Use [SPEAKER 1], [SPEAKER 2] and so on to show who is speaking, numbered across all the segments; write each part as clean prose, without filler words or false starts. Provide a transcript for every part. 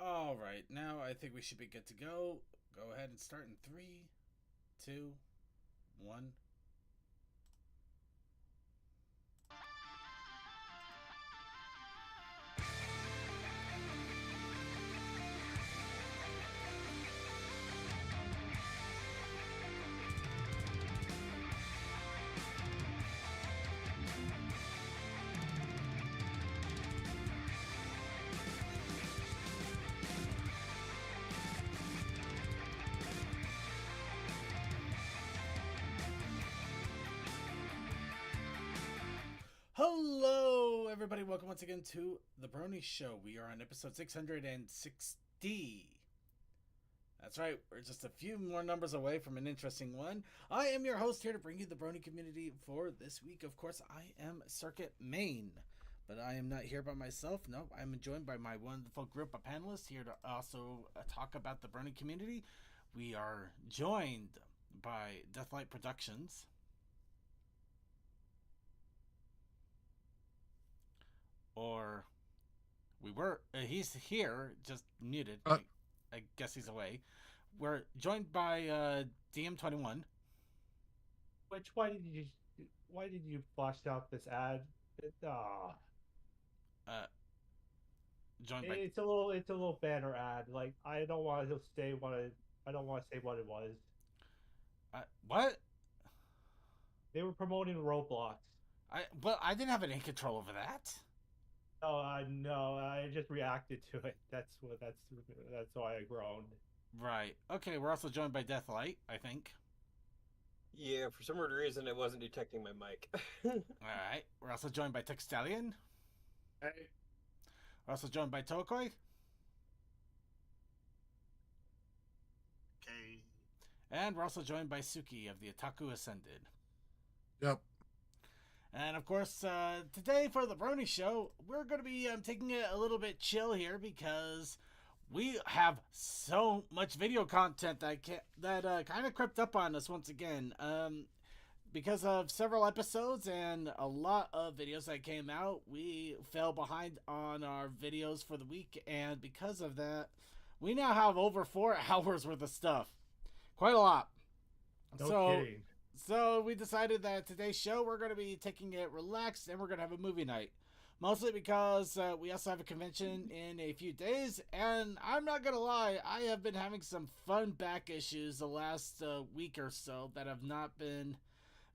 [SPEAKER 1] All right, now I think we should be good to go. Go ahead and start in three, two, one. Hello, everybody. Welcome once again to the Brony Show. We are on episode 660. That's right, we're just a few more numbers away from an interesting one. I am your host here to bring you the Brony community for this week. Of course, I am Circuit Main, but I am not here by myself. No, I'm joined by my wonderful group of panelists here to also talk about the Brony community. We are joined by Deathlight Productions. Or we were. He's here, just muted. I guess he's away. We're joined by DM21.
[SPEAKER 2] Which why did you flash out this ad? It, uh,
[SPEAKER 1] Uh, joined by.
[SPEAKER 2] it's a little banner ad. Like I don't want to say I don't want to say what it was.
[SPEAKER 1] What?
[SPEAKER 2] They were promoting Roblox.
[SPEAKER 1] I didn't have any control over that.
[SPEAKER 2] Oh, I know. I just reacted to it. That's why I groaned.
[SPEAKER 1] Right. Okay. We're also joined by Deathlight. I think.
[SPEAKER 3] Yeah, for some weird reason it wasn't detecting my mic.
[SPEAKER 1] All right. We're also joined by Textalion.
[SPEAKER 2] Hey.
[SPEAKER 1] We're also joined by Tokoi.
[SPEAKER 4] Okay.
[SPEAKER 1] And we're also joined by Suki of the Otaku Ascended.
[SPEAKER 4] Yep.
[SPEAKER 1] And of course, today for the Brony Show, we're going to be taking it a little bit chill here because we have so much video content that kind of crept up on us once again. Because of several episodes and a lot of videos that came out, we fell behind on our videos for the week, and because of that, we now have over 4 hours worth of stuff. Quite a lot.
[SPEAKER 2] No kidding.
[SPEAKER 1] So we decided that today's show we're going to be taking it relaxed and we're going to have a movie night. Mostly because we also have a convention in a few days, and I'm not going to lie, I have been having some fun back issues the last week or so that have not been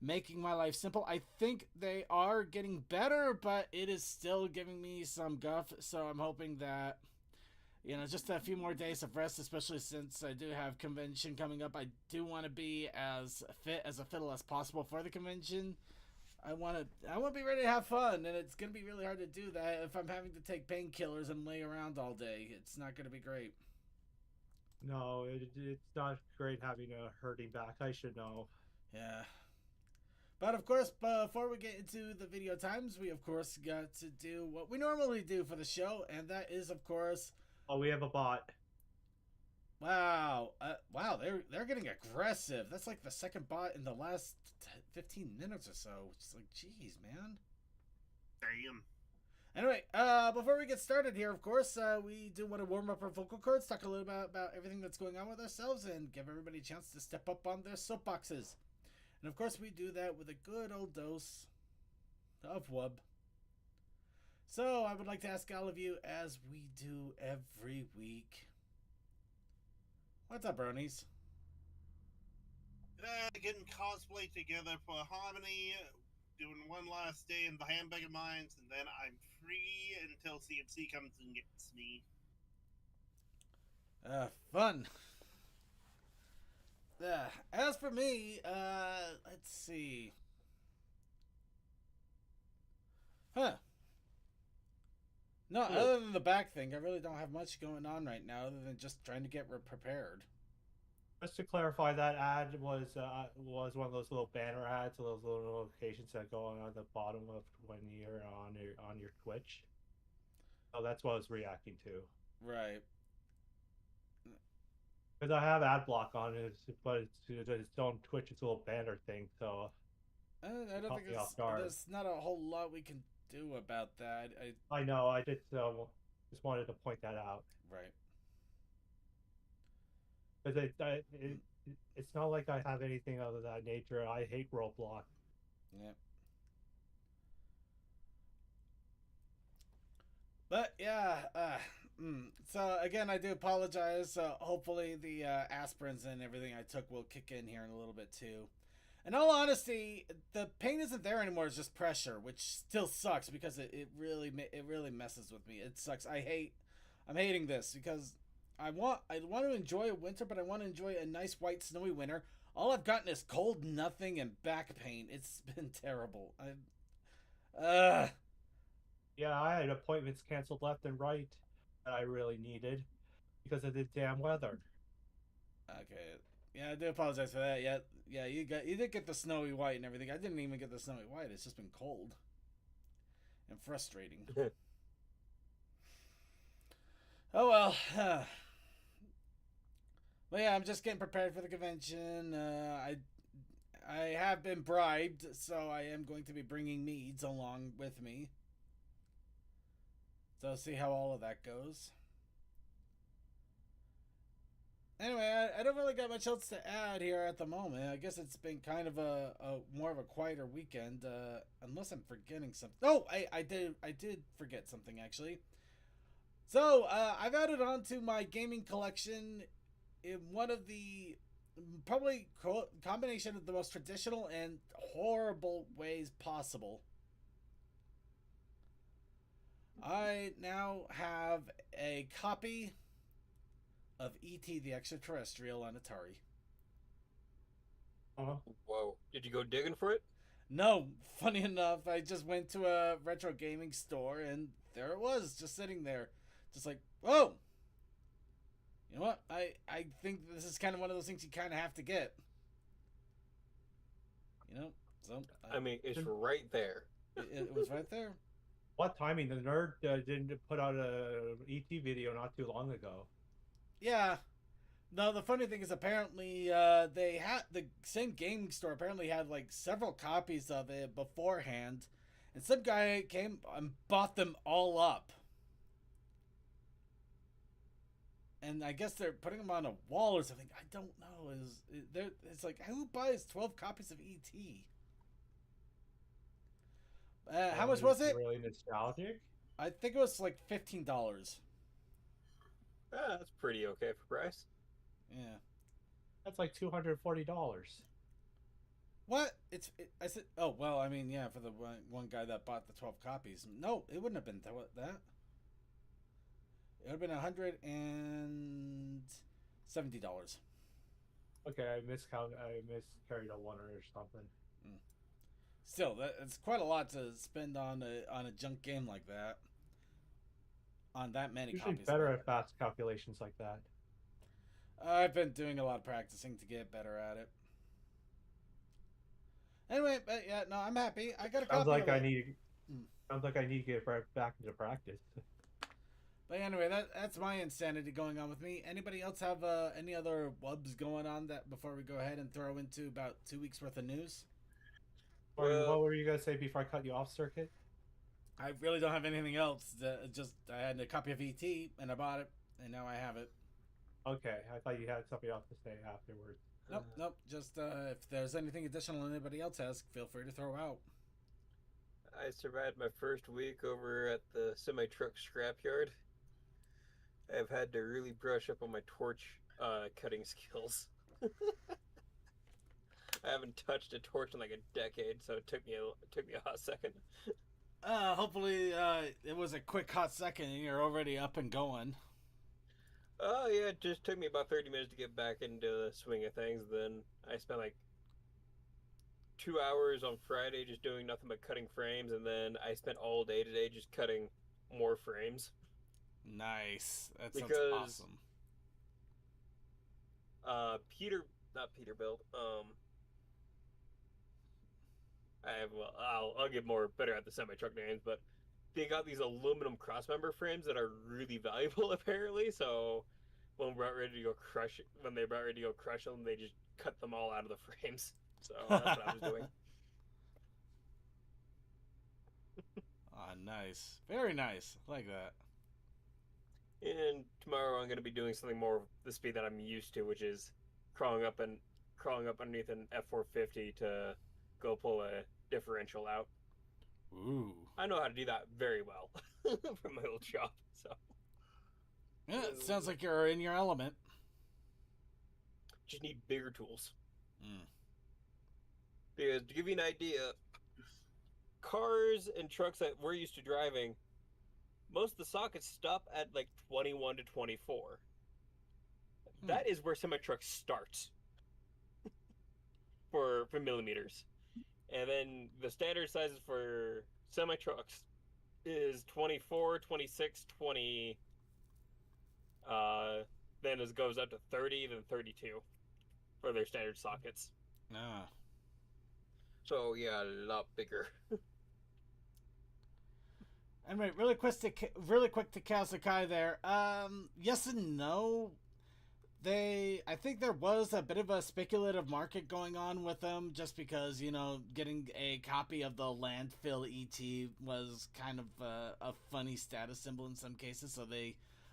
[SPEAKER 1] making my life simple. I think they are getting better, but it is still giving me some guff, so I'm hoping that just a few more days of rest, especially since I do have convention coming up. I do want to be as fit as a fiddle as possible for the convention. I want to be ready to have fun, and it's going to be really hard to do that if I'm having to take painkillers and lay around all day. It's not going to be great.
[SPEAKER 2] No, it's not great having a hurting back. I should know.
[SPEAKER 1] Yeah. But of course, before we get into the video times, we of course got to do what we normally do for the show, and that is of course.
[SPEAKER 2] Oh, we have a bot.
[SPEAKER 1] Wow, wow, they're getting aggressive. That's like the second bot in the last 15 minutes or so. It's like, geez, man.
[SPEAKER 4] Damn.
[SPEAKER 1] Anyway, before we get started here, of course, we do want to warm up our vocal cords, talk a little bit about everything that's going on with ourselves, and give everybody a chance to step up on their soapboxes. And of course, we do that with a good old dose of wub. So, I would like to ask all of you, as we do every week, what's up, bronies?
[SPEAKER 4] Getting cosplay together for Harmony, doing one last day in the Hamburger Mines, and then I'm free until CMC comes and gets me.
[SPEAKER 1] Fun. As for me, let's see. Huh. No, other than the back thing, I really don't have much going on right now other than just trying to get prepared.
[SPEAKER 2] Just to clarify, that ad was one of those little banner ads, those little notifications that go on the bottom of when you're on your Twitch. So that's what I was reacting to.
[SPEAKER 1] Right.
[SPEAKER 2] Because I have ad block on it, but it's on Twitch. It's a little banner thing, so
[SPEAKER 1] I don't think there's not a whole lot we can do about that.
[SPEAKER 2] I know. I just wanted to point that out.
[SPEAKER 1] Right.
[SPEAKER 2] Because it's not like I have anything of that nature. I hate Roblox.
[SPEAKER 1] Yeah. But yeah, so again, I do apologize. Hopefully, the aspirins and everything I took will kick in here in a little bit too. In all honesty, the pain isn't there anymore. It's just pressure, which still sucks because it really messes with me. It sucks. I'm hating this because I want to enjoy winter, but I want to enjoy a nice white snowy winter. All I've gotten is cold, nothing, and back pain. It's been terrible.
[SPEAKER 2] Yeah, I had appointments canceled left and right that I really needed because of the damn weather.
[SPEAKER 1] Okay. Yeah, I do apologize for that. Yeah, you did get the snowy white and everything. I didn't even get the snowy white. It's just been cold and frustrating. Oh well. But yeah, I'm just getting prepared for the convention. I have been bribed, so I am going to be bringing meads along with me. So see how all of that goes. Anyway, I don't really got much else to add here at the moment. I guess it's been kind of a more of a quieter weekend, unless I'm forgetting something. Oh, I did forget something actually. So I've added on to my gaming collection in one of the probably combination of the most traditional and horrible ways possible. I now have a copy of E.T. the Extraterrestrial on Atari.
[SPEAKER 3] Whoa. Did you go digging for it?
[SPEAKER 1] No, funny enough, I just went to a retro gaming store and there it was, just sitting there. Just like, whoa! You know what? I think this is kind of one of those things you kind of have to get. You know? So.
[SPEAKER 3] I mean, it's right there.
[SPEAKER 1] It was right there.
[SPEAKER 2] What timing? The nerd didn't put out a ET video not too long ago.
[SPEAKER 1] Yeah. No, the funny thing is apparently they had the same gaming store apparently had like several copies of it beforehand, and some guy came and bought them all up. And I guess they're putting them on a wall or something. I don't know. It's like who buys 12 copies of ET? How much was it?
[SPEAKER 2] Really nostalgic.
[SPEAKER 1] I think it was like $15.
[SPEAKER 3] That's pretty okay for price.
[SPEAKER 1] Yeah.
[SPEAKER 2] That's like $240.
[SPEAKER 1] What? I said. Oh well. I mean, yeah, for the one guy that bought the 12 copies. No, it wouldn't have been that. It would have been $170.
[SPEAKER 2] Okay, I miscarried a one or something.
[SPEAKER 1] Still, it's quite a lot to spend on a junk game like that. On that many
[SPEAKER 2] Usually
[SPEAKER 1] copies.
[SPEAKER 2] better at fast calculations like that.
[SPEAKER 1] I've been doing a lot of practicing to get better at it. Anyway, but yeah, no, I'm happy. I got a copy.
[SPEAKER 2] Sounds like
[SPEAKER 1] of
[SPEAKER 2] I
[SPEAKER 1] it.
[SPEAKER 2] need. Sounds like I need to get back into practice.
[SPEAKER 1] But anyway, that's my insanity going on with me. Anybody else have any other wubs going on that before we go ahead and throw into about 2 weeks worth of news?
[SPEAKER 2] What were you gonna say before I cut you off, Circuit?
[SPEAKER 1] I really don't have anything else. Just I had a copy of ET and I bought it, and now I have it.
[SPEAKER 2] Okay, I thought you had something else to say afterwards.
[SPEAKER 1] Nope. Just if there's anything additional anybody else has, feel free to throw out.
[SPEAKER 3] I survived my first week over at the semi-truck scrapyard. I've had to really brush up on my torch cutting skills. I haven't touched a torch in like a decade, so it took me a hot second.
[SPEAKER 1] Hopefully it was a quick hot second and you're already up and going.
[SPEAKER 3] Oh yeah, it just took me about 30 minutes to get back into the swing of things. Then I spent like 2 hours on Friday just doing nothing but cutting frames, and then I spent all day today just cutting more frames.
[SPEAKER 1] Nice. That sounds awesome.
[SPEAKER 3] Not Peterbilt. I'll get better at the semi truck names, but they got these aluminum crossmember frames that are really valuable apparently. So when we're about ready to go crush them, they just cut them all out of the frames. So that's what I was doing.
[SPEAKER 1] Ah, nice. Very nice. I like that.
[SPEAKER 3] And tomorrow I'm going to be doing something more of the speed that I'm used to, which is crawling up underneath an F450 to go pull a differential out.
[SPEAKER 1] Ooh.
[SPEAKER 3] I know how to do that very well from my old shop. So
[SPEAKER 1] Yeah, it sounds like you're in your element.
[SPEAKER 3] just need bigger tools.
[SPEAKER 1] Mm.
[SPEAKER 3] Because to give you an idea, cars and trucks that we're used to driving, most of the sockets stop at like 21 to 24. That is where semi-truck starts for millimeters. And then the standard sizes for semi-trucks is 24, 26, 20. Then it goes up to 30, then 32 for their standard sockets.
[SPEAKER 1] Ah.
[SPEAKER 3] So yeah, a lot bigger.
[SPEAKER 1] Anyway, really quick to Kazukai there. Yes and no. I think there was a bit of a speculative market going on with them, just because, you know, getting a copy of the landfill ET was kind of a funny status symbol in some cases. So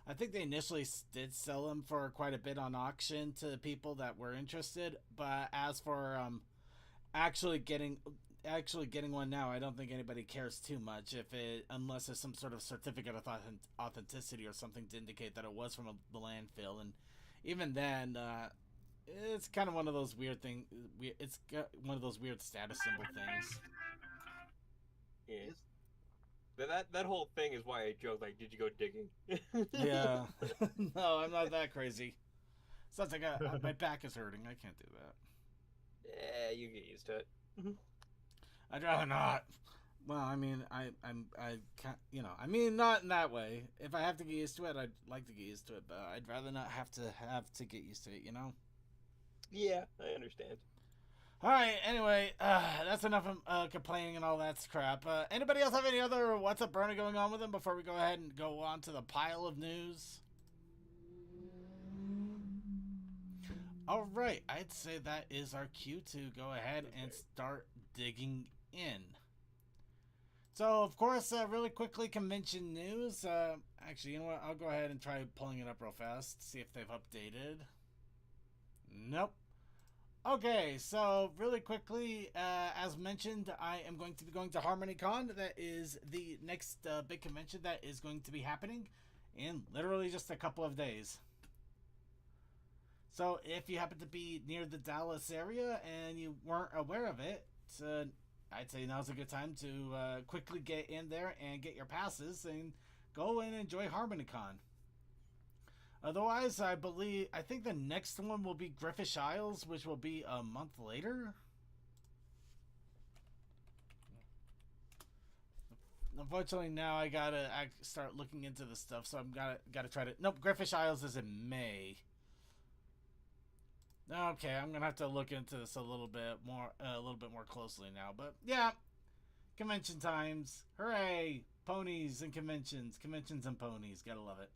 [SPEAKER 1] I think they initially did sell them for quite a bit on auction to people that were interested. But as for actually getting one now, I don't think anybody cares too much unless there's some sort of certificate of authenticity or something to indicate that it was from the landfill. And even then, it's kind of one of those weird things. It's one of those weird status symbol things.
[SPEAKER 3] Yeah. That whole thing is why I joke, like, did you go digging?
[SPEAKER 1] Yeah. No, I'm not that crazy. Sounds like my back is hurting. I can't do that.
[SPEAKER 3] Yeah, you get used to it.
[SPEAKER 1] I'd rather not. Well, I mean, I can't, you know, I mean, not in that way. If I have to get used to it, I'd like to get used to it, but I'd rather not have to get used to it, you know?
[SPEAKER 3] Yeah, I understand.
[SPEAKER 1] Alright, anyway, that's enough of complaining and all that crap. Anybody else have any other What's Up Brony going on with them before we go ahead and go on to the pile of news? Alright, I'd say that is our cue to go ahead and start digging in. So, of course, really quickly, convention news. Actually, you know what? I'll go ahead and try pulling it up real fast, see if they've updated. Nope. Okay, so really quickly, as mentioned, I am going to be going to HarmonyCon. That is the next big convention that is going to be happening in literally just a couple of days. So if you happen to be near the Dallas area and you weren't aware of it, I'd say now's a good time to quickly get in there and get your passes and go and enjoy HarmonyCon. Otherwise, I think the next one will be Griffish Isles, which will be a month later. Unfortunately, now I gotta start looking into the stuff, so I'm gotta try to. Nope, Griffish Isles is in May. Okay, I'm gonna have to look into this a little bit more closely now. But yeah, convention times, hooray! Ponies and conventions and ponies. Gotta love it.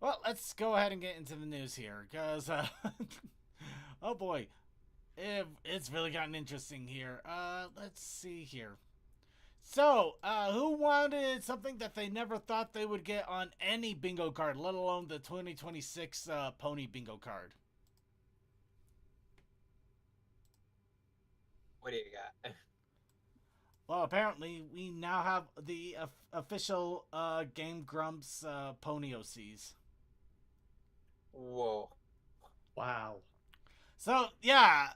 [SPEAKER 1] Well, let's go ahead and get into the news here, because, oh boy, it's really gotten interesting here. Let's see here. So, who wanted something that they never thought they would get on any bingo card, let alone the 2026 Pony bingo card?
[SPEAKER 3] What do you got?
[SPEAKER 1] Well, apparently, we now have the official Game Grumps Pony OCs.
[SPEAKER 3] Whoa.
[SPEAKER 2] Wow.
[SPEAKER 1] So, yeah,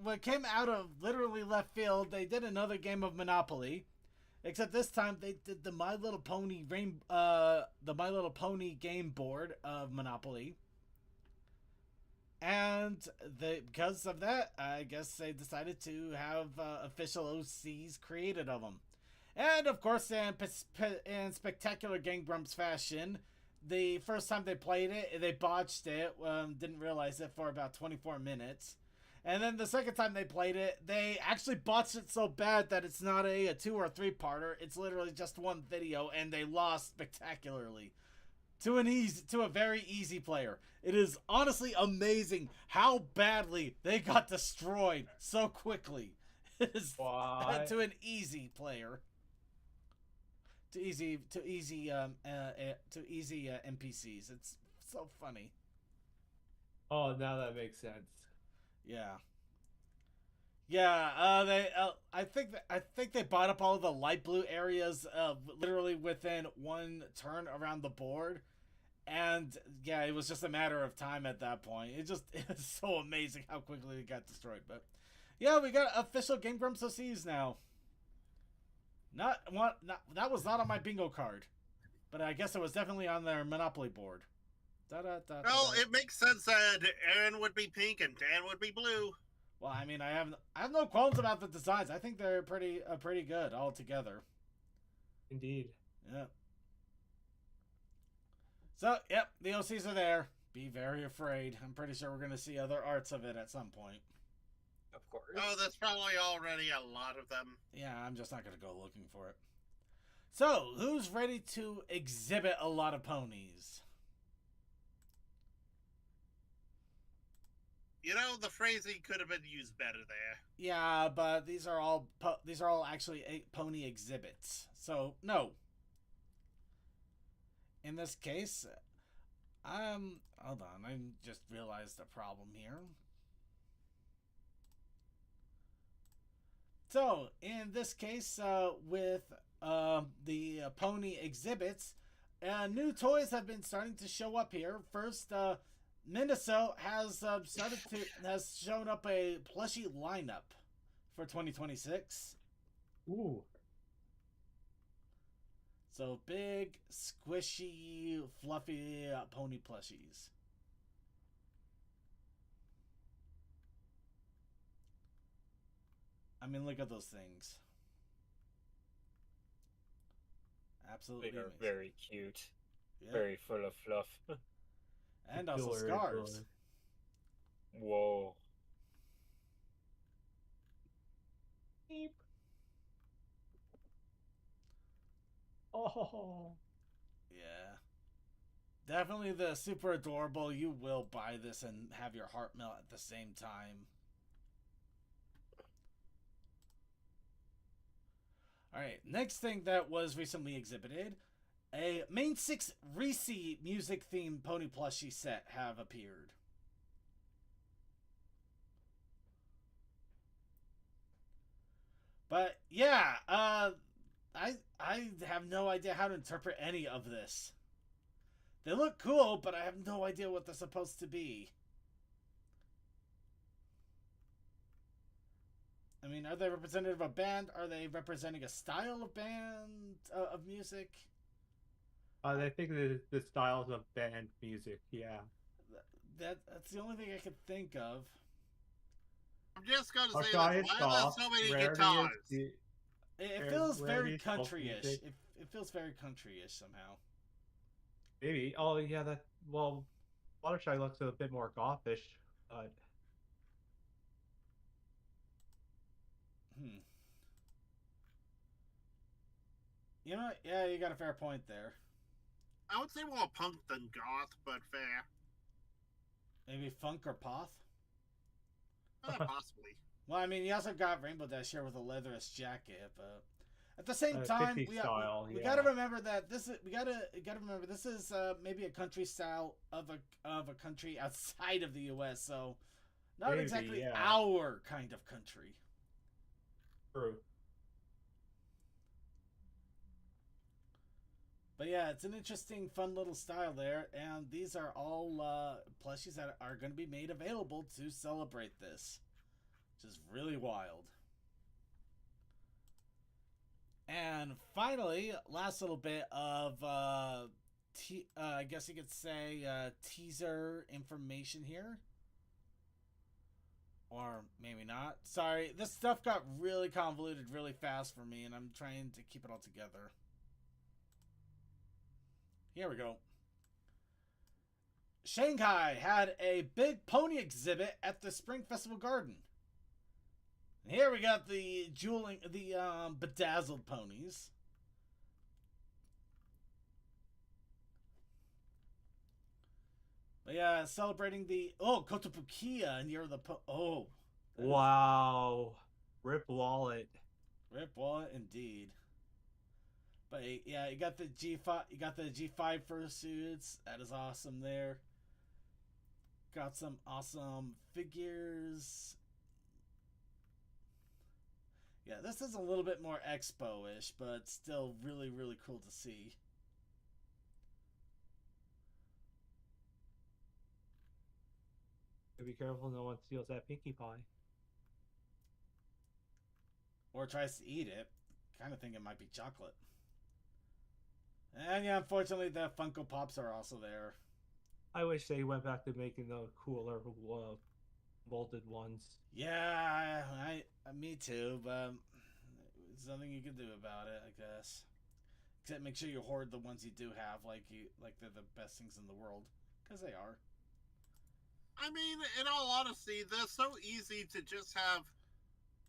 [SPEAKER 1] what came out of literally left field, they did another game of Monopoly, except this time they did the My Little Pony game board of Monopoly. And because of that, I guess they decided to have official OCs created of them. And of course, in spectacular Game Grumps fashion, the first time they played it, they botched it, didn't realize it for about 24 minutes. And then the second time they played it, they actually botched it so bad that it's not a 2 or 3-parter. It's literally just one video, and they lost spectacularly to a very easy player. It is honestly amazing how badly they got destroyed so quickly. It is to an easy player. NPCs. It's so funny.
[SPEAKER 2] Oh, now that makes sense.
[SPEAKER 1] Yeah. Yeah, I think they bought up all the light blue areas, literally within one turn around the board, and yeah, it was just a matter of time at that point. It's so amazing how quickly it got destroyed. But yeah, we got official Game Grumps OCs now. That was not on my bingo card, but I guess it was definitely on their Monopoly board.
[SPEAKER 4] Well, it makes sense that Aaron would be pink and Dan would be blue.
[SPEAKER 1] Well, I mean, I have no qualms about the designs. I think they're pretty good all together.
[SPEAKER 2] Indeed.
[SPEAKER 1] Yeah. So, yep, the OCs are there. Be very afraid. I'm pretty sure we're going to see other arts of it at some point.
[SPEAKER 3] Of course.
[SPEAKER 4] Oh, that's probably already a lot of them.
[SPEAKER 1] Yeah, I'm just not going to go looking for it. So, who's ready to exhibit a lot of ponies?
[SPEAKER 4] You know, the phrasing could have been used better there.
[SPEAKER 1] Yeah, but these are all actually pony exhibits. So, no. In this case, hold on, I just realized the problem here. So, in this case, with the pony exhibits, new toys have been starting to show up here. First, Minnesota has has shown up a plushie lineup for 2026.
[SPEAKER 2] Ooh.
[SPEAKER 1] So big, squishy, fluffy pony plushies. I mean, look at those things. Absolutely
[SPEAKER 3] They are
[SPEAKER 1] amazing.
[SPEAKER 3] very cute.
[SPEAKER 1] Yeah.
[SPEAKER 3] Very full of fluff.
[SPEAKER 1] And also scarves.
[SPEAKER 3] Whoa.
[SPEAKER 2] Beep. Oh.
[SPEAKER 1] Yeah. Definitely the super adorable. You will buy this and have your heart melt at the same time. Alright, next thing that was recently exhibited, a Main 6 Reese music themed pony plushie set have appeared. But yeah, I have no idea how to interpret any of this. They look cool, but I have no idea what they're supposed to be. I mean, are they representative of a band? Are they representing a style of band of music?
[SPEAKER 2] I think the styles of band music, yeah.
[SPEAKER 1] That's the only thing I could think of.
[SPEAKER 4] I'm just going to
[SPEAKER 2] Our
[SPEAKER 4] say,
[SPEAKER 2] sky
[SPEAKER 4] like,
[SPEAKER 2] is
[SPEAKER 4] why are there
[SPEAKER 2] soft,
[SPEAKER 4] so many
[SPEAKER 2] rarity is
[SPEAKER 4] guitars?
[SPEAKER 1] It feels very
[SPEAKER 2] rarity is folk
[SPEAKER 1] country-ish.
[SPEAKER 2] music.
[SPEAKER 1] It feels very country-ish somehow.
[SPEAKER 2] Maybe. Oh, yeah, well, Fluttershy looks a bit more gothish, but...
[SPEAKER 1] You know, yeah, you got a fair point there.
[SPEAKER 4] I would say more punk than goth, but fair.
[SPEAKER 1] Maybe funk or poth?
[SPEAKER 4] Possibly.
[SPEAKER 1] Well, I mean, you also got Rainbow Dash here with a leatherist jacket, but at the same
[SPEAKER 2] 50
[SPEAKER 1] time, we
[SPEAKER 2] yeah.
[SPEAKER 1] gotta remember that this is this is maybe a country style of a country outside of the U.S. So not
[SPEAKER 2] Maybe,
[SPEAKER 1] exactly
[SPEAKER 2] yeah.
[SPEAKER 1] our kind of country.
[SPEAKER 2] True.
[SPEAKER 1] But yeah, it's an interesting, fun little style there, and these are all plushies that are going to be made available to celebrate this, which is really wild. And finally, last little bit of, I guess you could say, teaser information here. Or maybe not. Sorry, this stuff got really convoluted really fast for me, and I'm trying to keep it all together. Here we go. Shanghai had a big pony exhibit at the Spring Festival Garden. And here we got the bedazzled ponies. But yeah, celebrating the Kotobukiya near the
[SPEAKER 2] Wow. Rip Wallet.
[SPEAKER 1] Rip Wallet indeed. But yeah, you got the G5. You got the G5 fursuits. That is awesome. There. Got some awesome figures. Yeah, this is a little bit more expo-ish, but still really, really cool to see.
[SPEAKER 2] Be careful no one steals that Pinkie Pie.
[SPEAKER 1] Or tries to eat it. Kind of think it might be chocolate. And yeah, unfortunately, the Funko Pops are also there.
[SPEAKER 2] I wish they went back to making the cooler molded ones.
[SPEAKER 1] Yeah, me too, but there's nothing you can do about it, I guess. Except make sure you hoard the ones you do have, like they're the best things in the world, because they are.
[SPEAKER 4] I mean, in all honesty, they're so easy to just have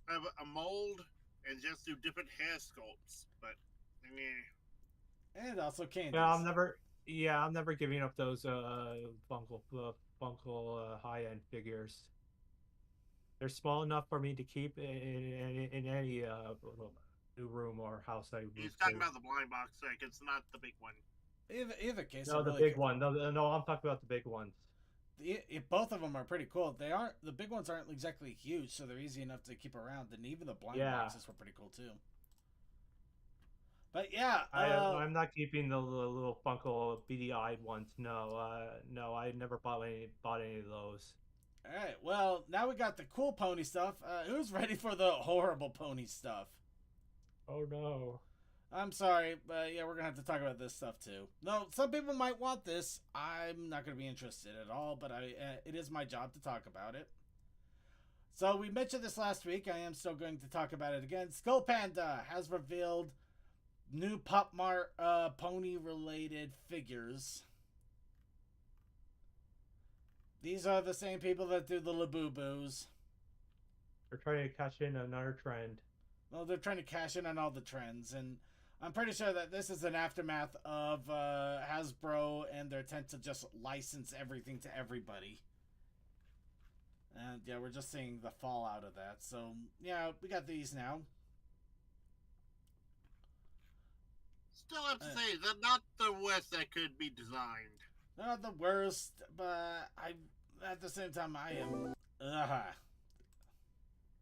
[SPEAKER 4] a mold and just do different hair sculpts. But I mean,
[SPEAKER 1] And also candies.
[SPEAKER 2] Yeah, I'm never giving up those Funko high end figures. They're small enough for me to keep in any new room or house I move
[SPEAKER 4] he's talking
[SPEAKER 2] to.
[SPEAKER 4] about the blind box like it's not the big one.
[SPEAKER 1] Either case,
[SPEAKER 2] No, the
[SPEAKER 1] really
[SPEAKER 2] big one. No, I'm talking about the big ones.
[SPEAKER 1] Both of them are pretty cool. The big ones aren't exactly huge, so they're easy enough to keep around. And even the blind boxes were pretty cool too. But yeah,
[SPEAKER 2] I'm not keeping the little Funko beady-eyed ones. No, no, I never bought any of those.
[SPEAKER 1] All right. Well, now we got the cool pony stuff. Who's ready for the horrible pony stuff?
[SPEAKER 2] Oh no.
[SPEAKER 1] I'm sorry, but yeah, we're gonna have to talk about this stuff too. No, some people might want this. I'm not gonna be interested at all, but it is my job to talk about it. So we mentioned this last week. I am still going to talk about it again. Skull Panda has revealed new Pop Mart pony related figures. These are the same people that do the Labubu's.
[SPEAKER 2] They're trying to catch in another trend.
[SPEAKER 1] Well, they're trying to cash in on all the trends, and I'm pretty sure that this is an aftermath of Hasbro and their attempt to just license everything to everybody. And yeah, we're just seeing the fallout of that. So yeah, we got these now.
[SPEAKER 4] Still have to say, they're not the worst that could be designed.
[SPEAKER 1] They're not the worst, but at the same time, I am.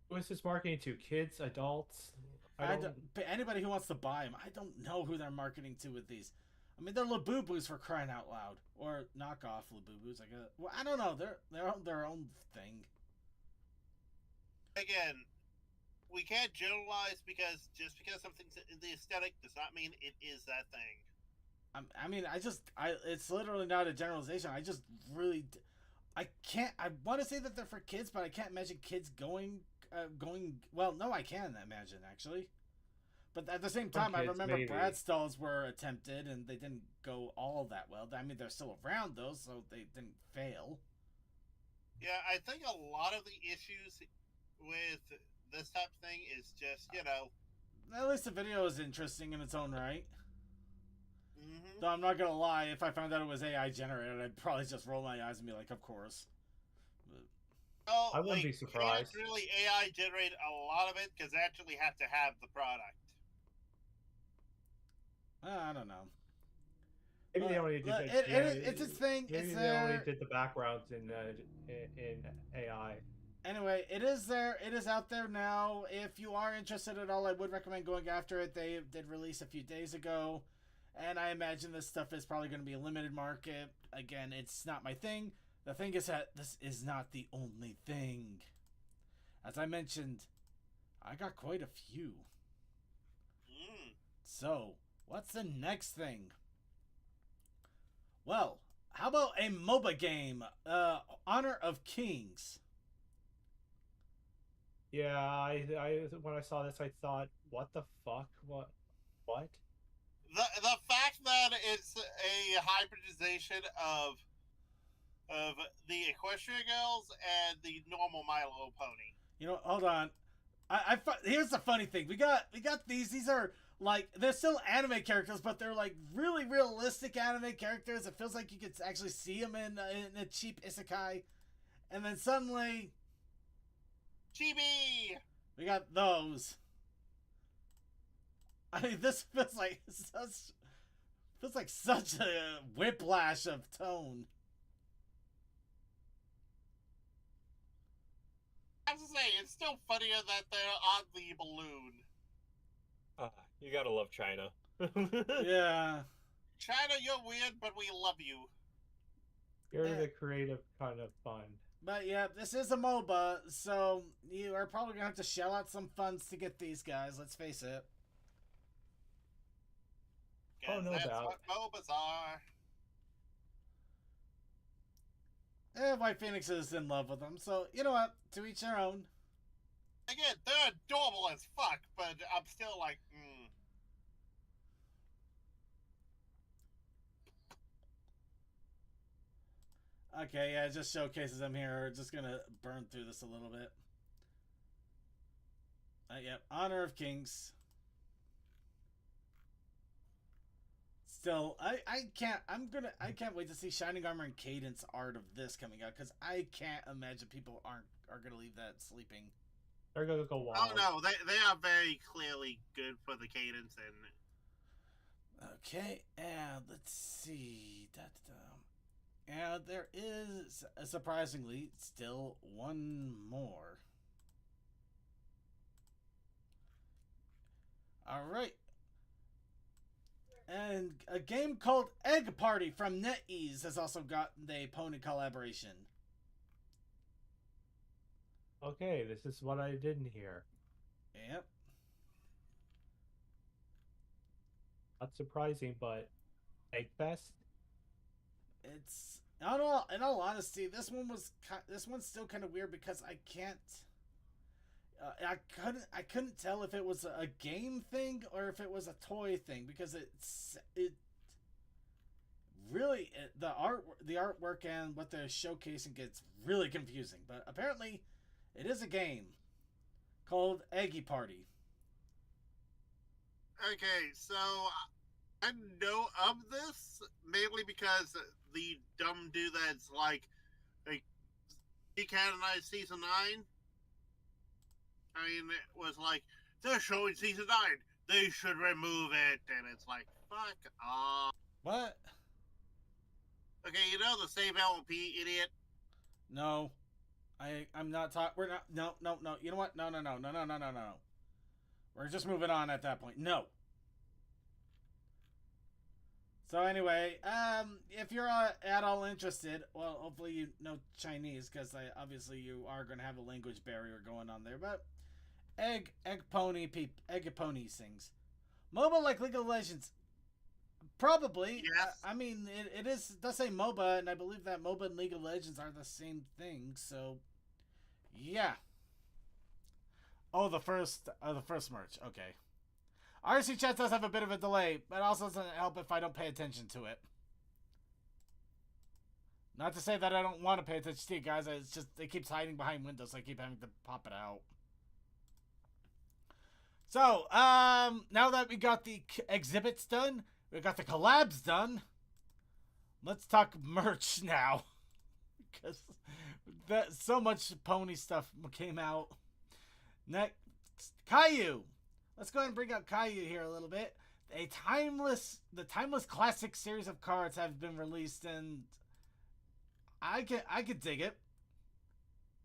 [SPEAKER 2] Who is this marketing to? Kids, adults?
[SPEAKER 1] Anybody who wants to buy them. I don't know who they're marketing to with these. I mean, they're Labubus for crying out loud, or knockoff Labubus. I guess. Well, I don't know. They're their own thing.
[SPEAKER 4] Again, we can't generalize because just because something's in the aesthetic does not mean it is that thing.
[SPEAKER 1] I mean, it's literally not a generalization. I just really, I can't. I want to say that they're for kids, but I can't imagine kids going. Well, no, I can imagine actually, but at the same time, I remember
[SPEAKER 2] maybe.
[SPEAKER 1] Bradstalls were attempted and they didn't go all that well. I mean, they're still around though, so they didn't fail.
[SPEAKER 4] Yeah, I think a lot of the issues with this type of thing is just,
[SPEAKER 1] At least the video is interesting in its own right.
[SPEAKER 4] Mm-hmm.
[SPEAKER 1] Though I'm not gonna lie, if I found out it was AI generated, I'd probably just roll my eyes and be like, "Of course."
[SPEAKER 4] Oh,
[SPEAKER 2] I wouldn't be surprised.
[SPEAKER 4] Can't really AI generate a lot of it because they actually have to have the product.
[SPEAKER 1] I don't know.
[SPEAKER 2] Maybe they only did
[SPEAKER 1] it's its thing.
[SPEAKER 2] Maybe
[SPEAKER 1] It's
[SPEAKER 2] they
[SPEAKER 1] there.
[SPEAKER 2] only did the backgrounds in AI.
[SPEAKER 1] Anyway, it is there. It is out there now. If you are interested at all, I would recommend going after it. They did release a few days ago, and I imagine this stuff is probably going to be a limited market. Again, it's not my thing. The thing is that this is not the only thing. As I mentioned, I got quite a few. So, what's the next thing? Well, how about a MOBA game? Honor of Kings.
[SPEAKER 2] Yeah, I when I saw this, I thought, what the fuck? What?
[SPEAKER 4] The fact that it's a hybridization of the Equestria Girls and the normal My Little Pony.
[SPEAKER 1] You know, hold on. Here's the funny thing. We got these. These are like, they're still anime characters, but they're like really realistic anime characters. It feels like you could actually see them in a cheap isekai. And then suddenly,
[SPEAKER 4] Chibi!
[SPEAKER 1] we got those. I mean, this feels like such a whiplash of tone.
[SPEAKER 4] I have to say, it's still funnier that they're on the balloon.
[SPEAKER 3] You gotta love China.
[SPEAKER 1] Yeah.
[SPEAKER 4] China, you're weird, but we love you.
[SPEAKER 2] You're
[SPEAKER 1] Yeah.
[SPEAKER 2] the creative kind of fun.
[SPEAKER 1] But yeah, this is a MOBA, so you are probably gonna have to shell out some funds to get these guys. Let's face it.
[SPEAKER 2] Oh, no
[SPEAKER 4] That's
[SPEAKER 2] doubt.
[SPEAKER 4] what MOBAs are.
[SPEAKER 1] White Phoenix is in love with them, so you know what? To each their own.
[SPEAKER 4] Again, they're adorable as fuck, but I'm still like,
[SPEAKER 1] Okay, yeah, it just showcases them here. We're just gonna burn through this a little bit. Yep, Honor of Kings. Still, I can't wait to see Shining Armor and Cadence art of this coming out, because I can't imagine people are gonna leave that sleeping.
[SPEAKER 2] They're gonna go wild.
[SPEAKER 4] oh no, they are very clearly good for the cadence and.
[SPEAKER 1] Okay, and let's see. And there is, surprisingly, still one more. Alright. And a game called Egg Party from NetEase has also gotten a Pony collaboration.
[SPEAKER 2] Okay, this is what I didn't hear.
[SPEAKER 1] Yep.
[SPEAKER 2] Not surprising, but Eggfest?
[SPEAKER 1] It's in all honesty, this one's still kind of weird because I can't. I couldn't tell if it was a game thing or if it was a toy thing, because it really the artwork and what they're showcasing gets really confusing. But apparently, it is a game called Eggy Party.
[SPEAKER 4] Okay, so I know of this mainly because the dumb dude that's like decanonized season 9. I mean, it was like, they're showing season 9. They should remove it, and it's like, fuck off.
[SPEAKER 1] What?
[SPEAKER 4] Okay, you know the save LP, idiot.
[SPEAKER 1] No, I'm not talking. We're not. No. You know what? No. We're just moving on at that point. No. So anyway, if you're at all interested, well, hopefully you know Chinese, because obviously you are going to have a language barrier going on there. But Egg Pony sings. MOBA like League of Legends, probably.
[SPEAKER 4] Yes.
[SPEAKER 1] I mean, it does say MOBA, and I believe that MOBA and League of Legends are the same thing. So, yeah. Oh, the first merch. Okay. RC chat does have a bit of a delay, but also doesn't help if I don't pay attention to it. Not to say that I don't want to pay attention to it, guys. It's just it keeps hiding behind windows, so I keep having to pop it out. So, now that we got the exhibits done, we got the collabs done, let's talk merch now. Because so much pony stuff came out. Next, Caillou. Let's go ahead and bring up Caillou here a little bit. The timeless classic series of cards have been released, and I could dig it.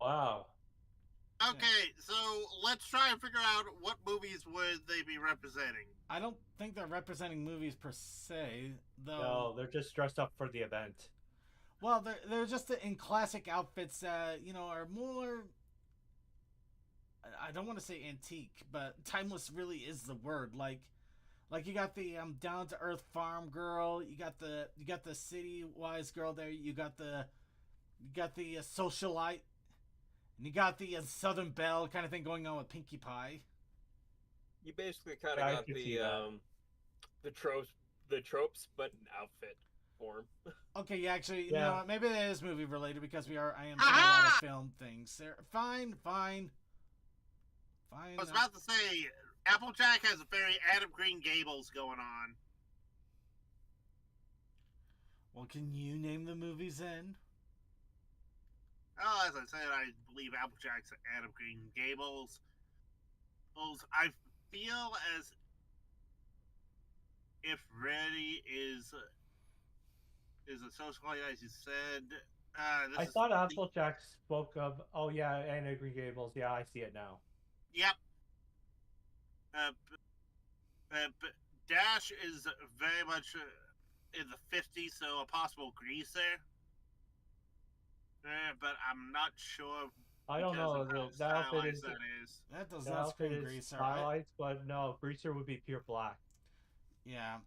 [SPEAKER 2] Wow.
[SPEAKER 4] Okay, so let's try and figure out what movies would they be representing.
[SPEAKER 1] I don't think they're representing movies per se, though.
[SPEAKER 2] No, they're just dressed up for the event.
[SPEAKER 1] Well, they're just in classic outfits that are more. I don't want to say antique, but timeless really is the word. Like you got the down to earth farm girl, you got the city wise girl there, you got the socialite, and you got the Southern Belle kind of thing going on with Pinkie Pie.
[SPEAKER 3] You basically kind
[SPEAKER 2] Yeah, I
[SPEAKER 3] of got
[SPEAKER 2] can see
[SPEAKER 3] the tropes, but in outfit form.
[SPEAKER 1] Okay, yeah, actually, you
[SPEAKER 2] Yeah.
[SPEAKER 1] know what? Maybe that is movie related because I am seeing a lot of film things. Fine.
[SPEAKER 4] I was about to say, Applejack has a very Adam Green Gables going on.
[SPEAKER 1] Well, can you name the movies then?
[SPEAKER 4] Oh, as I said, I believe Applejack's Adam Green Gables. I feel as if ready is a socialite, as you said. This
[SPEAKER 2] I
[SPEAKER 4] is
[SPEAKER 2] thought Applejack spoke of. Oh yeah, and Green Gables. Yeah, I see it now.
[SPEAKER 4] Yep. But Dash is very much in the 50s, so a possible greaser. But I'm not sure.
[SPEAKER 2] I don't
[SPEAKER 4] because
[SPEAKER 2] know.
[SPEAKER 4] of how
[SPEAKER 2] That outfit
[SPEAKER 4] stylized
[SPEAKER 2] is
[SPEAKER 4] that is.
[SPEAKER 1] That does
[SPEAKER 2] that
[SPEAKER 1] not
[SPEAKER 2] outfit
[SPEAKER 1] scream
[SPEAKER 2] is
[SPEAKER 1] greaser.
[SPEAKER 2] stylized, but no, greaser would be pure black.
[SPEAKER 1] Yeah.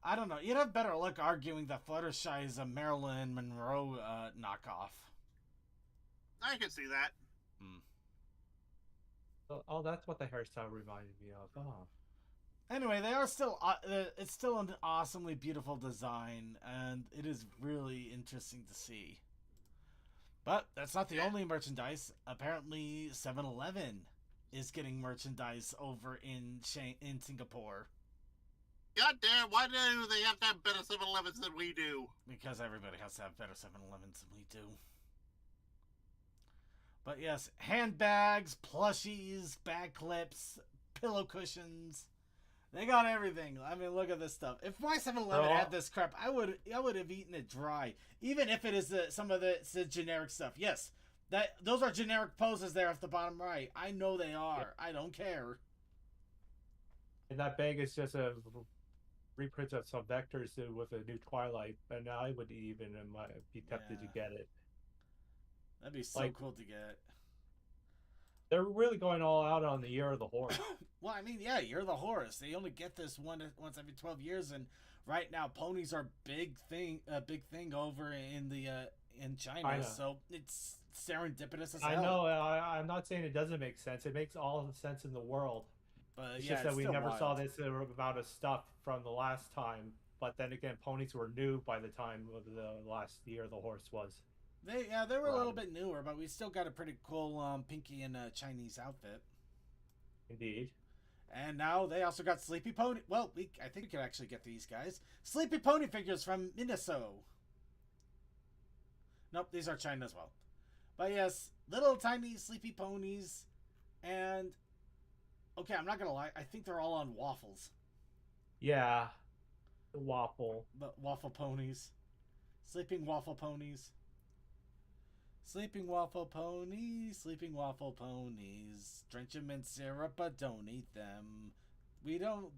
[SPEAKER 1] I don't know. You'd have better luck arguing that Fluttershy is a Marilyn Monroe knockoff.
[SPEAKER 4] I can see that.
[SPEAKER 2] Oh, that's what the hairstyle reminded me of. Oh.
[SPEAKER 1] Anyway, they are still. It's still an awesomely beautiful design, and it is really interesting to see. But that's not the only merchandise. Apparently, 7-Eleven is getting merchandise over in Singapore.
[SPEAKER 4] God damn, why do they have to have better 7-Elevens than we do?
[SPEAKER 1] Because everybody has to have better 7-Elevens than we do. But yes, handbags, plushies, bag clips, pillow cushions. They got everything. I mean, look at this stuff. If my 7-Eleven had this crap, I would have eaten it dry. Even if it is some of the generic stuff. Yes, those are generic poses there at the bottom right. I know they are. Yeah. I don't care.
[SPEAKER 2] And that bag is just a reprint of some vectors with a new Twilight, and I would even be tempted to get it.
[SPEAKER 1] That'd be so cool to get.
[SPEAKER 2] They're really going all out on the Year of the Horse.
[SPEAKER 1] Well, I mean, yeah, Year of the Horse. They only get this once every 12 years, and right now ponies are a big thing over in China. So it's serendipitous as hell.
[SPEAKER 2] I know. I'm not saying it doesn't make sense. It makes all the sense in the world.
[SPEAKER 1] But
[SPEAKER 2] it's
[SPEAKER 1] yeah,
[SPEAKER 2] just that we never
[SPEAKER 1] wild.
[SPEAKER 2] saw this amount of stuff from the last time. But then again, ponies were new by the time of the last Year of the Horse was.
[SPEAKER 1] They were a little bit newer, but we still got a pretty cool Pinky and Chinese outfit.
[SPEAKER 2] Indeed.
[SPEAKER 1] And now they also got Sleepy Pony. Well, I think we could actually get these guys. Sleepy Pony figures from Minnesota. Nope, these are China as well. But yes, little tiny Sleepy Ponies. And, okay, I'm not going to lie. I think they're all on waffles.
[SPEAKER 2] Yeah. The waffle.
[SPEAKER 1] The waffle ponies. Sleeping waffle ponies. Sleeping waffle ponies, drench them in syrup, but don't eat them. We don't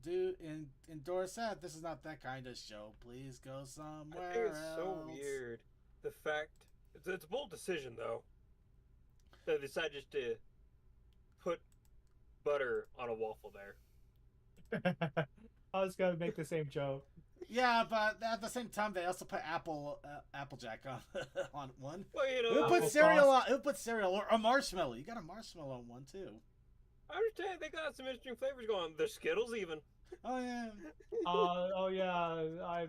[SPEAKER 1] endorse that. This is not that kind of show. Please go somewhere
[SPEAKER 3] I think it's
[SPEAKER 1] else.
[SPEAKER 3] so weird. The fact it's a bold decision though. They decided just to put butter on a waffle there.
[SPEAKER 2] I was gonna make the same joke.
[SPEAKER 1] Yeah, but at the same time, they also put Applejack on one.
[SPEAKER 3] Well, you know,
[SPEAKER 1] who put cereal on? Who put cereal or a marshmallow? You got a marshmallow on one too.
[SPEAKER 3] I understand they got some interesting flavors going. There's Skittles even.
[SPEAKER 1] Oh yeah.
[SPEAKER 2] Oh yeah. I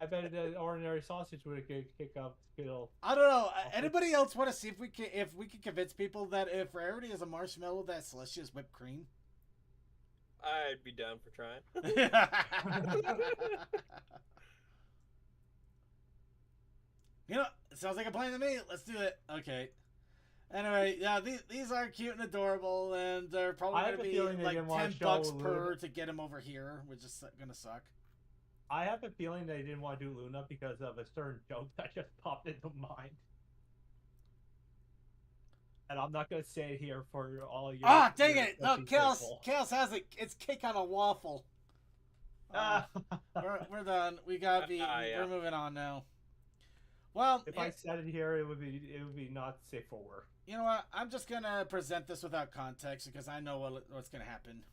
[SPEAKER 2] bet an ordinary sausage would kick up Skittles.
[SPEAKER 1] I don't know. Anybody else want to see if we can convince people that if rarity is a marshmallow, that Celestia is whipped cream?
[SPEAKER 3] I'd be down for trying.
[SPEAKER 1] You know, it sounds like a plan to me. Let's do it. Okay. Anyway, yeah, these are cute and adorable, and they're probably going to be like $10 per to get them over here, which is going to suck.
[SPEAKER 2] I have a feeling they didn't want to do Luna because of a certain joke that just popped into mind. And I'm not going to say it here for all your...
[SPEAKER 1] Ah, dang it! Look, Chaos has it. It's cake on a waffle. We're done. We gotta be... We're moving on now. Well...
[SPEAKER 2] If I said it here, it would be not safe for work.
[SPEAKER 1] You know what? I'm just going to present this without context because I know what's going to happen.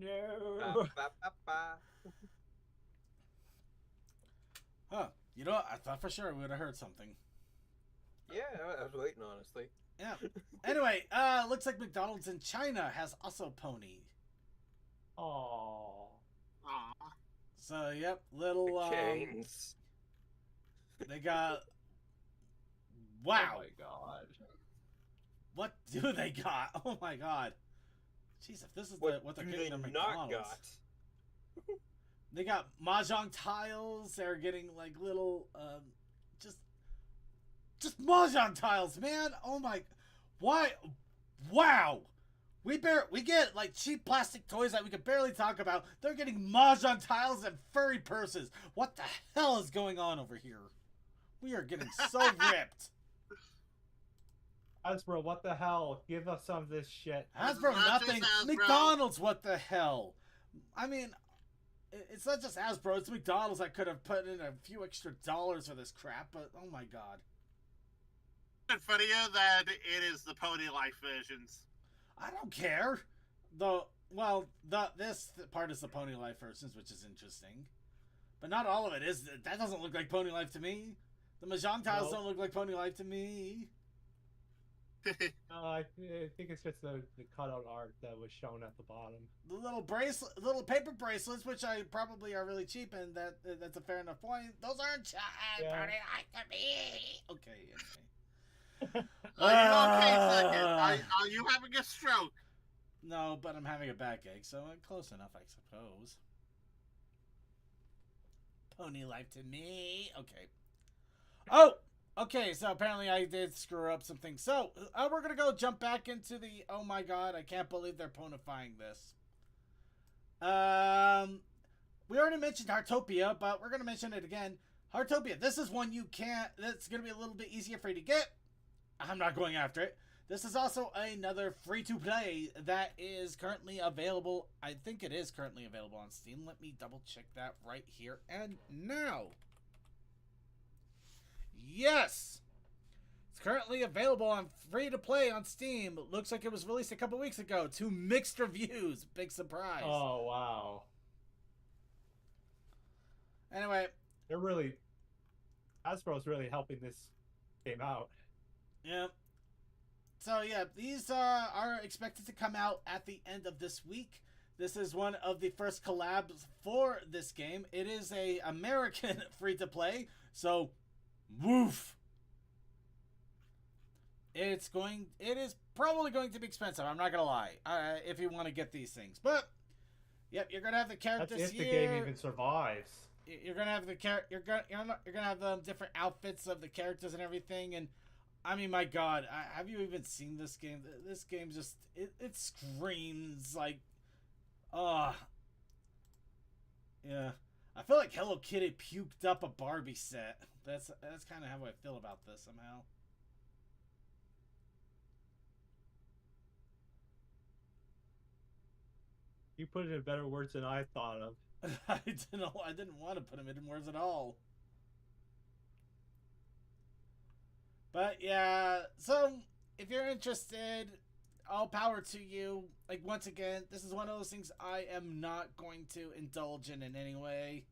[SPEAKER 2] No.
[SPEAKER 1] Huh. You know what? I thought for sure we would have heard something.
[SPEAKER 3] Yeah, I was waiting, honestly.
[SPEAKER 1] Yeah. Anyway, looks like McDonald's in China has also pony.
[SPEAKER 2] Aww.
[SPEAKER 1] So, yep, little,
[SPEAKER 3] chains.
[SPEAKER 1] They got... Wow.
[SPEAKER 2] Oh my god.
[SPEAKER 1] What do they got? Oh my god. Jeez, if this is what they're getting at McDonald's. They got mahjong tiles. They're getting like little, just mahjong tiles, man. Oh my, why? Wow. We get like cheap plastic toys that we can barely talk about. They're getting mahjong tiles and furry purses. What the hell is going on over here? We are getting so ripped.
[SPEAKER 2] Hasbro, what the hell? Give us some of this shit.
[SPEAKER 1] Hasbro,
[SPEAKER 4] Not just
[SPEAKER 1] nothing.
[SPEAKER 4] Hasbro.
[SPEAKER 1] McDonald's, what the hell? I mean, it's not just Hasbro. It's McDonald's. I could have put in a few extra dollars for this crap, but oh my god.
[SPEAKER 4] It's funnier that it is the Pony Life versions.
[SPEAKER 1] I don't care. This part is the Pony Life versions, which is interesting. But not all of it is. That doesn't look like Pony Life to me. The Mahjong tiles don't look like Pony Life to me.
[SPEAKER 2] I think it's just the cutout art that was shown at the bottom.
[SPEAKER 1] The little paper bracelets, which I probably are really cheap, and that's a fair enough point. Those aren't Pony Life to me. Okay, anyway.
[SPEAKER 4] Are you okay, Second? Are you having a stroke?
[SPEAKER 1] No, but I'm having a backache, so I'm close enough, I suppose. Pony Life to me. Okay. Oh! Okay, so apparently I did screw up something. So, we're going to go jump back into the... Oh my god, I can't believe they're ponifying this. We already mentioned Heartopia, but we're going to mention it again. Heartopia, this is one you can't... That's going to be a little bit easier for you to get. I'm not going after it. This is also another free-to-play that is currently available. I think it is currently available on Steam. Let me double-check that right here and now. Yes! It's currently available on free-to-play on Steam. It looks like it was released a couple weeks ago to mixed reviews. Big surprise.
[SPEAKER 2] Oh, wow.
[SPEAKER 1] Anyway.
[SPEAKER 2] Hasbro's really helping this game out.
[SPEAKER 1] Yeah. So, yeah, these are expected to come out at the end of this week. This is one of the first collabs for this game. It is a American free-to-play, so... Woof. It is probably going to be expensive. I'm not gonna lie. If you want to get these things, but yep, you're gonna have the characters
[SPEAKER 2] That's if
[SPEAKER 1] here.
[SPEAKER 2] the game even survives.
[SPEAKER 1] You're gonna have you're gonna have different outfits of the characters and everything. And I mean, my God, have you even seen this game? This game just it screams like, yeah. I feel like Hello Kitty puked up a Barbie set. That's kind of how I feel about this somehow.
[SPEAKER 2] You put it in better words than I thought of.
[SPEAKER 1] I didn't want to put them in words at all. But yeah, so if you're interested, all power to you. Like, once again, this is one of those things I am not going to indulge in any way.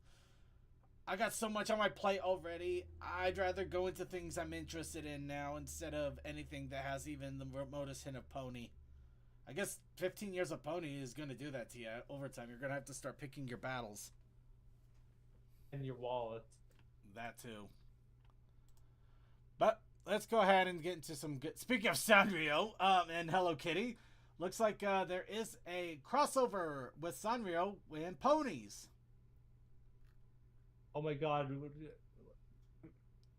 [SPEAKER 1] I got so much on my plate already. I'd rather go into things I'm interested in now instead of anything that has even the remotest hint of Pony. I guess 15 years of Pony is going to do that to you over time. You're going to have to start picking your battles.
[SPEAKER 2] And your wallet.
[SPEAKER 1] That too. But let's go ahead and get into some good... Speaking of Sanrio and Hello Kitty, looks like there is a crossover with Sanrio and ponies.
[SPEAKER 2] Oh my god.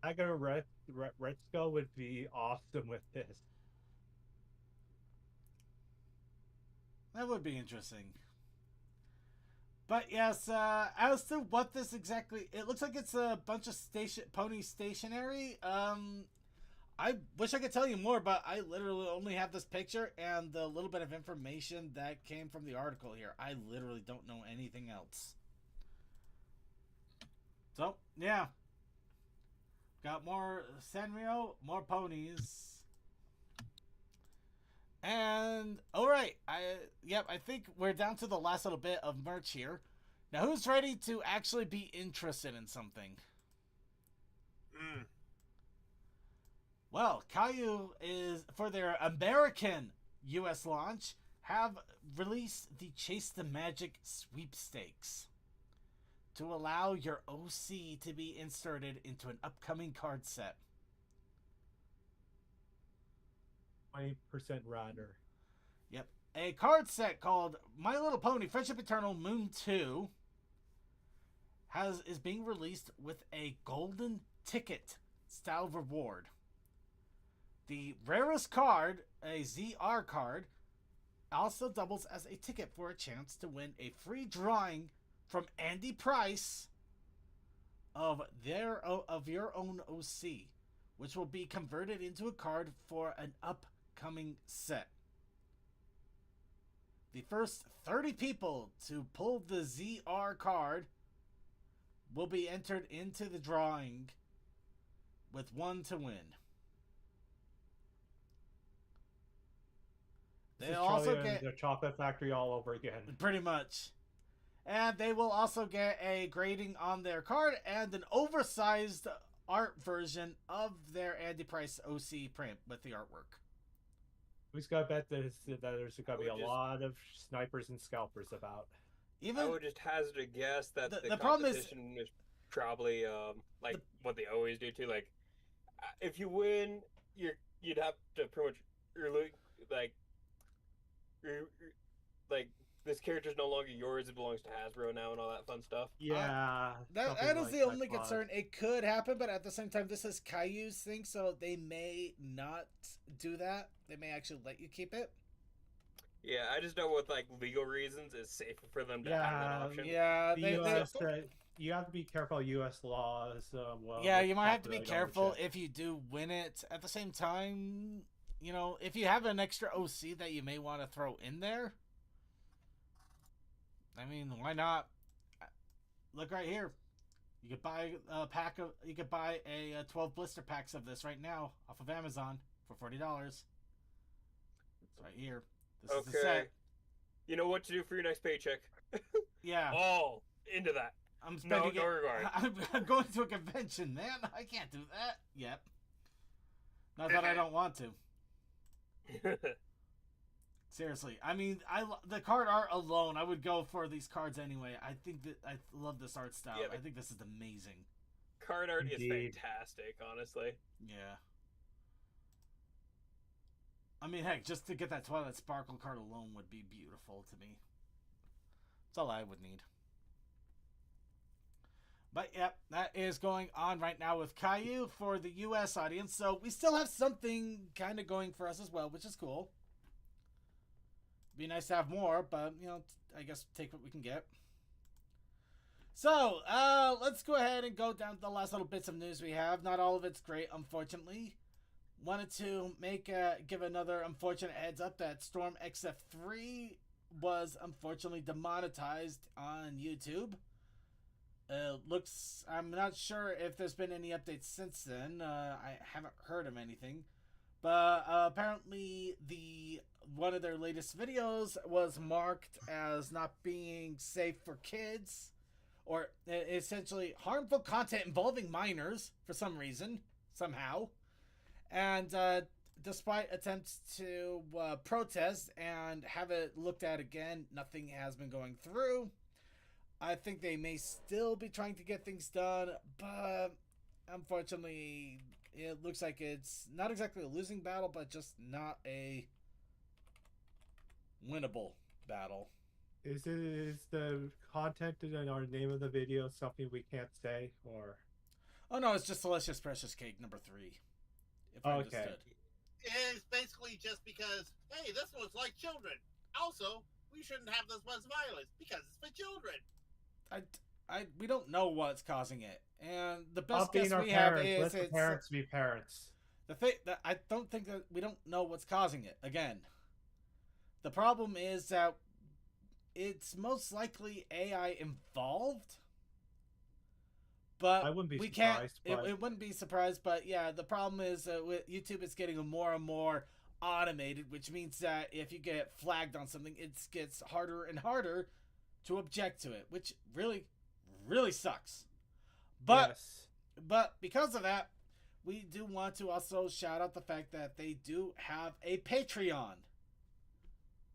[SPEAKER 2] Agatha Retsuko would be awesome with this.
[SPEAKER 1] That would be interesting. But yes, as to what this exactly... It looks like it's a bunch of pony stationery. I wish I could tell you more, but I literally only have this picture and the little bit of information that came from the article here. I literally don't know anything else. So, yeah. Got more Sanrio, more ponies. And, alright. I think we're down to the last little bit of merch here. Now, who's ready to actually be interested in something? Well, Caillou is, for their American US launch, have released the Chase the Magic sweepstakes to allow your OC to be inserted into an upcoming card set.
[SPEAKER 2] 20% rather.
[SPEAKER 1] Yep. A card set called My Little Pony Friendship Eternal Moon 2 is being released with a golden ticket style reward. The rarest card, a ZR card, also doubles as a ticket for a chance to win a free drawing from Andy Price of your own OC, which will be converted into a card for an upcoming set. The first 30 people to pull the ZR card will be entered into the drawing, with one to win.
[SPEAKER 2] This
[SPEAKER 1] They
[SPEAKER 2] is
[SPEAKER 1] also
[SPEAKER 2] Charlie and
[SPEAKER 1] get
[SPEAKER 2] the Chocolate Factory all over again.
[SPEAKER 1] pretty much. And they will also get a grading on their card and an oversized art version of their Andy Price OC print with the artwork.
[SPEAKER 2] Who's got to bet there's going to be a
[SPEAKER 3] Would just-
[SPEAKER 2] lot of snipers and scalpers about.
[SPEAKER 1] Even
[SPEAKER 3] I would just hazard a guess that
[SPEAKER 1] The
[SPEAKER 3] the
[SPEAKER 1] problem is-
[SPEAKER 3] competition is probably like what they always do too. Like, if you win, you'd have to pretty much like this character's no longer yours; it belongs to Hasbro now, and all that fun stuff.
[SPEAKER 2] Yeah.
[SPEAKER 1] that
[SPEAKER 2] something
[SPEAKER 1] is
[SPEAKER 2] like
[SPEAKER 1] the
[SPEAKER 2] that
[SPEAKER 1] only
[SPEAKER 2] clause.
[SPEAKER 1] concern. It could happen, but at the same time, this is Caillou's thing, so they may not do that. They may actually let you keep it.
[SPEAKER 3] Yeah, I just know with like legal reasons, it's safer for them to have that
[SPEAKER 2] Yeah,
[SPEAKER 3] option.
[SPEAKER 1] Yeah,
[SPEAKER 2] The
[SPEAKER 1] they,
[SPEAKER 2] US, you have to be careful of U.S. laws. Well,
[SPEAKER 1] yeah,
[SPEAKER 2] with
[SPEAKER 1] you might have to be
[SPEAKER 2] copyright
[SPEAKER 1] careful
[SPEAKER 2] ownership.
[SPEAKER 1] if you do win it. At the same time, you know, if you have an extra OC that you may want to throw in there, I mean, why not? Look right here. You could buy a pack of. You could buy a 12 blister packs of this right now off of Amazon for $40. It's right here. This is the
[SPEAKER 3] Okay.
[SPEAKER 1] set.
[SPEAKER 3] You know what to do for your next paycheck.
[SPEAKER 1] Yeah,
[SPEAKER 3] All into that.
[SPEAKER 1] I'm
[SPEAKER 3] No,
[SPEAKER 1] spending
[SPEAKER 3] no
[SPEAKER 1] it.
[SPEAKER 3] regard.
[SPEAKER 1] I'm going to a convention, man. I can't do that yet. Not that I don't want to. Seriously, I mean, the card art alone, I would go for these cards anyway. I think that I love this art style.
[SPEAKER 3] Yeah,
[SPEAKER 1] I think this is amazing.
[SPEAKER 3] Card art
[SPEAKER 2] Indeed.
[SPEAKER 3] is fantastic, honestly.
[SPEAKER 1] Yeah. I mean, heck, just to get that Twilight Sparkle card alone would be beautiful to me. That's all I would need. But yep, that is going on right now with Caillou for the US audience. So we still have something kind of going for us as well, which is cool. Be nice to have more, but you know, I guess take what we can get. So, let's go ahead and go down to the last little bits of news we have. Not all of it's great, unfortunately. Wanted to give another unfortunate heads up that Storm XF3 was unfortunately demonetized on YouTube. I'm not sure if there's been any updates since then. I haven't heard of anything. But apparently one of their latest videos was marked as not being safe for kids, or essentially harmful content involving minors for some reason, somehow. And despite attempts to protest and have it looked at again, nothing has been going through. I think they may still be trying to get things done, but unfortunately, it looks like it's not exactly a losing battle, but just not a winnable battle.
[SPEAKER 2] Is the content and our name of the video something we can't say, or?
[SPEAKER 1] Oh no, it's just Delicious Precious Cake number 3. If I
[SPEAKER 2] Okay.
[SPEAKER 1] understood.
[SPEAKER 4] It's basically just because, hey, this was like children. Also, we shouldn't have this much violence because it's for children.
[SPEAKER 1] We don't know what's causing it, and the best
[SPEAKER 2] Stop being
[SPEAKER 1] guess
[SPEAKER 2] our
[SPEAKER 1] we have
[SPEAKER 2] parents.
[SPEAKER 1] is
[SPEAKER 2] Let the
[SPEAKER 1] it's
[SPEAKER 2] parents be parents.
[SPEAKER 1] the thing that I don't think that we don't know what's causing it. Again, the problem is that it's most likely AI involved, but
[SPEAKER 2] I wouldn't be
[SPEAKER 1] we can't.
[SPEAKER 2] surprised. But
[SPEAKER 1] It wouldn't be surprised, but yeah, the problem is with YouTube, it's getting more and more automated, which means that if you get flagged on something, it gets harder and harder to object to it, which really, really sucks. But
[SPEAKER 2] yes.
[SPEAKER 1] but because of that, we do want to also shout out the fact that they do have a Patreon.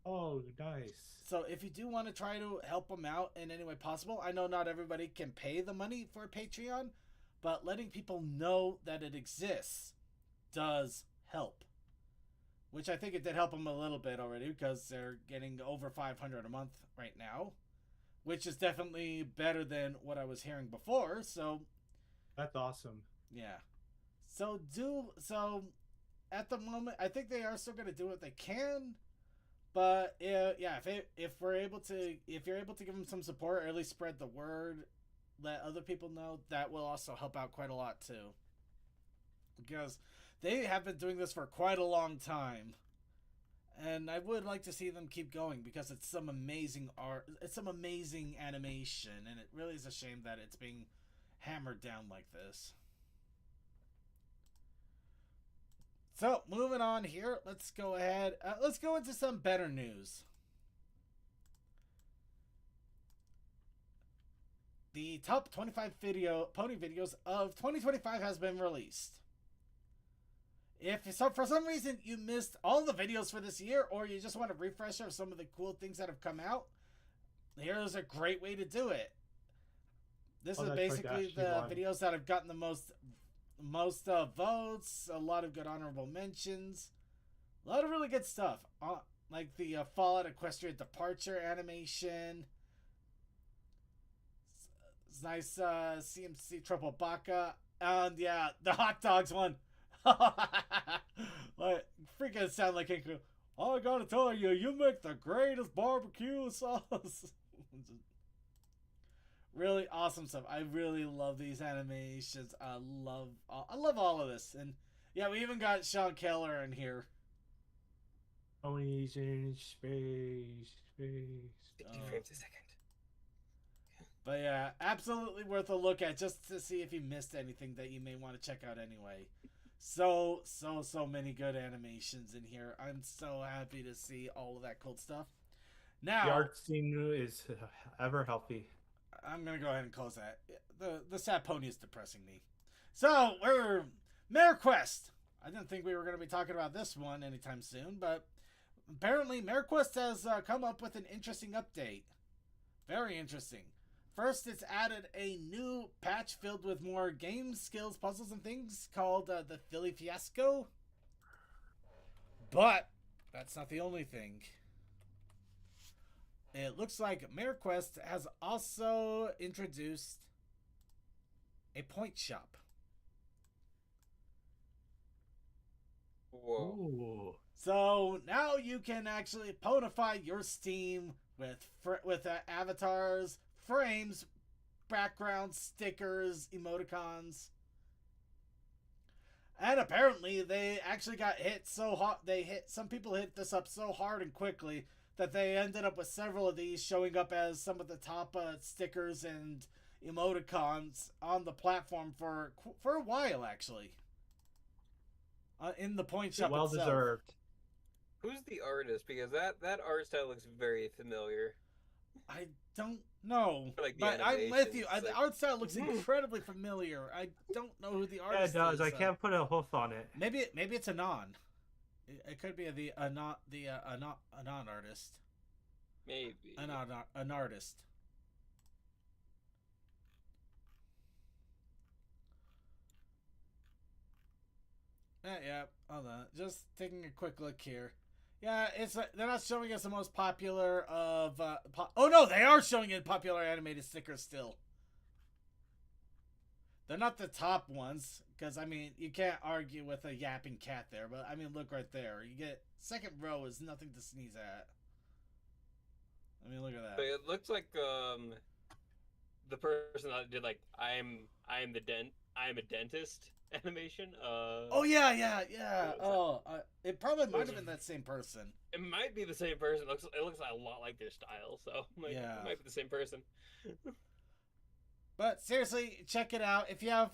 [SPEAKER 2] Oh, nice.
[SPEAKER 1] So if you do want to try to help them out in any way possible, I know not everybody can pay the money for Patreon, but letting people know that it exists does help. Which I think it did help them a little bit already, because they're getting over $500 a month right now, which is definitely better than what I was hearing before. So
[SPEAKER 2] That's awesome.
[SPEAKER 1] yeah. So at the moment, I think they are still going to do what they can, But yeah, if we're able to, if you're able to give them some support or at least spread the word, let other people know, that will also help out quite a lot too. Because they have been doing this for quite a long time. And I would like to see them keep going because it's some amazing art, it's some amazing animation, and it really is a shame that it's being hammered down like this. So, moving on here, let's go ahead. Let's go into some better news. The top 25 pony videos of 2025 has been released. If so, for some reason you missed all the videos for this year, or you just want a refresher of some of the cool things that have come out, here's a great way to do it. This is basically the videos that have gotten the most votes, a lot of good honorable mentions, a lot of really good stuff, like the Fallout Equestria Departure animation. It's nice CMC Triple Baka, and yeah, the hot dogs one. Like, freaking sound like King. I gotta tell you, you make the greatest barbecue sauce. Really awesome stuff. I really love these animations. I love all of this. And yeah, we even got Sean Keller in here.
[SPEAKER 2] Ponies in space.
[SPEAKER 3] 50 frames a second.
[SPEAKER 1] But yeah, absolutely worth a look at just to see if you missed anything that you may want to check out anyway. So many good animations in here. I'm so happy to see all of that cool stuff. Now,
[SPEAKER 2] the art scene is ever healthy.
[SPEAKER 1] I'm gonna go ahead and close that. The sad pony is depressing me. So we're MareQuest. I didn't think we were gonna be talking about this one anytime soon, but apparently MareQuest has come up with an interesting update. Very interesting. First, it's added a new patch filled with more game skills, puzzles, and things called the Philly Fiasco. But that's not the only thing. It looks like MareQuest has also introduced a point shop.
[SPEAKER 3] Whoa.
[SPEAKER 2] Ooh.
[SPEAKER 1] So now you can actually ponify your Steam with avatars, frames, backgrounds, stickers, emoticons. And apparently they actually got hit so hard. Some people hit this up so hard and quickly that they ended up with several of these showing up as some of the top stickers and emoticons on the platform for a while, actually. In the point shop
[SPEAKER 2] Well
[SPEAKER 1] itself.
[SPEAKER 2] deserved.
[SPEAKER 3] Who's the artist? Because that art style looks very familiar.
[SPEAKER 1] I don't know,
[SPEAKER 3] Like the
[SPEAKER 1] but I'm with you.
[SPEAKER 3] animations,
[SPEAKER 1] The
[SPEAKER 3] like-
[SPEAKER 1] art style looks incredibly familiar. I don't know who the
[SPEAKER 2] Yeah,
[SPEAKER 1] artist
[SPEAKER 2] it does.
[SPEAKER 1] is.
[SPEAKER 2] I can't put a hoof on it.
[SPEAKER 1] Maybe it's Anon. It could be the Anon artist.
[SPEAKER 3] Maybe.
[SPEAKER 1] An artist. Yeah. Hold on. Just taking a quick look here. Yeah, they're not showing us the most popular of. Oh no, they are showing it popular animated stickers still. They're not the top ones, because I mean you can't argue with a yapping cat there. But I mean, look right there. You get second row is nothing to sneeze at. I mean, look at that.
[SPEAKER 3] But it looks like the person that did like I'm a dentist animation.
[SPEAKER 1] Oh yeah. Oh, it probably might have been that same person.
[SPEAKER 3] It might be the same person. It looks a lot like their style. So
[SPEAKER 1] Yeah.
[SPEAKER 3] it might be the same person.
[SPEAKER 1] But seriously, check it out. If you have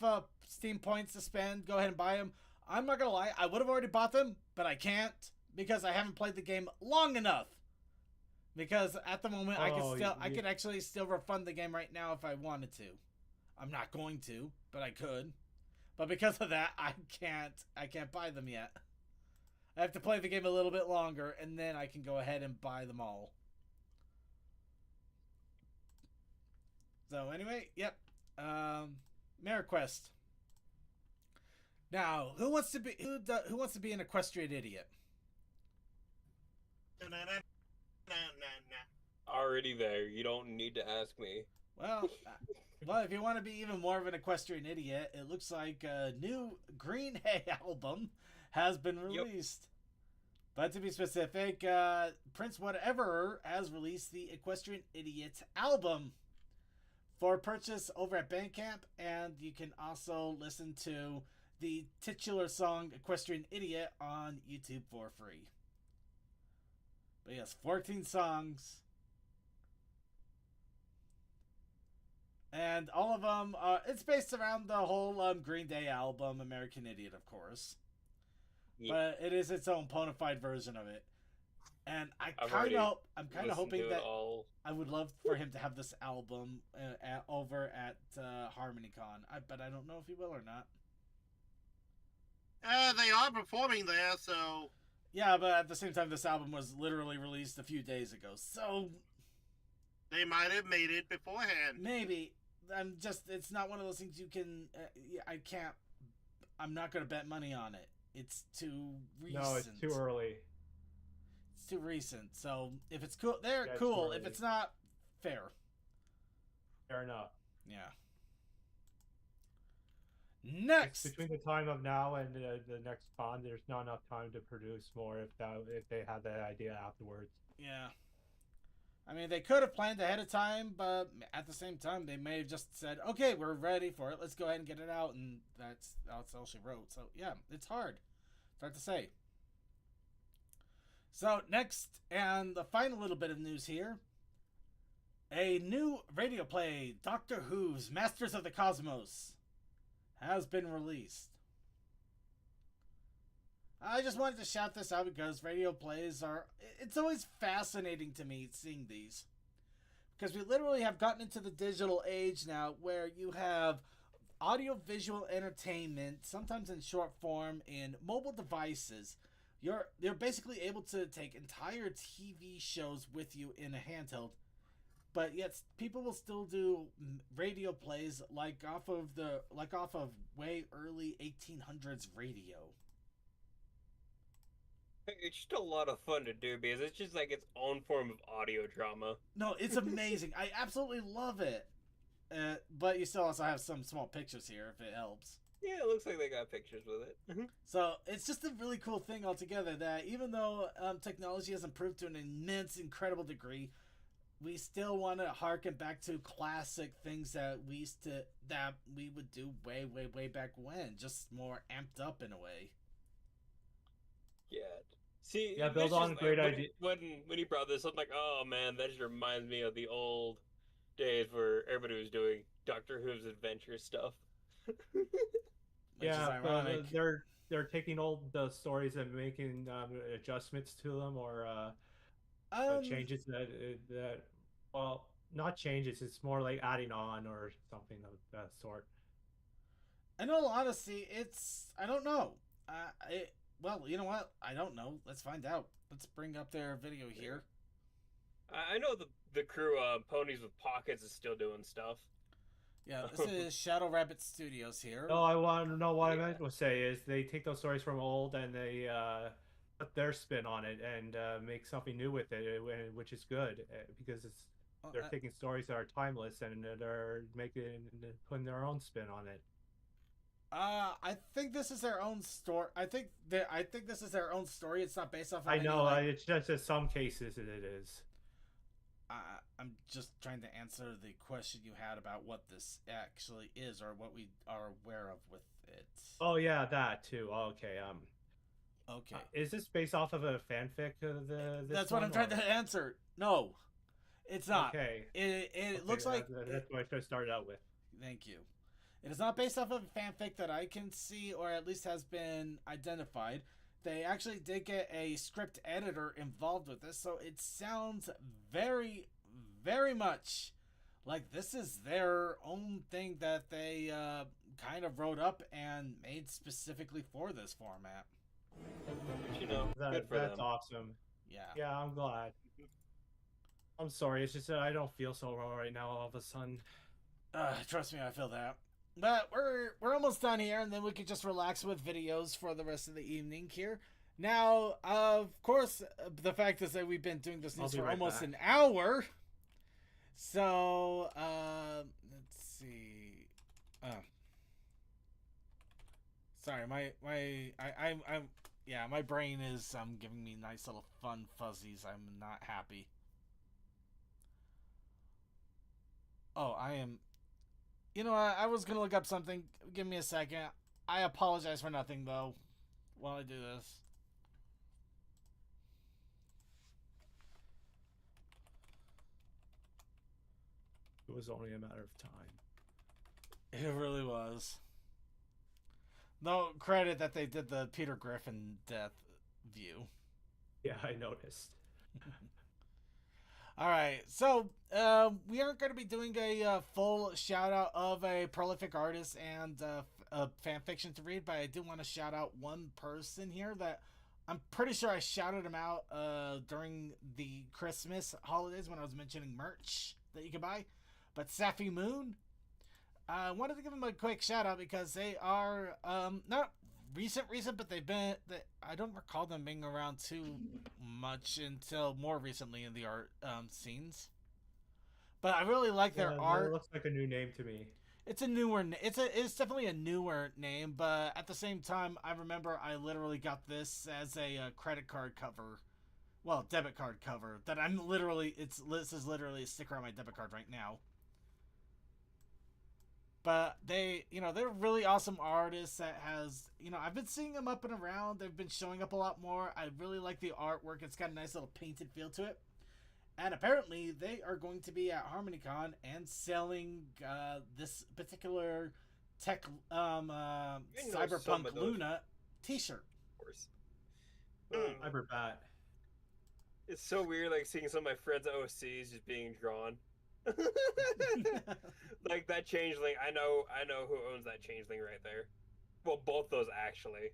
[SPEAKER 1] Steam points to spend, go ahead and buy them. I'm not gonna lie, I would have already bought them, but I can't because I haven't played the game long enough. Because at the moment, I could actually still refund the game right now if I wanted to. I'm not going to, but I could. But because of that, I can't buy them yet. I have to play the game a little bit longer, and then I can go ahead and buy them all. So anyway, yep. MareQuest. Now, who wants to be an equestrian idiot?
[SPEAKER 3] Already there. You don't need to ask me.
[SPEAKER 1] Well, if you want to be even more of an equestrian idiot, it looks like a new Green Hay album has been released. But to be specific, Prince Whatever has released the Equestrian Idiot album for purchase over at Bandcamp, and you can also listen to the titular song Equestrian Idiot on YouTube for free. But yes, 14 songs. And all of them, it's based around the whole Green Day album, American Idiot, of course.
[SPEAKER 3] Yeah.
[SPEAKER 1] But it is its own bona fide version of it. And I'm
[SPEAKER 3] I've
[SPEAKER 1] kind
[SPEAKER 3] already
[SPEAKER 1] of hoping
[SPEAKER 3] to
[SPEAKER 1] that
[SPEAKER 3] it all.
[SPEAKER 1] I would love for him to have this album over at HarmonyCon. But I don't know if he will or not.
[SPEAKER 4] They are performing there, so
[SPEAKER 1] Yeah, but at the same time, this album was literally released a few days ago, so
[SPEAKER 4] they might have made it beforehand.
[SPEAKER 1] maybe. It's not one of those things you can. I'm not going to bet money on it. It's too recent.
[SPEAKER 2] No, it's too early.
[SPEAKER 1] It's too recent. So if it's cool,
[SPEAKER 2] Yeah, it's
[SPEAKER 1] cool.
[SPEAKER 2] too
[SPEAKER 1] If
[SPEAKER 2] early.
[SPEAKER 1] it's not, fair.
[SPEAKER 2] Fair enough.
[SPEAKER 1] Yeah. Next.
[SPEAKER 2] Between the time of now and the next con, there's not enough time to produce more if they had that idea afterwards.
[SPEAKER 1] Yeah. I mean, they could have planned ahead of time, but at the same time, they may have just said, okay, we're ready for it. Let's go ahead and get it out. And that's all she wrote. So, yeah, it's hard. It's hard to say. So, next, and the final little bit of news here. A new radio play, Doctor Who's Masters of the Cosmos, has been released. I just wanted to shout this out because radio plays it's always fascinating to me seeing these. Because we literally have gotten into the digital age now where you have audio-visual entertainment, sometimes in short form, in mobile devices. You're basically able to take entire TV shows with you in a handheld, but yet people will still do radio plays like off of way early 1800s radio.
[SPEAKER 3] It's just a lot of fun to do because it's just like its own form of audio drama.
[SPEAKER 1] No, it's amazing. I absolutely love it. But you still also have some small pictures here if it helps.
[SPEAKER 3] Yeah, it looks like they got pictures with it.
[SPEAKER 1] So it's just a really cool thing altogether that even though technology has improved to an immense, incredible degree, we still want to harken back to classic things that we would do way, way, way back when, just more amped up in a way.
[SPEAKER 3] Yeah. See,
[SPEAKER 2] Yeah,
[SPEAKER 3] it's
[SPEAKER 2] build
[SPEAKER 3] just
[SPEAKER 2] on great
[SPEAKER 3] when,
[SPEAKER 2] idea.
[SPEAKER 3] When he brought this up, I'm like, oh man, that just reminds me of the old days where everybody was doing Doctor Who's adventure stuff.
[SPEAKER 1] Which is ironic.
[SPEAKER 2] They're taking old stories and making adjustments to them or changes that well, not changes. It's more like adding on or something of that sort.
[SPEAKER 1] In all honesty, I don't know. Well, you know what? I don't know. Let's find out. Let's bring up their video here.
[SPEAKER 3] I know the crew, Ponies with Pockets, is still doing stuff.
[SPEAKER 1] Yeah, this is Shadow Rabbit Studios here.
[SPEAKER 2] No, I want to know what I meant to say is they take those stories from old and they put their spin on it and make something new with it, which is good because they're taking stories that are timeless and they're putting their own spin on it.
[SPEAKER 1] I think this is their own story. I think this is their own story. It's not based off of
[SPEAKER 2] I know,
[SPEAKER 1] any,
[SPEAKER 2] it's just in some cases it is.
[SPEAKER 1] I'm just trying to answer the question you had about what this actually is or what we are aware of with it.
[SPEAKER 2] Oh yeah, that too. Okay.
[SPEAKER 1] Okay.
[SPEAKER 2] Is this based off of a fanfic?
[SPEAKER 1] That's what I'm trying to answer. No, it's not.
[SPEAKER 2] Okay.
[SPEAKER 1] It looks like
[SPEAKER 2] that's what I should have started out with.
[SPEAKER 1] Thank you. It is not based off of a fanfic that I can see, or at least has been identified. They actually did get a script editor involved with this, so it sounds very, very much like this is their own thing that they kind of wrote up and made specifically for this format.
[SPEAKER 3] But, you know, good for
[SPEAKER 2] That's
[SPEAKER 3] them.
[SPEAKER 2] awesome.
[SPEAKER 1] Yeah.
[SPEAKER 2] Yeah, I'm glad. I'm sorry, it's just that I don't feel so well right now all of a sudden.
[SPEAKER 1] Trust me, I feel that. But we're almost done here, and then we can just relax with videos for the rest of the evening here. Now, of course, the fact is that we've been doing this news for almost an hour. So, let's see. Sorry, I'm Yeah, my brain is giving me nice little fun fuzzies. I'm not happy. Oh, I am. You know what? I was gonna look up something. Give me a second. I apologize for nothing though. While I do this.
[SPEAKER 2] It was only a matter of time.
[SPEAKER 1] It really was. No credit that they did the Peter Griffin death view.
[SPEAKER 2] Yeah, I noticed.
[SPEAKER 1] All right, so we aren't going to be doing a full shout out of a prolific artist and fan fiction to read, but I do want to shout out one person here that I'm pretty sure I shouted him out during the Christmas holidays when I was mentioning merch that you could buy. But Safi Moon, I wanted to give them a quick shout out because they are not recent, but I don't recall them being around too much until more recently in the art scenes. But I really like their art.
[SPEAKER 2] It looks like a new name to me.
[SPEAKER 1] It's a newer. It's definitely a newer name, but at the same time, I remember I literally got this as a credit card cover, well, debit card cover. That I'm literally. This is literally a sticker on my debit card right now. But they're really awesome artists that I've been seeing them up and around. They've been showing up a lot more. I really like the artwork. It's got a nice little painted feel to it. And apparently they are going to be at HarmonyCon and selling this particular tech Cyberpunk Luna t-shirt.
[SPEAKER 3] Of course.
[SPEAKER 2] Cyberbat.
[SPEAKER 3] It's so weird, like seeing some of my friends' OCs just being drawn. Like that changeling, I know who owns that changeling right there. Well, both those actually.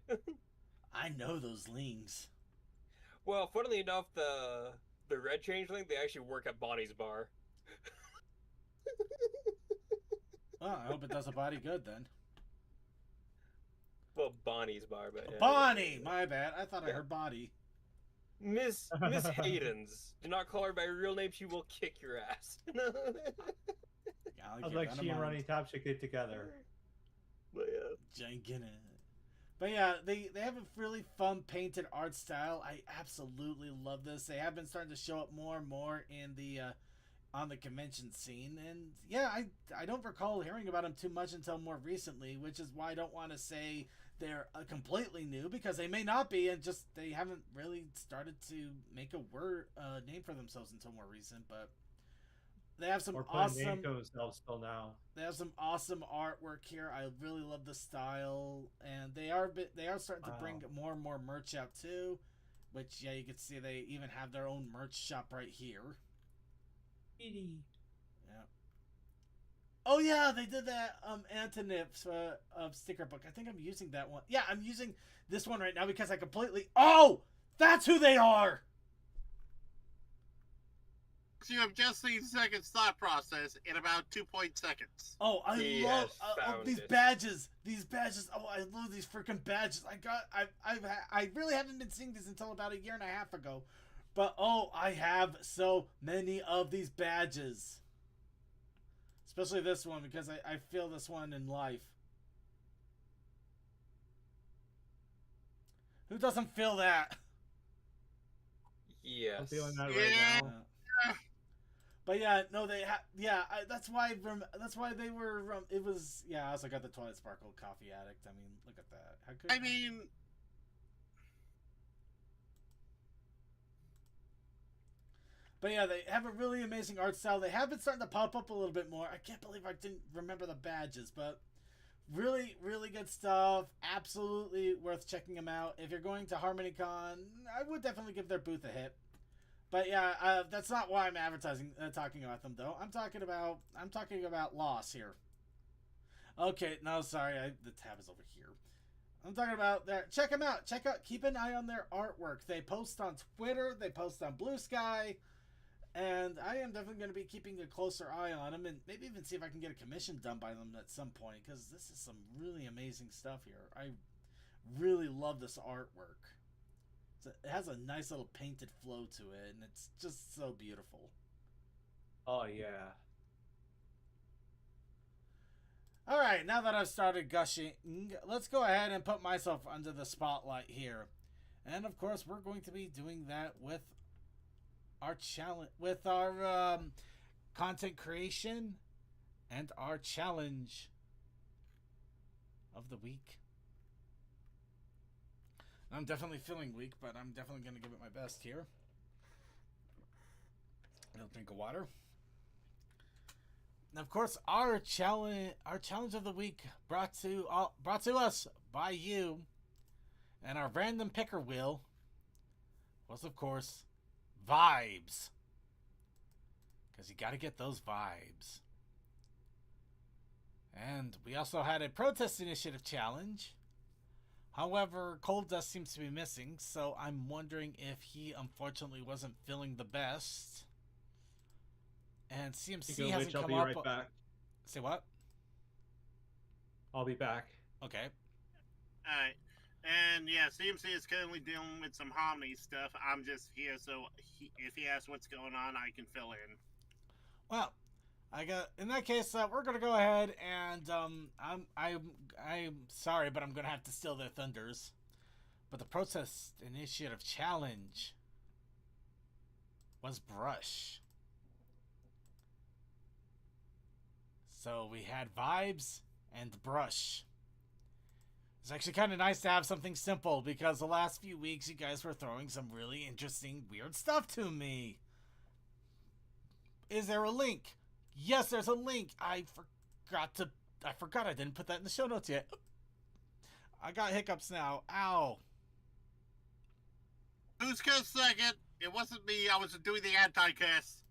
[SPEAKER 1] I know those lings.
[SPEAKER 3] Well, funnily enough, the red changeling, they actually work at Bonnie's bar.
[SPEAKER 1] Well, I hope it does a body good then.
[SPEAKER 3] Well, Bonnie's bar, but yeah.
[SPEAKER 1] Bonnie, my bad. I thought I heard body.
[SPEAKER 3] Miss Hayden's. Do not call her by her real name. She will kick your ass.
[SPEAKER 2] I was like she and Ronnie Top should get together.
[SPEAKER 3] But yeah.
[SPEAKER 1] But yeah, they have a really fun painted art style. I absolutely love this. They have been starting to show up more and more in the on the convention scene, and yeah, I don't recall hearing about them too much until more recently, which is why I don't want to say they're completely new, because they may not be, and just they haven't really started to make a name for themselves until more recent. But they have some awesome.
[SPEAKER 2] Still now.
[SPEAKER 1] They have some awesome artwork here. I really love the style, and they are starting to bring more and more merch out too. Which you can see they even have their own merch shop right here. Yeah. Oh yeah, they did that Antonips sticker book. I think I'm using that one. Yeah, I'm using this one right now because I completely. Oh, that's who they are.
[SPEAKER 4] You have just seen Second's thought process in about 2 seconds.
[SPEAKER 1] Oh, I love these badges. These badges. Oh, I love these freaking badges. I really haven't been seeing this until about a year and a half ago. But oh, I have so many of these badges. Especially this one, because I feel this one in life. Who doesn't feel that?
[SPEAKER 3] Yes.
[SPEAKER 2] I'm feeling that right now.
[SPEAKER 1] But yeah, no, they that's why they were. It was I also got the Twilight Sparkle Coffee Addict. I mean, look at that. How could But yeah, they have a really amazing art style. They have been starting to pop up a little bit more. I can't believe I didn't remember the badges, but really, really good stuff. Absolutely worth checking them out. If you're going to HarmonyCon, I would definitely give their booth a hit. But yeah, that's not why I'm talking about them though. I'm talking about Loss here. Okay, no, sorry, the tab is over here. I'm talking about their. Check them out. Keep an eye on their artwork. They post on Twitter. They post on Blue Sky. And I am definitely going to be keeping a closer eye on them, and maybe even see if I can get a commission done by them at some point, because this is some really amazing stuff here. I really love this artwork. It has a nice little painted flow to it, and it's just so beautiful.
[SPEAKER 2] Oh, yeah.
[SPEAKER 1] All right, now that I've started gushing, let's go ahead and put myself under the spotlight here. And of course, we're going to be doing that with our challenge, with our content creation and our challenge of the week. I'm definitely feeling weak, but I'm definitely going to give it my best here. I'll drink of water. And of course, our challenge of the week brought to us by you, and our random picker wheel was, of course, vibes. Because you got to get those vibes. And we also had a protest initiative challenge. However, Cold Dust seems to be missing, so I'm wondering if he unfortunately wasn't feeling the best. And CMC hasn't come up.
[SPEAKER 2] I'll be right back.
[SPEAKER 1] Say what?
[SPEAKER 2] I'll be back.
[SPEAKER 1] Okay.
[SPEAKER 4] Alright. And yeah, CMC is currently dealing with some Harmony stuff. I'm just here, so if he asks what's going on, I can fill in.
[SPEAKER 1] Well, in that case, we're gonna go ahead and I'm sorry, but I'm gonna have to steal their thunders. But the protest initiative challenge was brush. So we had vibes and brush. It's actually kind of nice to have something simple because the last few weeks you guys were throwing some really interesting, weird stuff to me. Is there a link? Yes, there's a link. I forgot I didn't put that in the show notes yet. I got hiccups now. Ow.
[SPEAKER 4] Who's cursed second? It wasn't me. I was doing the anti-curse.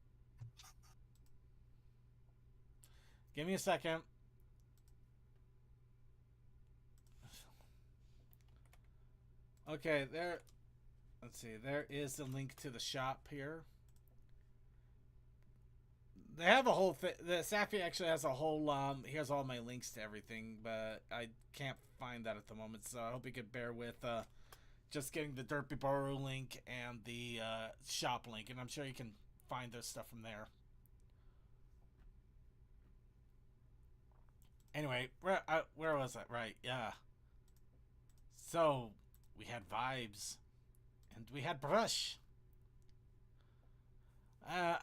[SPEAKER 1] Give me a second. Okay, there. Let's see. There is the link to the shop here. They have a whole thing. The Safi actually has a whole. Here's all my links to everything, but I can't find that at the moment. So I hope you could bear with just getting the Derpy Boru link and the shop link, and I'm sure you can find their stuff from there. Anyway, where was that? Right, yeah. So we had vibes, and we had brush. I'm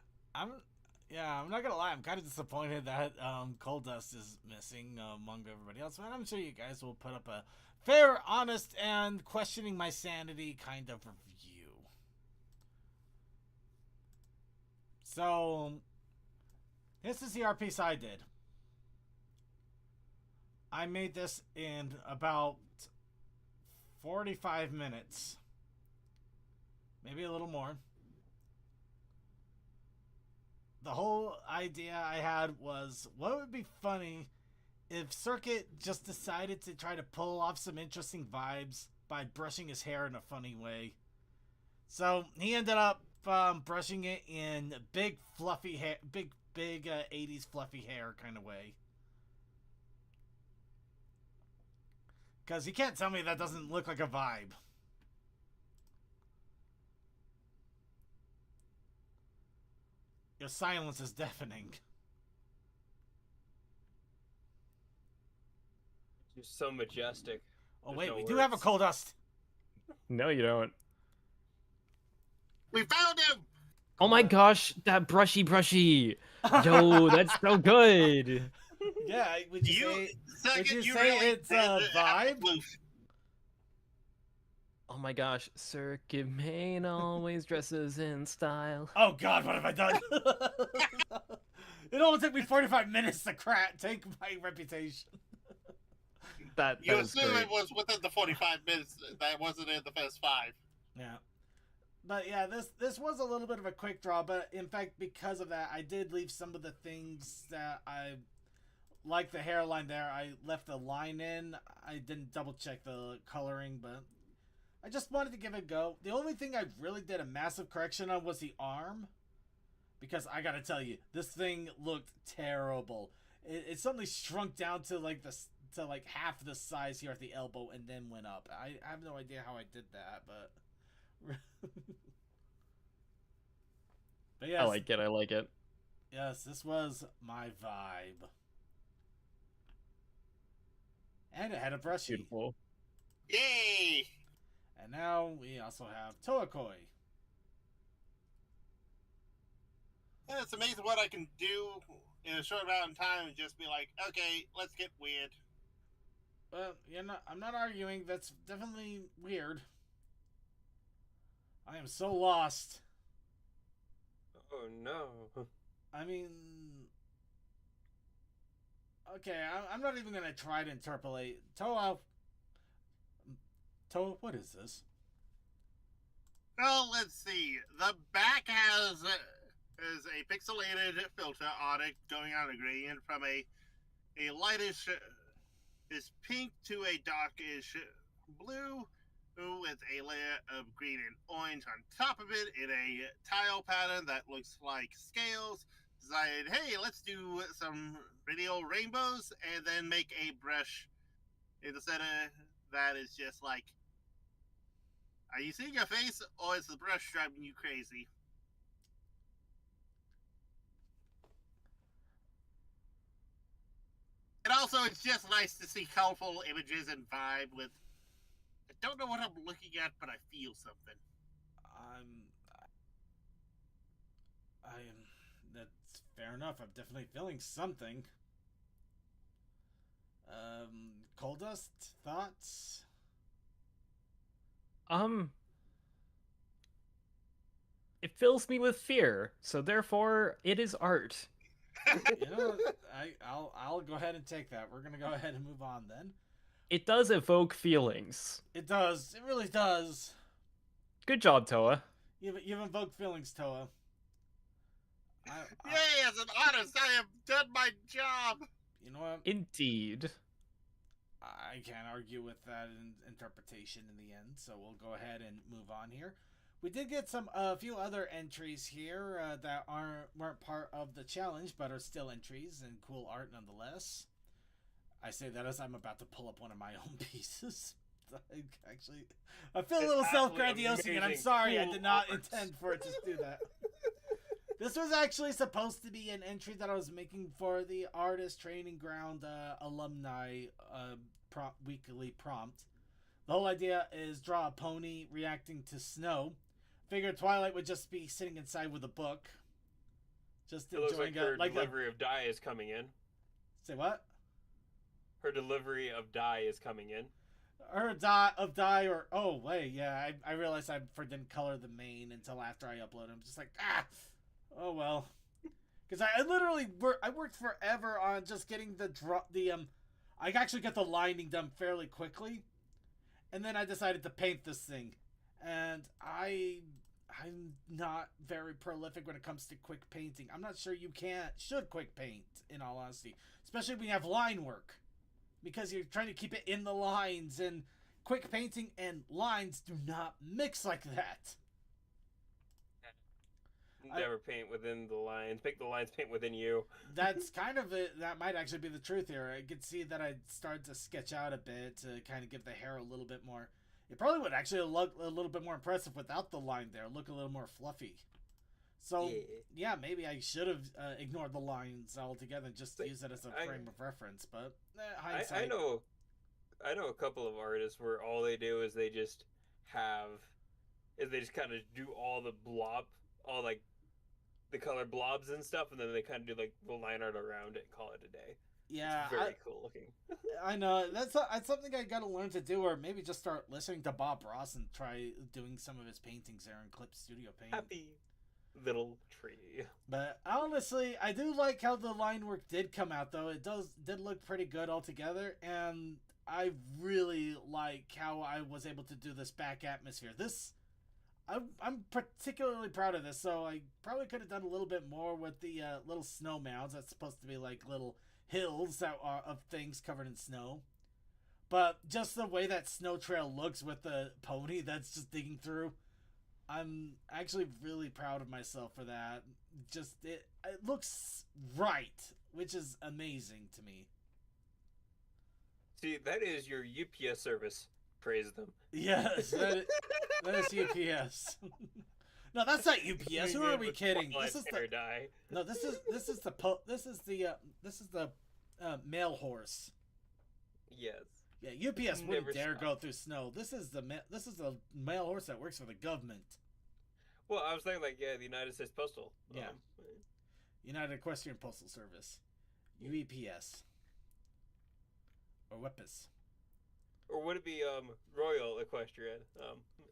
[SPEAKER 1] not gonna lie. I'm kind of disappointed that Cold Dust is missing among everybody else, but I'm sure you guys will put up a fair, honest, and questioning my sanity kind of review. So this is the art piece I did. I made this in about 45 minutes. Maybe a little more. The whole idea I had was, what would be funny if Circuit just decided to try to pull off some interesting vibes by brushing his hair in a funny way. So he ended up brushing it in big fluffy hair, big 80s fluffy hair kind of way. Because you can't tell me that doesn't look like a vibe. Your silence is deafening.
[SPEAKER 3] You're so majestic.
[SPEAKER 1] Oh
[SPEAKER 3] There's
[SPEAKER 1] wait,
[SPEAKER 3] no
[SPEAKER 1] we do have a
[SPEAKER 3] words.
[SPEAKER 1] Cold Dust.
[SPEAKER 5] No, you don't.
[SPEAKER 4] We found him!
[SPEAKER 5] Oh my gosh, that brushy. Yo, that's so good.
[SPEAKER 1] Yeah, would you say?
[SPEAKER 4] Second,
[SPEAKER 1] Would you
[SPEAKER 4] you
[SPEAKER 1] say
[SPEAKER 4] really
[SPEAKER 1] it's a
[SPEAKER 4] did
[SPEAKER 1] vibe?
[SPEAKER 4] floof.
[SPEAKER 5] Oh my gosh, Circuit Main always dresses in style.
[SPEAKER 1] Oh God, what have I done? It only took me 45 minutes to take my reputation.
[SPEAKER 5] That
[SPEAKER 4] You
[SPEAKER 5] is
[SPEAKER 4] assume
[SPEAKER 5] great.
[SPEAKER 4] it was within the 45 minutes that wasn't in the first 5.
[SPEAKER 1] Yeah. But yeah, this was a little bit of a quick draw, but in fact, because of that, I did leave some of the things that I like the hairline there. I left the line in. I didn't double check the coloring, but I just wanted to give it a go. The only thing I really did a massive correction on was the arm, because I gotta tell you, this thing looked terrible. It suddenly shrunk down to like half the size here at the elbow and then went up. I have no idea how I did that, but but yes,
[SPEAKER 5] I like it.
[SPEAKER 1] yes, this was my vibe. And it had a brushy.
[SPEAKER 5] Beautiful.
[SPEAKER 4] Yay!
[SPEAKER 1] And now we also have Toakoi.
[SPEAKER 4] And it's amazing what I can do in a short amount of time and just be like, okay, let's get weird.
[SPEAKER 1] Well, I'm not arguing. That's definitely weird. I am so lost.
[SPEAKER 3] Oh no.
[SPEAKER 1] I mean, okay, I'm not even gonna try to interpolate. Toa, what is this?
[SPEAKER 4] Well, let's see. The back has a pixelated filter on it, going on a gradient from a lightish is pink to a darkish blue with a layer of green and orange on top of it in a tile pattern that looks like scales. Decided, hey, let's do some radio rainbows and then make a brush in the center that is just like, are you seeing your face or is the brush driving you crazy? And also, it's just nice to see colorful images and vibe with. I don't know what I'm looking at, but I feel something.
[SPEAKER 1] That's fair enough. I'm definitely feeling something. Coal Dust, thoughts?
[SPEAKER 5] It fills me with fear, so therefore it is art.
[SPEAKER 1] I'll go ahead and take that. We're gonna go ahead and move on then.
[SPEAKER 5] It does evoke feelings.
[SPEAKER 1] It does. It really does.
[SPEAKER 5] Good job, Toa.
[SPEAKER 1] You've invoked feelings, Toa.
[SPEAKER 4] Yay, as an artist, I have done my job!
[SPEAKER 1] You know what?
[SPEAKER 5] Indeed.
[SPEAKER 1] I can't argue with that interpretation in the end, so we'll go ahead and move on here. We did get a few other entries here that weren't part of the challenge, but are still entries and cool art nonetheless. I say that as I'm about to pull up one of my own pieces. I feel a little self-grandiosing, and I'm sorry, I did not intend for it to do that. This was actually supposed to be an entry that I was making for the Artist Training Ground alumni weekly prompt. The whole idea is draw a pony reacting to snow. Figured Twilight would just be sitting inside with a book. Just
[SPEAKER 3] It looks
[SPEAKER 1] enjoying
[SPEAKER 3] like her delivery of dye is coming in.
[SPEAKER 1] Say what?
[SPEAKER 3] Her delivery of dye is coming in.
[SPEAKER 1] Her dye or... Oh, wait, yeah. I realized I didn't color the main until after I uploaded. I'm just like, oh well. Because I literally worked forever on just getting I actually got the lining done fairly quickly. And then I decided to paint this thing. And I'm not very prolific when it comes to quick painting. I'm not sure you should quick paint, in all honesty. Especially when you have line work. Because you're trying to keep it in the lines. And quick painting and lines do not mix like that.
[SPEAKER 3] Never paint within the lines. Make the lines paint within you.
[SPEAKER 1] That's kind of it. That might actually be the truth here. I could see that I started to sketch out a bit to kind of give the hair a little bit more. It probably would actually look a little bit more impressive without the line there. Look a little more fluffy. So, yeah maybe I should have ignored the lines altogether and just use it as a frame of reference. But, hindsight.
[SPEAKER 3] I know a couple of artists where all they do is they just kind of do all the the color blobs and stuff, and then they kind of do like the line art around it and call it a day.
[SPEAKER 1] Yeah,
[SPEAKER 3] it's very cool looking.
[SPEAKER 1] I know that's something I gotta learn to do, or maybe just start listening to Bob Ross and try doing some of his paintings there in Clip Studio Paint.
[SPEAKER 3] Happy little tree.
[SPEAKER 1] But honestly, I do like how the line work did come out, though. It did look pretty good altogether, and I really like how I was able to do this back atmosphere. I'm particularly proud of this, so I probably could have done a little bit more with the little snow mounds. That's supposed to be like little hills that are of things covered in snow. But just the way that snow trail looks with the pony that's just digging through, I'm actually really proud of myself for that. Just it looks right, which is amazing to me.
[SPEAKER 3] See, that is your UPS service. Praise them.
[SPEAKER 1] Yes, that is UPS. No, that's not UPS. Who are we kidding? This is the
[SPEAKER 3] dye.
[SPEAKER 1] No, this is the mail horse.
[SPEAKER 3] Yes.
[SPEAKER 1] Yeah, UPS wouldn't
[SPEAKER 3] Never
[SPEAKER 1] dare
[SPEAKER 3] stop.
[SPEAKER 1] go through snow. This is the mail horse that works for the government.
[SPEAKER 3] Well, I was thinking like, yeah, the United States Postal.
[SPEAKER 1] Yeah. United Equestrian Postal Service, UEPS, or WEPS.
[SPEAKER 3] Or would it be Royal Equestrian?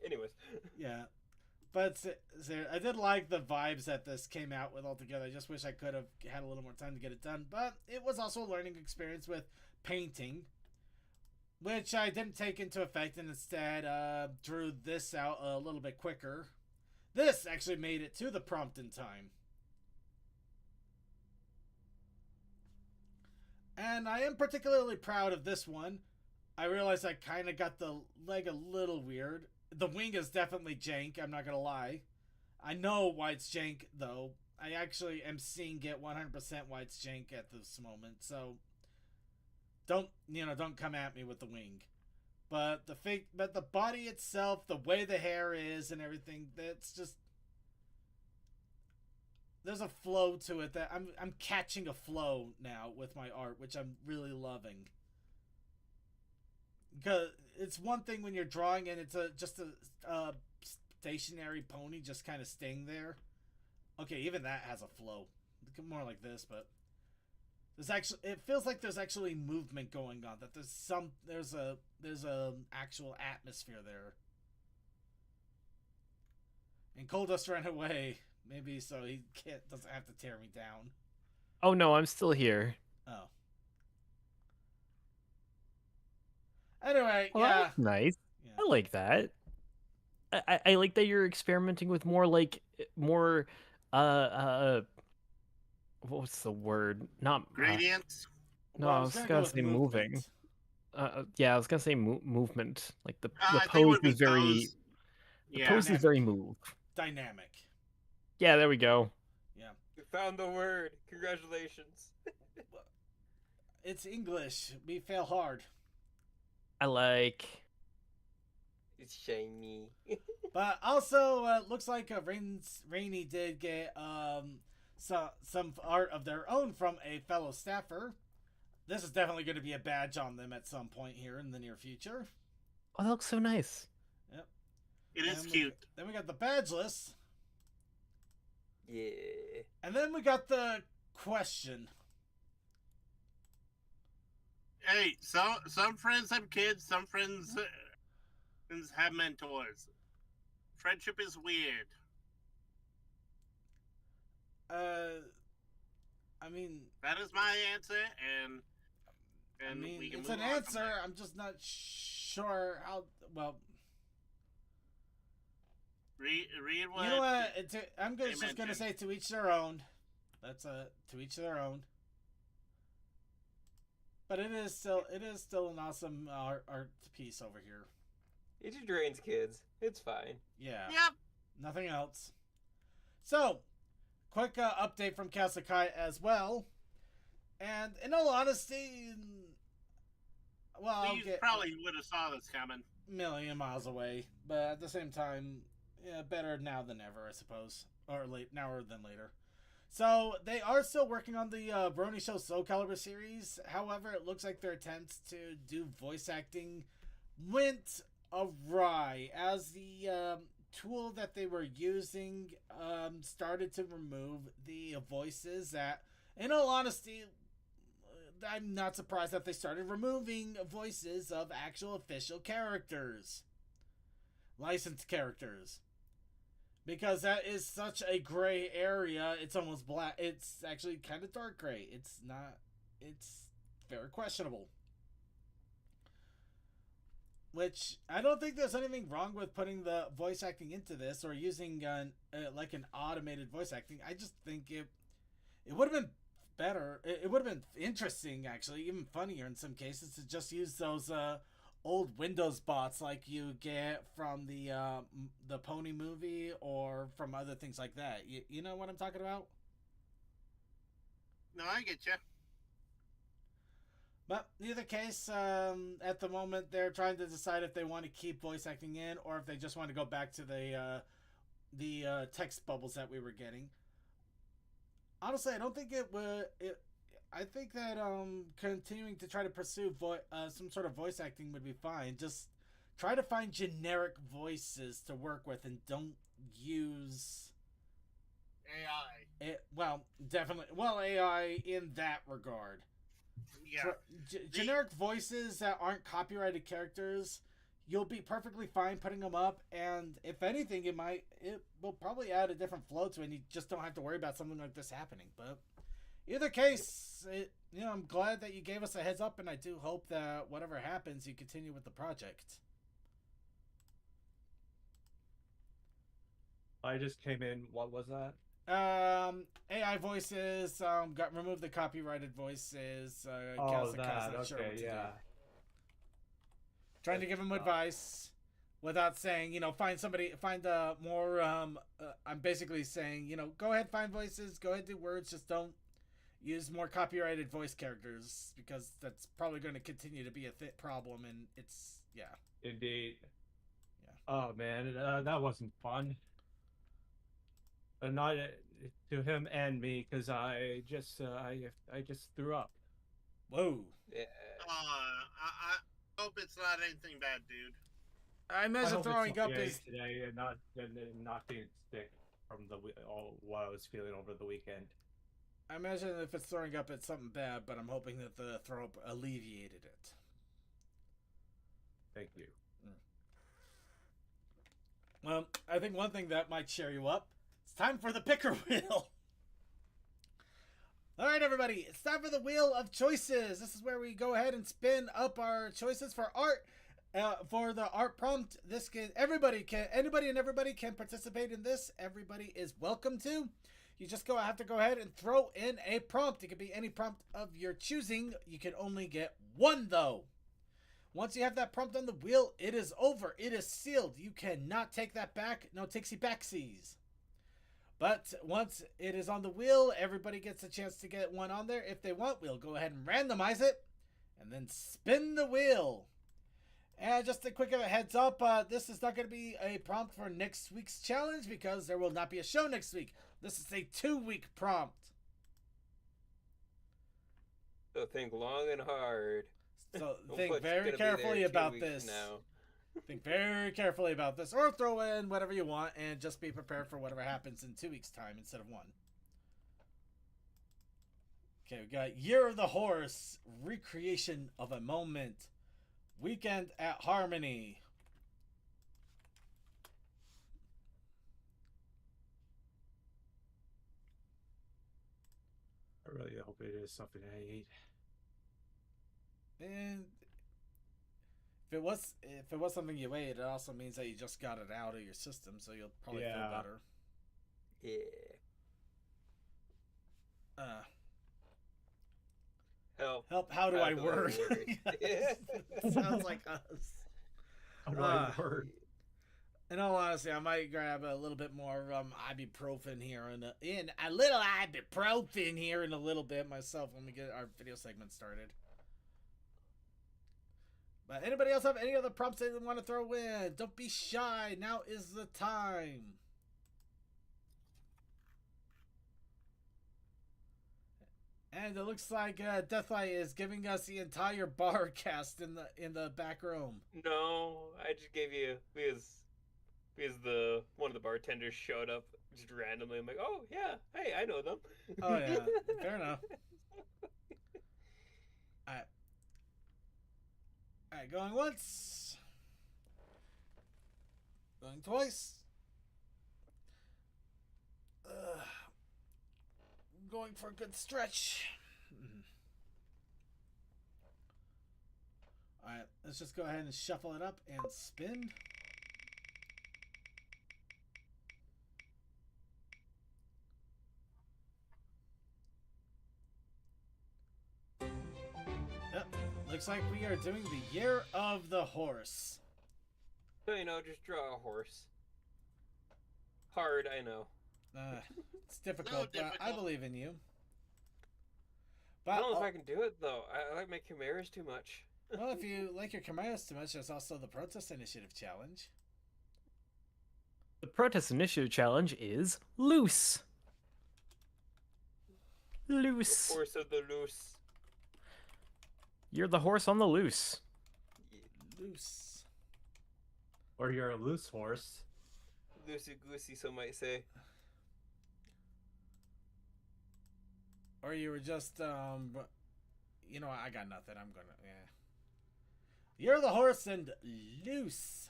[SPEAKER 3] Anyways.
[SPEAKER 1] Yeah, but I did like the vibes that this came out with altogether. I just wish I could have had a little more time to get it done. But it was also a learning experience with painting, which I didn't take into effect and instead drew this out a little bit quicker. This actually made it to the prompt in time. And I am particularly proud of this one. I realize I kind of got the leg a little weird. The wing is definitely jank, I'm not going to lie. I know why it's jank, though. I actually am seeing it 100% why it's jank at this moment. So, don't come at me with the wing. But the body itself, the way the hair is and everything, that's just... There's a flow to it that I'm catching a flow now with my art, which I'm really loving. Because it's one thing when you're drawing and it's just a stationary pony just kind of staying there. Okay, even that has a flow. More like this, but it feels like there's actually movement going on. That there's a actual atmosphere there. And Coldust ran away. Maybe so he doesn't have to tear me down.
[SPEAKER 5] Oh no, I'm still here.
[SPEAKER 1] Oh. Anyway,
[SPEAKER 5] Well,
[SPEAKER 1] yeah.
[SPEAKER 5] that's nice.
[SPEAKER 1] Yeah.
[SPEAKER 5] I like that. I like that you're experimenting with more what's the word? Not
[SPEAKER 4] Gradients.
[SPEAKER 5] no,
[SPEAKER 1] Well,
[SPEAKER 5] I was
[SPEAKER 1] go
[SPEAKER 5] gonna
[SPEAKER 1] with
[SPEAKER 5] say
[SPEAKER 1] movement.
[SPEAKER 5] moving. Yeah, I was gonna say movement. Like the
[SPEAKER 4] I think it
[SPEAKER 5] pose
[SPEAKER 4] would be
[SPEAKER 5] is very
[SPEAKER 4] pose.
[SPEAKER 5] the
[SPEAKER 4] Yeah.
[SPEAKER 5] pose is very move.
[SPEAKER 1] Dynamic.
[SPEAKER 5] Yeah, there we go.
[SPEAKER 1] Yeah.
[SPEAKER 3] You found the word. Congratulations.
[SPEAKER 1] It's English. We fail hard.
[SPEAKER 5] I like.
[SPEAKER 3] It's shiny.
[SPEAKER 1] But also, looks like Rainy did get some art of their own from a fellow staffer. This is definitely going to be a badge on them at some point here in the near future.
[SPEAKER 5] Oh, that looks so nice.
[SPEAKER 1] Yep.
[SPEAKER 4] It is
[SPEAKER 1] And
[SPEAKER 4] cute.
[SPEAKER 1] Then we got the badgeless.
[SPEAKER 3] Yeah.
[SPEAKER 1] And then we got the question.
[SPEAKER 4] Hey, some friends have kids. Some friends have mentors. Friendship is weird.
[SPEAKER 1] I mean,
[SPEAKER 4] That is my answer, and
[SPEAKER 1] I mean,
[SPEAKER 4] we can
[SPEAKER 1] it's
[SPEAKER 4] move
[SPEAKER 1] an
[SPEAKER 4] on from
[SPEAKER 1] answer.
[SPEAKER 4] there.
[SPEAKER 1] I'm just not sure how. Well,
[SPEAKER 4] Read what.
[SPEAKER 1] you know what? I'm
[SPEAKER 4] they
[SPEAKER 1] just gonna
[SPEAKER 4] mentioned.
[SPEAKER 1] say to each their own. That's to each their own. But it is still an awesome art piece over here.
[SPEAKER 3] It just drains kids. It's fine.
[SPEAKER 1] Yeah.
[SPEAKER 4] Yep.
[SPEAKER 1] Nothing else. So, quick update from Kasakai as well. And in all honesty, well, I'll
[SPEAKER 4] You
[SPEAKER 1] get
[SPEAKER 4] probably would have saw this coming.
[SPEAKER 1] a million miles away, but at the same time, yeah, better now than ever, I suppose, or now or than later. So they are still working on the Brony Show Soul Calibur series. However, it looks like their attempts to do voice acting went awry as the tool that they were using started to remove the voices that, in all honesty, I'm not surprised that they started removing voices of actual official characters. Licensed characters. Because that is such a gray area. It's almost black. It's actually kind of dark gray. It's very questionable. Which, I don't think there's anything wrong with putting the voice acting into this or using like an automated voice acting. I just think it would have been better. It would have been interesting, actually, even funnier in some cases, to just use those old Windows bots like you get from the Pony movie or from other things like that. You know what I'm talking about?
[SPEAKER 4] No, I get you.
[SPEAKER 1] But in either case, at the moment, they're trying to decide if they want to keep voice acting in or if they just want to go back to the text bubbles that we were getting. Honestly, I don't think I think that continuing to try to pursue some sort of voice acting would be fine. Just try to find generic voices to work with and don't use
[SPEAKER 4] AI.
[SPEAKER 1] well, definitely. Well, AI in that regard.
[SPEAKER 4] Yeah.
[SPEAKER 1] Generic voices that aren't copyrighted characters, you'll be perfectly fine putting them up, and if anything, it will probably add a different flow to it, and you just don't have to worry about something like this happening. But either case, I'm glad that you gave us a heads up, and I do hope that whatever happens, you continue with the project.
[SPEAKER 2] I just came in. What was that?
[SPEAKER 1] AI voices, got remove the copyrighted voices.
[SPEAKER 2] Oh,
[SPEAKER 1] Kazakaz,
[SPEAKER 2] that.
[SPEAKER 1] not sure what
[SPEAKER 2] Okay,
[SPEAKER 1] to do.
[SPEAKER 2] yeah.
[SPEAKER 1] Trying to give him advice without saying, find a more, I'm basically saying, go ahead, find voices, go ahead, do words, just don't use more copyrighted voice characters, because that's probably going to continue to be a problem, and it's, yeah.
[SPEAKER 2] Indeed.
[SPEAKER 1] Yeah.
[SPEAKER 2] Oh man, that wasn't fun. Not to him and me, because I just threw up.
[SPEAKER 1] Whoa.
[SPEAKER 3] Yeah.
[SPEAKER 4] I hope it's not anything bad, dude.
[SPEAKER 1] I
[SPEAKER 2] I
[SPEAKER 1] imagine
[SPEAKER 2] hope
[SPEAKER 1] throwing
[SPEAKER 2] it's
[SPEAKER 1] up
[SPEAKER 2] okay
[SPEAKER 1] is...
[SPEAKER 2] today and not being sick from what I was feeling over the weekend.
[SPEAKER 1] I imagine if it's throwing up, it's something bad, but I'm hoping that the throw up alleviated it.
[SPEAKER 2] Thank you.
[SPEAKER 1] Well, I think one thing that might cheer you up, it's time for the picker wheel. All right, everybody, it's time for the wheel of choices. This is where we go ahead and spin up our choices for art. For the art prompt, anybody and everybody can participate in this. Everybody is welcome to. You just have to go ahead and throw in a prompt. It could be any prompt of your choosing. You can only get one, though. Once you have that prompt on the wheel, it is over. It is sealed. You cannot take that back. No takesy backsies. But once it is on the wheel, everybody gets a chance to get one on there. If they want, we'll go ahead and randomize it and then spin the wheel. And just a quick heads up, this is not going to be a prompt for next week's challenge because there will not be a show next week. This is a 2-week prompt.
[SPEAKER 3] So think long and hard.
[SPEAKER 1] So think very carefully about this.
[SPEAKER 3] Now.
[SPEAKER 1] Think very carefully about this, or throw in whatever you want, and just be prepared for whatever happens in 2 weeks' time instead of 1. Okay, we got Year of the Horse, recreation of a moment, weekend at Harmony.
[SPEAKER 2] I really hope it is something I eat.
[SPEAKER 1] And if it was something you ate, it also means that you just got it out of your system, so you'll probably feel better.
[SPEAKER 3] Yeah.
[SPEAKER 1] Help, how do I word? Yes, it sounds like us.
[SPEAKER 2] How do I word?
[SPEAKER 1] In all honesty, I might grab a little bit more ibuprofen here in a little ibuprofen here in a little bit myself when we get our video segment started. But anybody else have any other prompts they want to throw in? Don't be shy. Now is the time. And it looks like Deathlight is giving us the entire bar cast in the back room.
[SPEAKER 3] No, I just gave you because the one of the bartenders showed up just randomly. I'm like, oh yeah, hey, I know them.
[SPEAKER 1] Oh yeah, fair enough. Alright, going once. Going twice. Going for a good stretch. Alright, let's just go ahead and shuffle it up and spin. Yep, looks like we are doing the Year of the Horse.
[SPEAKER 3] So, just draw a horse. Hard, I know.
[SPEAKER 1] It's difficult, but I believe in you. But,
[SPEAKER 3] I don't know if I can do it, though. I like my chimeras too much.
[SPEAKER 1] Well, if you like your chimeras too much, there's also the Protest Initiative Challenge.
[SPEAKER 5] The Protest Initiative Challenge is loose. Loose.
[SPEAKER 3] Horse of the loose.
[SPEAKER 5] You're the horse on the loose.
[SPEAKER 1] Loose.
[SPEAKER 2] Or you're a loose horse.
[SPEAKER 3] Loosey goosey, some might say.
[SPEAKER 1] Or you were just, you know, I got nothing. I'm gonna, yeah. You're the horse and loose.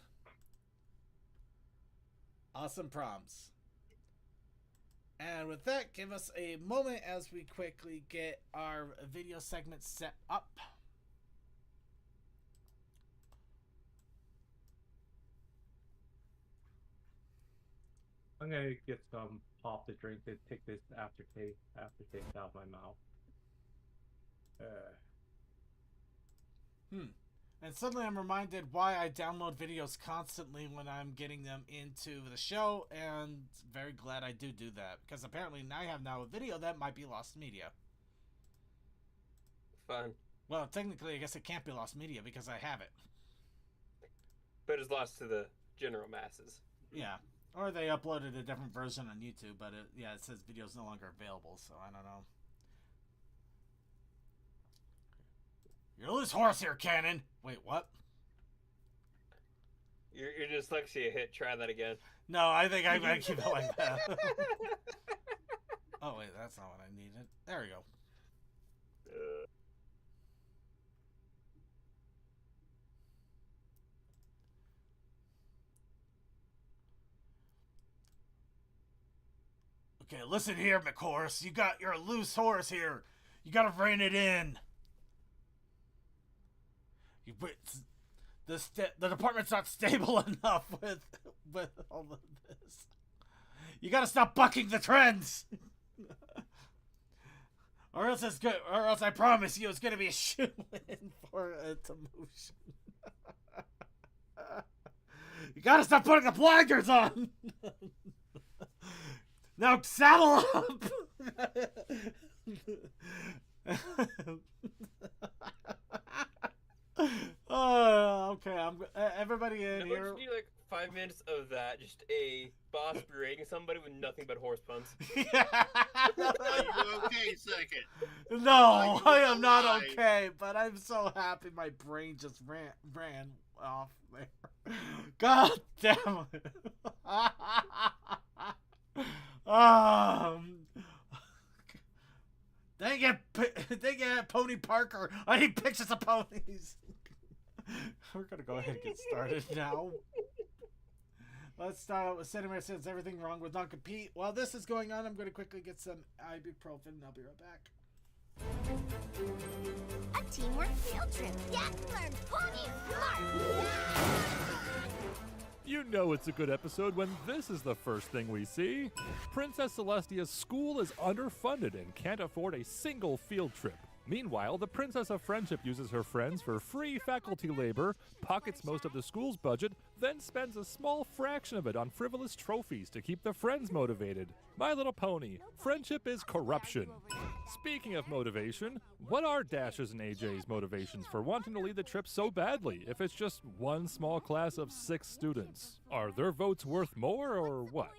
[SPEAKER 1] Awesome prompts. And with that, give us a moment as we quickly get our video segment set up.
[SPEAKER 2] I'm gonna get some pop to drink to take this aftertaste out of my mouth.
[SPEAKER 1] And suddenly I'm reminded why I download videos constantly when I'm getting them into the show, and very glad I do that, because apparently I have now a video that might be lost media.
[SPEAKER 3] Fun.
[SPEAKER 1] Well, technically I guess it can't be lost media because I have it.
[SPEAKER 3] But it's lost to the general masses.
[SPEAKER 1] Yeah. Or they uploaded a different version on YouTube, but it says video's no longer available, so I don't know. You're a loose horse here, Cannon. Wait, what?
[SPEAKER 3] Your dyslexia hit. Try that again.
[SPEAKER 1] No, I think I gotta keep it like that. Oh, wait, that's not what I needed. There we go. Okay, listen here, McHorse. You're a loose horse here. You gotta rein it in. The department's not stable enough with all of this. You gotta stop bucking the trends. Or else it's good. Or else I promise you, it's gonna be a shoe-in for a demotion. You gotta stop putting the blinders on. Now saddle up. Oh, okay. Everybody in
[SPEAKER 3] Now,
[SPEAKER 1] here.
[SPEAKER 3] don't you need like 5 minutes of that? Just a boss berating somebody with nothing but horse puns.
[SPEAKER 1] Yeah.
[SPEAKER 4] Are you okay, second?
[SPEAKER 1] No,
[SPEAKER 4] Are you
[SPEAKER 1] I am not
[SPEAKER 4] alive?
[SPEAKER 1] okay, but I'm so happy my brain just ran off there. God damn it. Dang it, Pony Parker. I need pictures of ponies. We're gonna go ahead and get started now. Let's start out with Cinema says everything wrong with non-compete. While this is going on, I'm going to quickly get some ibuprofen and I'll be right back.
[SPEAKER 6] A teamwork field trip. Get learn pony smart.
[SPEAKER 7] You know it's a good episode when this is the first thing we see. Princess Celestia's school is underfunded and can't afford a single field trip. Meanwhile, the Princess of Friendship uses her friends for free faculty labor, pockets most of the school's budget, then spends a small fraction of it on frivolous trophies to keep the friends motivated. My Little Pony, friendship is corruption. Speaking of motivation, what are Dash's and AJ's motivations for wanting to lead the trip so badly if it's just one small class of 6 students? Are their votes worth more or what?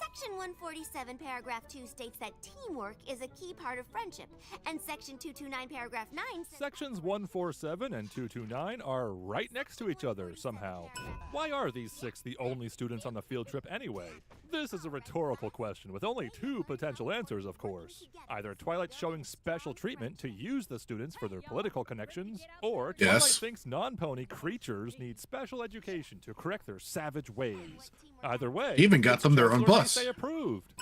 [SPEAKER 6] Section 147, paragraph 2 states that teamwork is a key part of friendship, and Section 229, paragraph 9 says...
[SPEAKER 7] Sections 147 and 229 are right next to each other somehow. Why are these 6 the only students on the field trip anyway? This is a rhetorical question with only 2 potential answers, of course. Either Twilight showing special treatment to use the students for their political connections, or Twilight
[SPEAKER 8] Yes.
[SPEAKER 7] thinks non-pony creatures need special education to correct their savage ways. Either way,
[SPEAKER 8] He even got them their own
[SPEAKER 7] Chancellor may
[SPEAKER 8] bus.
[SPEAKER 7] say approved.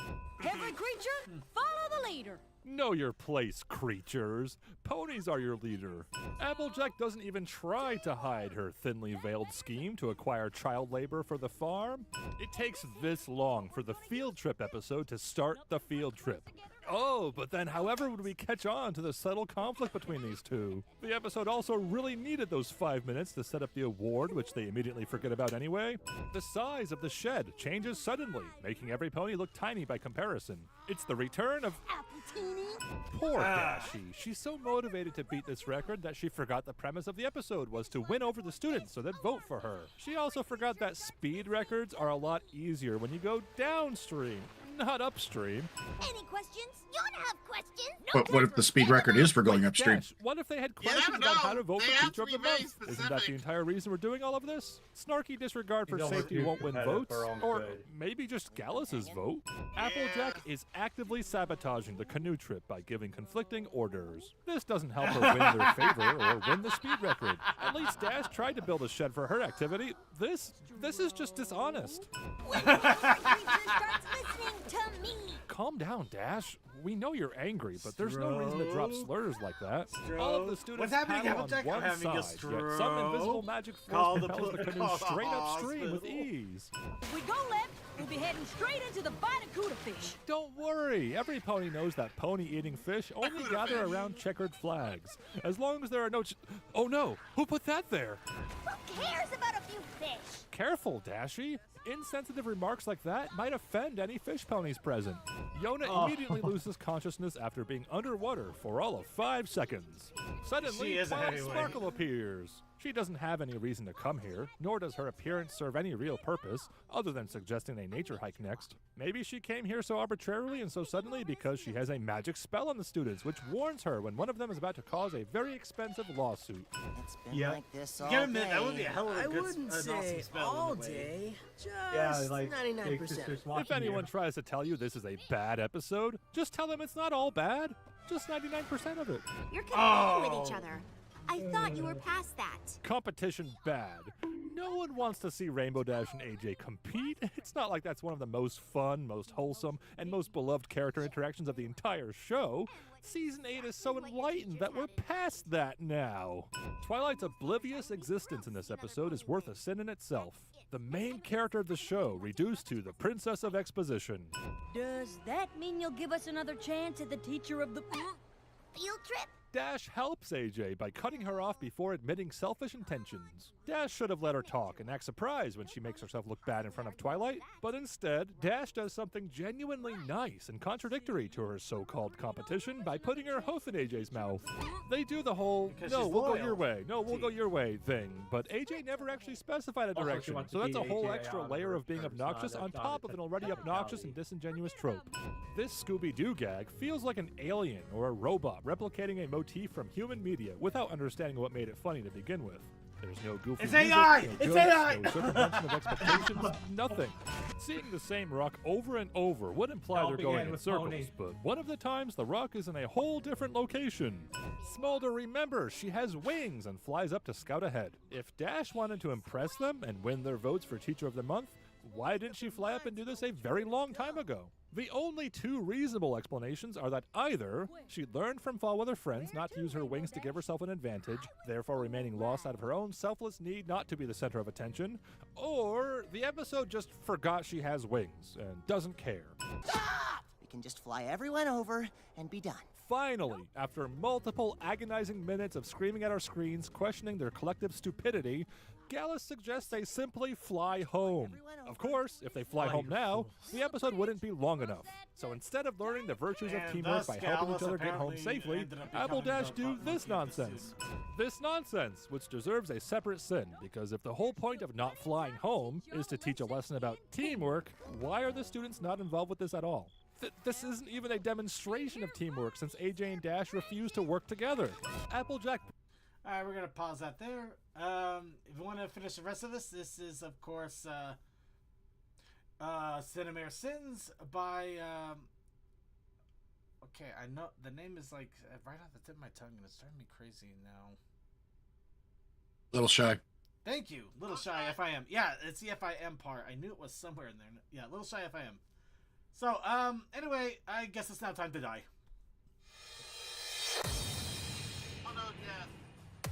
[SPEAKER 9] Every creature, follow the leader.
[SPEAKER 7] Know your place, creatures. Ponies are your leader. Applejack doesn't even try to hide her thinly veiled scheme to acquire child labor for the farm. It takes this long for the field trip episode to start the field trip. Oh, but then however would we catch on to the subtle conflict between these two? The episode also really needed those 5 minutes to set up the award, which they immediately forget about anyway. The size of the shed changes suddenly, making every pony look tiny by comparison. It's the return of Poor Dashie. She's so motivated to beat this record that she forgot the premise of the episode was to win over the students so they'd vote for her. She also forgot that speed records are a lot easier when you go downstream. not upstream.
[SPEAKER 6] Any questions? You wanna have questions?
[SPEAKER 8] But what if the speed record is for going
[SPEAKER 7] Wait,
[SPEAKER 8] upstream?
[SPEAKER 7] Dash, what if they had
[SPEAKER 4] You
[SPEAKER 7] questions
[SPEAKER 4] never
[SPEAKER 7] about how
[SPEAKER 4] know.
[SPEAKER 7] to vote
[SPEAKER 4] They
[SPEAKER 7] for
[SPEAKER 4] have
[SPEAKER 7] Teacher
[SPEAKER 4] to
[SPEAKER 7] of the
[SPEAKER 4] be very
[SPEAKER 7] Month? Isn't that the
[SPEAKER 4] specific.
[SPEAKER 7] entire reason we're doing all of this? Snarky disregard for
[SPEAKER 2] You don't
[SPEAKER 7] safety
[SPEAKER 2] refuse
[SPEAKER 7] won't win
[SPEAKER 2] competitive
[SPEAKER 7] votes?
[SPEAKER 2] for our own
[SPEAKER 7] Or
[SPEAKER 2] good.
[SPEAKER 7] maybe just Gallus's vote? Applejack is actively sabotaging the canoe trip by giving conflicting orders. This doesn't help her win their favor or win the speed record. At least Dash tried to build a shed for her activity. This is just dishonest.
[SPEAKER 6] When the every creature starts listening to me.
[SPEAKER 7] Calm down, Dash. We know you're angry, but there's no reason to drop
[SPEAKER 1] Stroke.
[SPEAKER 7] slurs like that. All of the students
[SPEAKER 1] What's happening,
[SPEAKER 7] paddle on
[SPEAKER 1] Applejack?
[SPEAKER 7] one
[SPEAKER 1] I'm having a
[SPEAKER 7] side, yet some invisible magic
[SPEAKER 1] Call
[SPEAKER 7] force
[SPEAKER 1] the
[SPEAKER 7] propels the
[SPEAKER 1] pol-
[SPEAKER 7] canoe
[SPEAKER 1] call the
[SPEAKER 7] straight upstream with
[SPEAKER 1] hospital.
[SPEAKER 7] ease.
[SPEAKER 9] If we go left, we'll be heading straight into the Barracuda fish.
[SPEAKER 7] Don't worry, every pony knows that pony-eating fish only gather around checkered flags. As long as there are no oh no, who put that there?
[SPEAKER 6] Who cares about a few fish?
[SPEAKER 7] Careful, Dashy. Insensitive remarks like that might offend any fish ponies present. Yona immediately loses consciousness after being underwater for all of 5 seconds. Suddenly,
[SPEAKER 1] She is a
[SPEAKER 7] Twilight
[SPEAKER 1] heavyweight.
[SPEAKER 7] Sparkle appears. She doesn't have any reason to come here, nor does her appearance serve any real purpose, other than suggesting a nature hike next. Maybe she came here so arbitrarily and so suddenly because she has a magic spell on the students, which warns her when one of them is about to cause a very expensive lawsuit.
[SPEAKER 10] It's been
[SPEAKER 2] Yeah.
[SPEAKER 10] like this all
[SPEAKER 1] You gotta admit,
[SPEAKER 10] day.
[SPEAKER 1] that would be a hell of a
[SPEAKER 11] I
[SPEAKER 1] good
[SPEAKER 11] wouldn't
[SPEAKER 1] an awesome
[SPEAKER 11] say
[SPEAKER 1] spell in a
[SPEAKER 11] all
[SPEAKER 1] way.
[SPEAKER 11] day, just
[SPEAKER 2] Yeah, like
[SPEAKER 11] 99%.
[SPEAKER 7] If anyone tries to tell you this is a bad episode, just tell them it's not all bad. Just 99% of it.
[SPEAKER 6] You're competing with each other. I thought you were past that.
[SPEAKER 7] Competition bad. No one wants to see Rainbow Dash and AJ compete. It's not like that's one of the most fun, most wholesome, and most beloved character interactions of the entire show. Season 8 is so enlightened that we're past that now. Twilight's oblivious existence in this episode is worth a sin in itself. The main character of the show reduced to the Princess of Exposition.
[SPEAKER 9] Does that mean you'll give us another chance at the teacher of the...
[SPEAKER 6] Field trip?
[SPEAKER 7] Dash helps AJ by cutting her off before admitting selfish intentions. Dash should have let her talk and act surprised when she makes herself look bad in front of Twilight, but instead, Dash does something genuinely nice and contradictory to her so-called competition by putting her hoof in AJ's mouth. They do the whole,
[SPEAKER 1] Because
[SPEAKER 7] no,
[SPEAKER 1] she's
[SPEAKER 7] we'll go
[SPEAKER 1] loyal.
[SPEAKER 7] your way, no, we'll go your way thing, but AJ never actually specified a
[SPEAKER 2] Also, she
[SPEAKER 7] direction,
[SPEAKER 2] wants
[SPEAKER 7] so
[SPEAKER 2] to
[SPEAKER 7] that's a
[SPEAKER 2] beat
[SPEAKER 7] whole
[SPEAKER 2] AJ
[SPEAKER 7] extra
[SPEAKER 2] on
[SPEAKER 7] layer
[SPEAKER 2] her
[SPEAKER 7] of being
[SPEAKER 2] terms,
[SPEAKER 7] obnoxious
[SPEAKER 2] not
[SPEAKER 7] on
[SPEAKER 2] a-
[SPEAKER 7] top of an already obnoxious and disingenuous trope. This Scooby-Doo gag feels like an alien or a robot replicating a motif from human media without understanding what made it funny to begin with. There's no goofy
[SPEAKER 1] It's
[SPEAKER 7] music,
[SPEAKER 1] AI!
[SPEAKER 7] no
[SPEAKER 1] It's
[SPEAKER 7] jokes,
[SPEAKER 1] AI!
[SPEAKER 7] no circumvention of expectations, nothing. Seeing the same rock over and over would imply
[SPEAKER 2] All
[SPEAKER 7] they're
[SPEAKER 2] began
[SPEAKER 7] going in
[SPEAKER 2] with
[SPEAKER 7] circles,
[SPEAKER 2] Pony.
[SPEAKER 7] but one of the times the rock is in a whole different location. Smolder remembers she has wings and flies up to scout ahead. If Dash wanted to impress them and win their votes for Teacher of the Month, why didn't she fly up and do this a very long time ago? The only two reasonable explanations are that either she learned from Fall Weather Friends not to use her wings to give herself an advantage, therefore remaining lost out of her own selfless need not to be the center of attention, or the episode just forgot she has wings and doesn't care.
[SPEAKER 10] We can just fly everyone over and be done.
[SPEAKER 7] Finally, after multiple agonizing minutes of screaming at our screens, questioning their collective stupidity, Gallus suggests they simply fly home. Of course, if they fly home now, the episode wouldn't be long enough. So instead of learning the virtues of
[SPEAKER 1] And
[SPEAKER 7] teamwork
[SPEAKER 1] thus
[SPEAKER 7] by helping
[SPEAKER 1] Gallus
[SPEAKER 7] each other get home
[SPEAKER 1] apparently
[SPEAKER 7] safely,
[SPEAKER 1] ended up
[SPEAKER 7] Apple
[SPEAKER 1] becoming
[SPEAKER 7] Dash
[SPEAKER 1] the
[SPEAKER 7] do
[SPEAKER 1] monkey of
[SPEAKER 7] this
[SPEAKER 1] the
[SPEAKER 7] nonsense. This nonsense, which deserves a separate sin, because if the whole point of not flying home is to teach a lesson about teamwork, why are the students not involved with this at all? This isn't even a demonstration of teamwork since AJ and Dash refuse to work together. Applejack.
[SPEAKER 1] All right, we're gonna pause that there. If you want to finish the rest of this, this is of course Cinemare Sins by. Okay, I know the name is like right off the tip of my tongue, and it's driving me crazy now.
[SPEAKER 8] Little shy.
[SPEAKER 1] Thank you, Little Shy FIM. Yeah, it's the FIM part. I knew it was somewhere in there. Yeah, Little Shy FIM. So, anyway, I guess it's now time to die.
[SPEAKER 4] Oh no, yeah.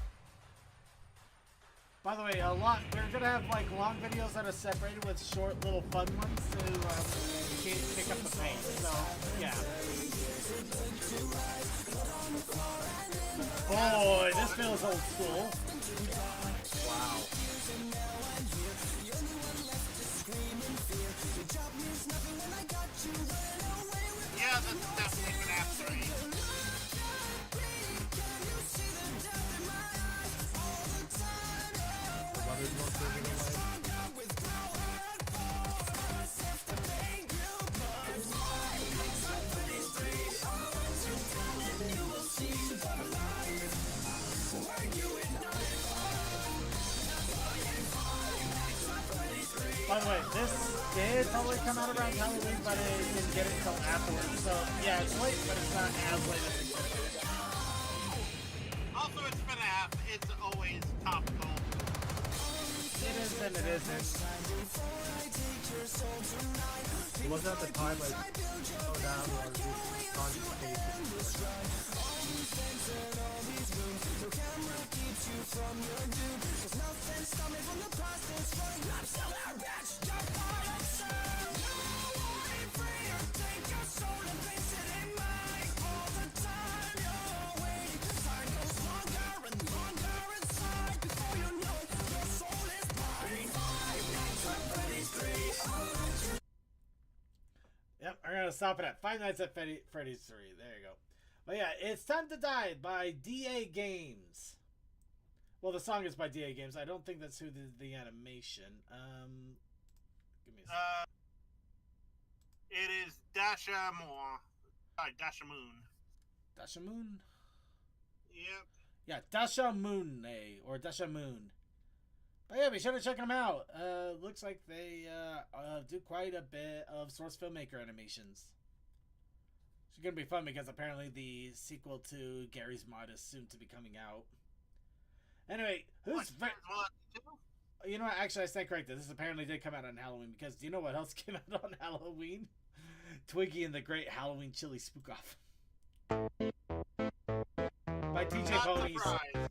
[SPEAKER 1] By the way, we're gonna have like long videos that are separated with short little fun ones to pick up the pace. So, yeah. Boy, this feels old school. Wow.
[SPEAKER 4] Yeah, that's definitely an after me.
[SPEAKER 1] By the way, this did totally come out around Halloween, but it didn't get it until afterwards. So, yeah, it's late, but it's not as late as it could have been.
[SPEAKER 4] Also, it's FNAF. It's always topical.
[SPEAKER 1] It is and it isn't.
[SPEAKER 2] It wasn't at the time like slow down or just constant
[SPEAKER 1] Yep, I'm gonna stop it at Five Nights at Freddy's 3. There you go. But yeah, it's Time to Die by DA Games. Well, the song is by DA Games. I don't think that's who did the animation. Give me a second.
[SPEAKER 4] It is Dasha Moon. Sorry, Dasha Moon.
[SPEAKER 1] Dasha Moon?
[SPEAKER 4] Yep.
[SPEAKER 1] Yeah, Dasha Moon, or Dasha Moon. But yeah, be sure to check them out. Looks like they do quite a bit of source filmmaker animations. It's gonna be fun because apparently the sequel to Gary's Mod is soon to be coming out. Anyway, you know what? Actually, I stand corrected. This apparently did come out on Halloween because do you know what else came out on Halloween? Twiggy and the Great Halloween Chili Spook-Off by TJ
[SPEAKER 4] Not
[SPEAKER 1] Ponies.
[SPEAKER 4] surprised.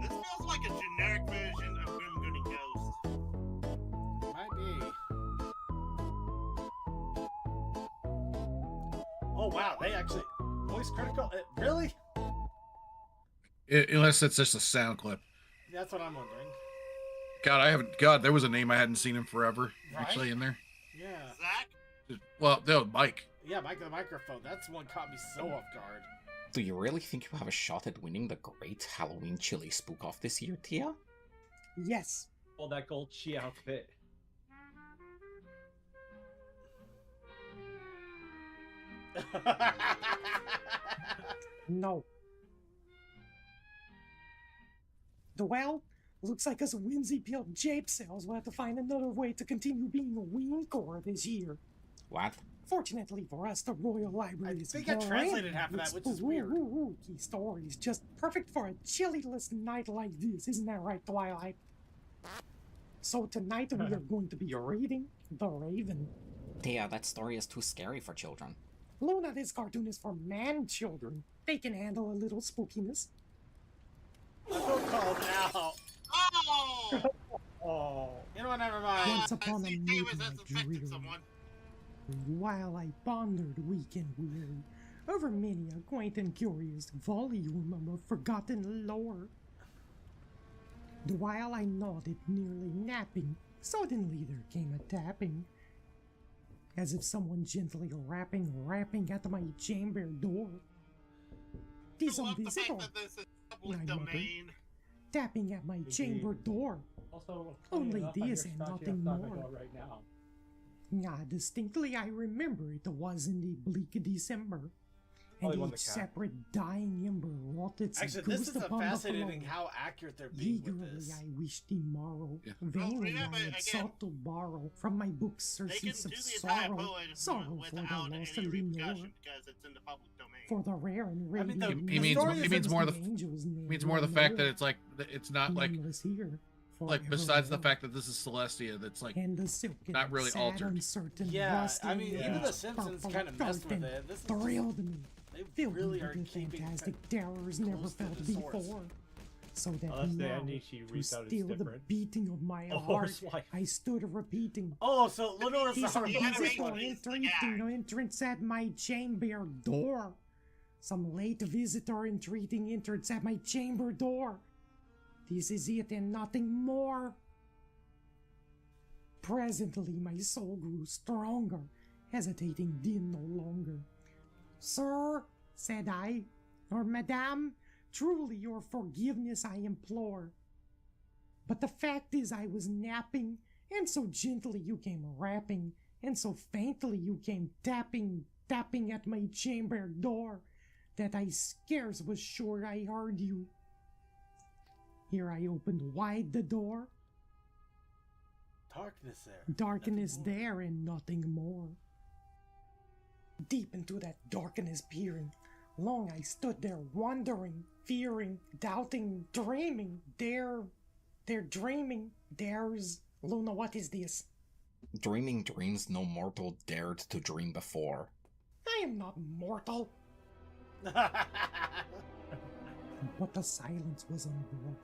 [SPEAKER 4] This feels like a generic version of Grim Goody Ghost.
[SPEAKER 1] Might be. Oh wow, they actually voice critical. Really?
[SPEAKER 8] Unless it's just a sound clip.
[SPEAKER 1] That's what I'm wondering.
[SPEAKER 8] God, there was a name I hadn't seen in forever.
[SPEAKER 1] Right?
[SPEAKER 8] Actually, in there.
[SPEAKER 1] Yeah.
[SPEAKER 4] Zach?
[SPEAKER 8] Well, that was Mike.
[SPEAKER 1] Yeah, Mike the microphone. That's one caught me so off guard.
[SPEAKER 11] Do you really think you have a shot at winning the Great Halloween Chili Spook-Off this year, Tia?
[SPEAKER 2] Yes. All that gold chi outfit.
[SPEAKER 12] No. Well, looks like us whimsy-built jape cells will have to find another way to continue being a ween core this year.
[SPEAKER 11] What?
[SPEAKER 12] Fortunately for us, the Royal Library is
[SPEAKER 1] I think I translated half of that, which is weird.
[SPEAKER 12] Key stories, just perfect for a chilliless night like this, isn't that right, Twilight? So tonight we are going to be reading The Raven.
[SPEAKER 11] Tia, that story is too scary for children.
[SPEAKER 12] Luna, this cartoon is for man-children. They can handle a little spookiness.
[SPEAKER 1] I feel called out.
[SPEAKER 4] Oh!
[SPEAKER 2] Oh.
[SPEAKER 1] You know what? Never mind.
[SPEAKER 12] Once upon a
[SPEAKER 4] Davis has
[SPEAKER 12] midnight
[SPEAKER 4] infected
[SPEAKER 12] dreary,
[SPEAKER 4] someone.
[SPEAKER 12] while I pondered weak and weary over many a quaint and curious volume of forgotten lore. The while I nodded, nearly napping, suddenly there came a tapping, as if someone gently rapping at my chamber door. "'Tis
[SPEAKER 4] I love
[SPEAKER 12] a
[SPEAKER 4] the
[SPEAKER 12] visitor,"
[SPEAKER 4] fact that this is public
[SPEAKER 12] I muttered,
[SPEAKER 4] domain.
[SPEAKER 12] tapping at my chamber door.
[SPEAKER 2] Also,
[SPEAKER 12] Only
[SPEAKER 2] enough, I
[SPEAKER 12] this
[SPEAKER 2] hear
[SPEAKER 12] and
[SPEAKER 2] Scotchy
[SPEAKER 12] nothing
[SPEAKER 2] outside my
[SPEAKER 12] more.
[SPEAKER 2] door right now.
[SPEAKER 12] Distinctly I remember it was in the bleak December,
[SPEAKER 2] Only
[SPEAKER 12] and
[SPEAKER 2] one
[SPEAKER 12] each
[SPEAKER 2] that
[SPEAKER 12] separate dying ember wrought its
[SPEAKER 1] Actually,
[SPEAKER 12] ghost
[SPEAKER 1] this is a
[SPEAKER 12] upon the
[SPEAKER 1] fascinating
[SPEAKER 12] floor.
[SPEAKER 1] how accurate they're being with
[SPEAKER 12] Eagerly
[SPEAKER 1] this.
[SPEAKER 12] I wished the morrow,
[SPEAKER 8] Yeah.
[SPEAKER 12] vainly
[SPEAKER 4] remember,
[SPEAKER 12] I had
[SPEAKER 4] again,
[SPEAKER 12] sought to borrow from my books
[SPEAKER 4] They can
[SPEAKER 12] surcease
[SPEAKER 4] do
[SPEAKER 12] of
[SPEAKER 4] the entire
[SPEAKER 12] sorrow,
[SPEAKER 4] poem
[SPEAKER 12] sorrow for the
[SPEAKER 4] without
[SPEAKER 12] lost
[SPEAKER 4] any
[SPEAKER 12] Lenore,
[SPEAKER 4] repercussion because it's in the public domain.
[SPEAKER 12] for the rare and
[SPEAKER 1] I mean,
[SPEAKER 12] radiant
[SPEAKER 8] He means
[SPEAKER 1] story is
[SPEAKER 8] more the
[SPEAKER 12] angels
[SPEAKER 8] means more the fact that it's like it's not like
[SPEAKER 12] here,
[SPEAKER 8] besides the
[SPEAKER 12] forevermore.
[SPEAKER 8] fact that this is Celestia, that's like
[SPEAKER 12] And the silken,
[SPEAKER 8] not really
[SPEAKER 12] sad,
[SPEAKER 8] altered.
[SPEAKER 12] uncertain,
[SPEAKER 1] Yeah,
[SPEAKER 12] rusty
[SPEAKER 1] I mean, even
[SPEAKER 12] edge
[SPEAKER 1] The Simpsons
[SPEAKER 12] purple
[SPEAKER 1] kind of messed with
[SPEAKER 12] dolphin
[SPEAKER 1] it. This is
[SPEAKER 12] thrilled me.
[SPEAKER 1] they
[SPEAKER 12] Filled
[SPEAKER 1] really
[SPEAKER 12] me
[SPEAKER 1] are
[SPEAKER 12] with the
[SPEAKER 1] keeping
[SPEAKER 12] fantastic terrors never
[SPEAKER 1] close to
[SPEAKER 12] felt
[SPEAKER 1] the source.
[SPEAKER 12] before. So that
[SPEAKER 2] Unless the
[SPEAKER 12] now,
[SPEAKER 2] ending she
[SPEAKER 12] to
[SPEAKER 2] reads out is
[SPEAKER 12] still the
[SPEAKER 2] different.
[SPEAKER 12] beating of my
[SPEAKER 2] Oh,
[SPEAKER 12] heart,
[SPEAKER 2] it's like-
[SPEAKER 12] I stood repeating.
[SPEAKER 1] Oh, so Lenore's the
[SPEAKER 12] "'Tis
[SPEAKER 1] hard
[SPEAKER 12] a
[SPEAKER 4] The animation
[SPEAKER 12] visitor
[SPEAKER 4] is the
[SPEAKER 12] entreating
[SPEAKER 4] gag.
[SPEAKER 12] entrance at my chamber door. Some late visitor entreating entrance at my chamber door. This is it and nothing more. Presently my soul grew stronger, hesitating then no longer. "Sir," said I, "or madame, truly your forgiveness I implore. But the fact is I was napping, and so gently you came rapping, and so faintly you came tapping at my chamber door, that I scarce was sure I heard you. Here I opened wide the door.
[SPEAKER 1] Darkness there.
[SPEAKER 12] Darkness
[SPEAKER 1] Nothing more.
[SPEAKER 12] there and nothing more. Deep into that darkness peering, long I stood there wondering, fearing, doubting, dreaming. They're dreaming. There's... Luna, what is this?
[SPEAKER 11] Dreaming dreams no mortal dared to dream before.
[SPEAKER 12] I am not mortal. But the silence was unbroken,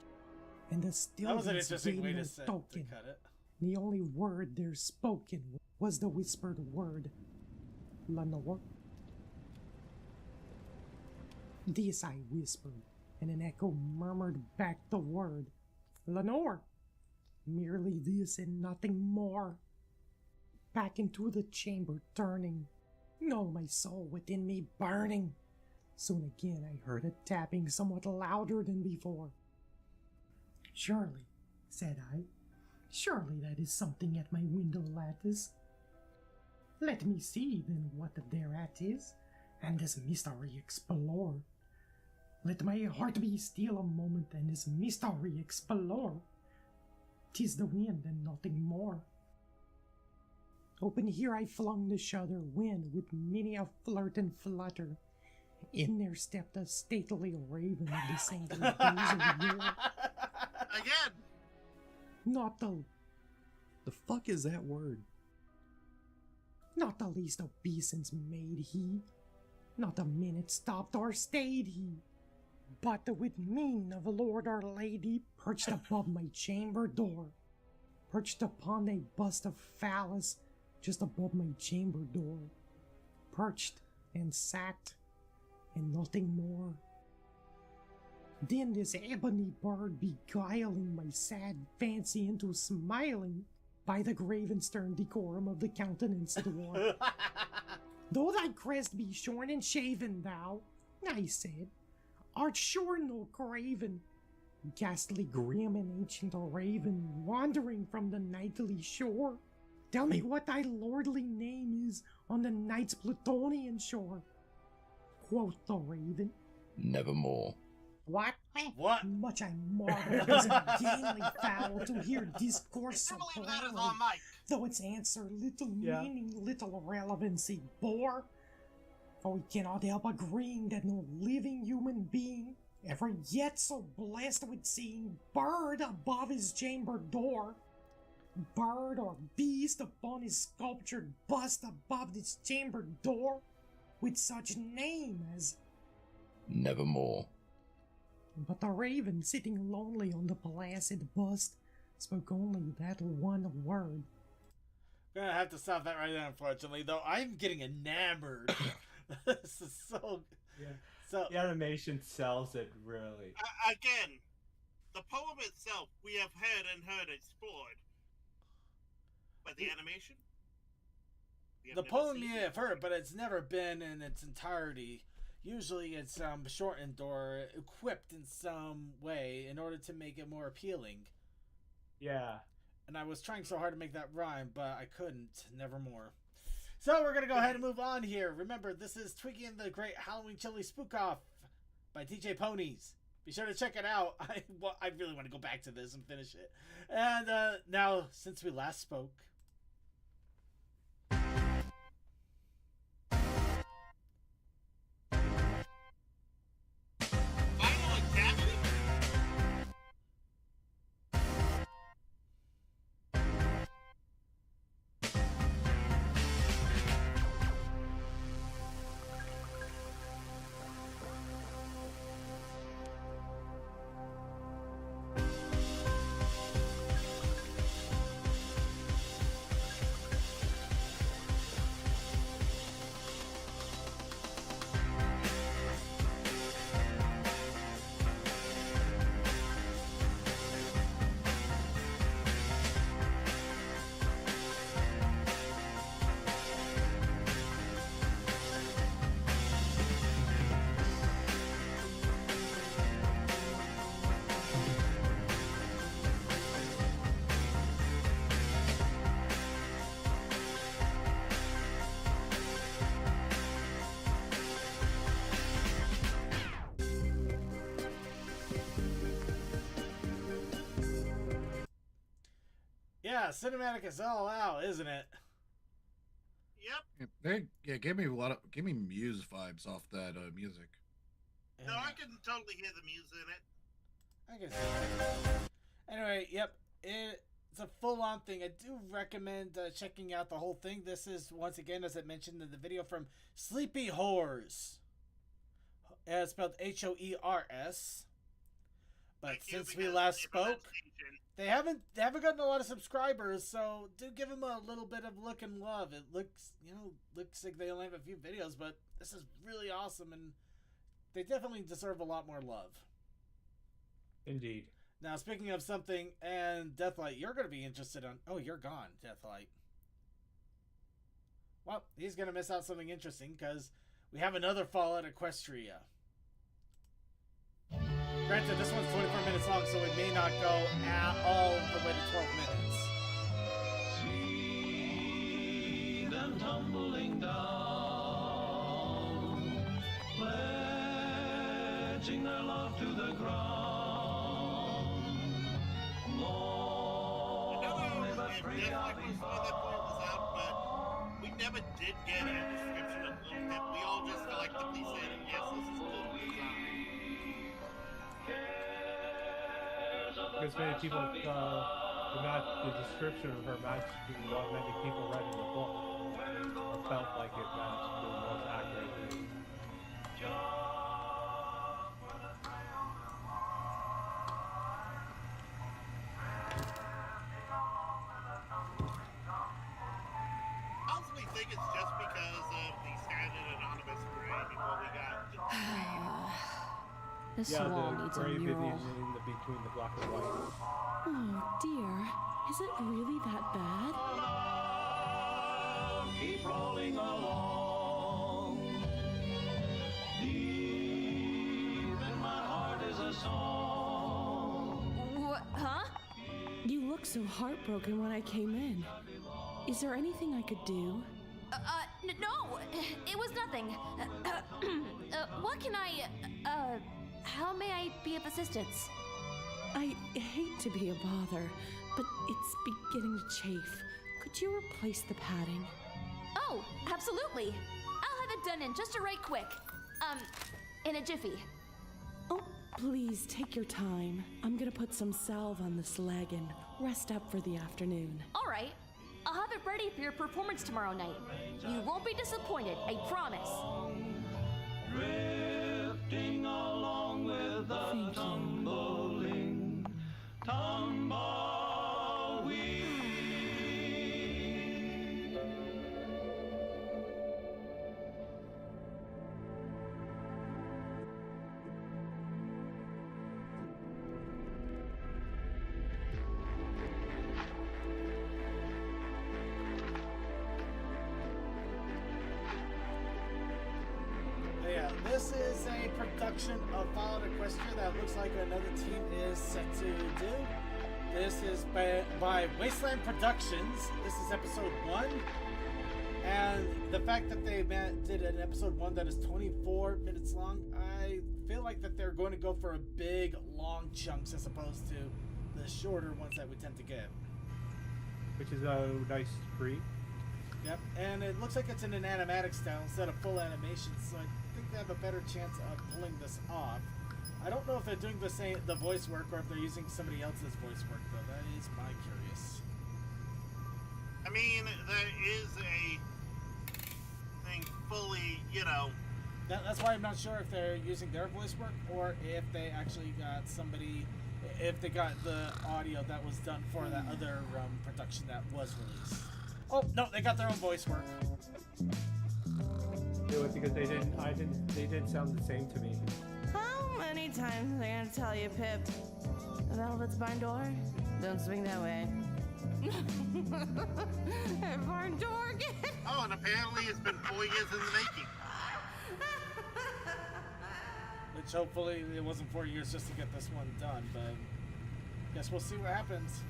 [SPEAKER 12] and the
[SPEAKER 1] That was an
[SPEAKER 12] stillness
[SPEAKER 1] interesting way
[SPEAKER 12] gave no
[SPEAKER 1] to set, to
[SPEAKER 12] token.
[SPEAKER 1] cut it.
[SPEAKER 12] The only word there spoken was the whispered word, Lenore. This I whispered, and an echo murmured back the word, Lenore. Merely this and nothing more. Back into the chamber turning, all my soul within me burning. Soon again I heard a tapping somewhat louder than before. Surely, said I, surely that is something at my window lattice. Let me see then what thereat is, and this mystery explore. Let my heart be still a moment and this mystery explore. 'Tis the wind and nothing more. Open here I flung the shutter, when with many a flirt and flutter, in there stepped a stately raven of the saintly days of yore.
[SPEAKER 4] Again!
[SPEAKER 12] Not the
[SPEAKER 13] fuck is that word?
[SPEAKER 12] Not the least obeisance made he, not a minute stopped or stayed he, but with mien of Lord or Lady perched above my chamber door, perched upon a bust of phallus just above my chamber door, perched and sat, and nothing more. Then this ebony bird beguiling my sad fancy into smiling, by the grave and stern decorum of the countenance dwarf. Though thy crest be shorn and shaven, thou, I said, art sure no craven, ghastly grim and ancient raven, wandering from the nightly shore. Tell me what thy lordly name is on the night's Plutonian shore. Quoth the raven.
[SPEAKER 11] Nevermore.
[SPEAKER 12] What?
[SPEAKER 1] What?
[SPEAKER 12] Much I marvel it is ungainly foul to hear discourse so
[SPEAKER 4] I believe that is
[SPEAKER 12] plainly,
[SPEAKER 4] on mic.
[SPEAKER 12] though its answer little meaning, little relevancy bore. For we cannot help agreeing that no living human being ever yet so blessed with seeing bird above his chamber door, bird or beast upon his sculptured bust above his chamber door, with such name as...
[SPEAKER 11] Nevermore.
[SPEAKER 12] But the raven, sitting lonely on the placid bust, spoke only that one word.
[SPEAKER 1] Gonna have to stop that right now, unfortunately, though I'm getting enamored. This is so...
[SPEAKER 2] Yeah.
[SPEAKER 1] So...
[SPEAKER 2] The animation sells it, really.
[SPEAKER 4] Again, the poem itself we have heard and heard explored. But the animation?
[SPEAKER 1] The poem you have heard, but it's never been in its entirety. Usually it's shortened or equipped in some way in order to make it more appealing.
[SPEAKER 2] Yeah.
[SPEAKER 1] And I was trying so hard to make that rhyme, but I couldn't. Nevermore. So we're going to go ahead and move on here. Remember, this is Twiggy and the Great Halloween Chili Spook-Off by DJ Ponies. Be sure to check it out. I really want to go back to this and finish it. And now, since we last spoke... Yeah, cinematic is all out, isn't it?
[SPEAKER 4] Yep.
[SPEAKER 8] Give me Muse vibes off that music.
[SPEAKER 4] No, I can totally hear the Muse in it.
[SPEAKER 1] I can see that. Anyway, yep, it's a full-on thing. I do recommend checking out the whole thing. This is, once again, as I mentioned in the video, from Sleepy Whores. It's spelled H-O-E-R-S. But since we last spoke, they haven't gotten a lot of subscribers, so do give them a little bit of look and love. It looks like they only have a few videos, but this is really awesome, and they definitely deserve a lot more love.
[SPEAKER 2] Indeed.
[SPEAKER 1] Now, speaking of something, and Deathlight, you're going to be interested on... Oh, you're gone, Deathlight. Well, he's going to miss out something interesting, because we have another Fallout Equestria. Granted, this one's 24 minutes long, so it may not go all the way to 12 minutes.
[SPEAKER 14] See them tumbling down, pledging their love to the ground. Lonely but free I'll be
[SPEAKER 4] We never did get a description of Little Tip. We all just collectively said, yes, this is cool design.
[SPEAKER 2] Because many people, the description of her matched what many people read in the book. It felt like it matched the most accurately.
[SPEAKER 4] I honestly think it's just because of the standard anonymous grade before we got the
[SPEAKER 15] This
[SPEAKER 2] yeah,
[SPEAKER 15] wall
[SPEAKER 2] the
[SPEAKER 15] needs a
[SPEAKER 2] gray
[SPEAKER 15] mural.
[SPEAKER 2] between the black and white.
[SPEAKER 15] Oh dear, is it really that bad?
[SPEAKER 14] keep rolling along. Deep in my heart is a song.
[SPEAKER 15] What? Huh?
[SPEAKER 16] You looked so heartbroken when I came in. Is there anything I could do?
[SPEAKER 15] No, it was nothing. What can I, how may I be of assistance?
[SPEAKER 16] I hate to be a bother, but it's beginning to chafe. Could you replace the padding?
[SPEAKER 15] Oh, absolutely. I'll have it done in just a right quick. In a jiffy.
[SPEAKER 16] Oh, please take your time. I'm gonna put some salve on this leg and rest up for the afternoon.
[SPEAKER 15] All right. I'll have it ready for your performance tomorrow night. You won't be disappointed, I promise.
[SPEAKER 14] Drifting along with the tumbling tumbleweed.
[SPEAKER 1] Yeah, this is a production of Fallout Equestria that looks like another team is set to do. This is by Wasteland Productions. This is episode 1. And the fact that they did an episode 1 that is 24 minutes long, I feel like that they're going to go for a big, long chunks as opposed to the shorter ones that we tend to get.
[SPEAKER 2] Which is a nice treat.
[SPEAKER 1] Yep, and it looks like it's in an animatic style instead of full animation, so I think they have a better chance of pulling this off. I don't know if they're doing the voice work or if they're using somebody else's voice work, though. That is my curious.
[SPEAKER 4] I mean, there is a thing fully,
[SPEAKER 1] That's why I'm not sure if they're using their voice work or if they actually got somebody, if they got the audio that was done for that other production that was released. Oh, no, they got their own voice work.
[SPEAKER 2] Do it because they didn't sound the same to me.
[SPEAKER 17] How many times am I gonna tell you, Pip? Velvet's barn door? Don't swing that way. That barn door again.
[SPEAKER 4] Oh, and apparently it's been 4 years in the making.
[SPEAKER 1] Which hopefully it wasn't 4 years just to get this one done, but guess we'll see what happens.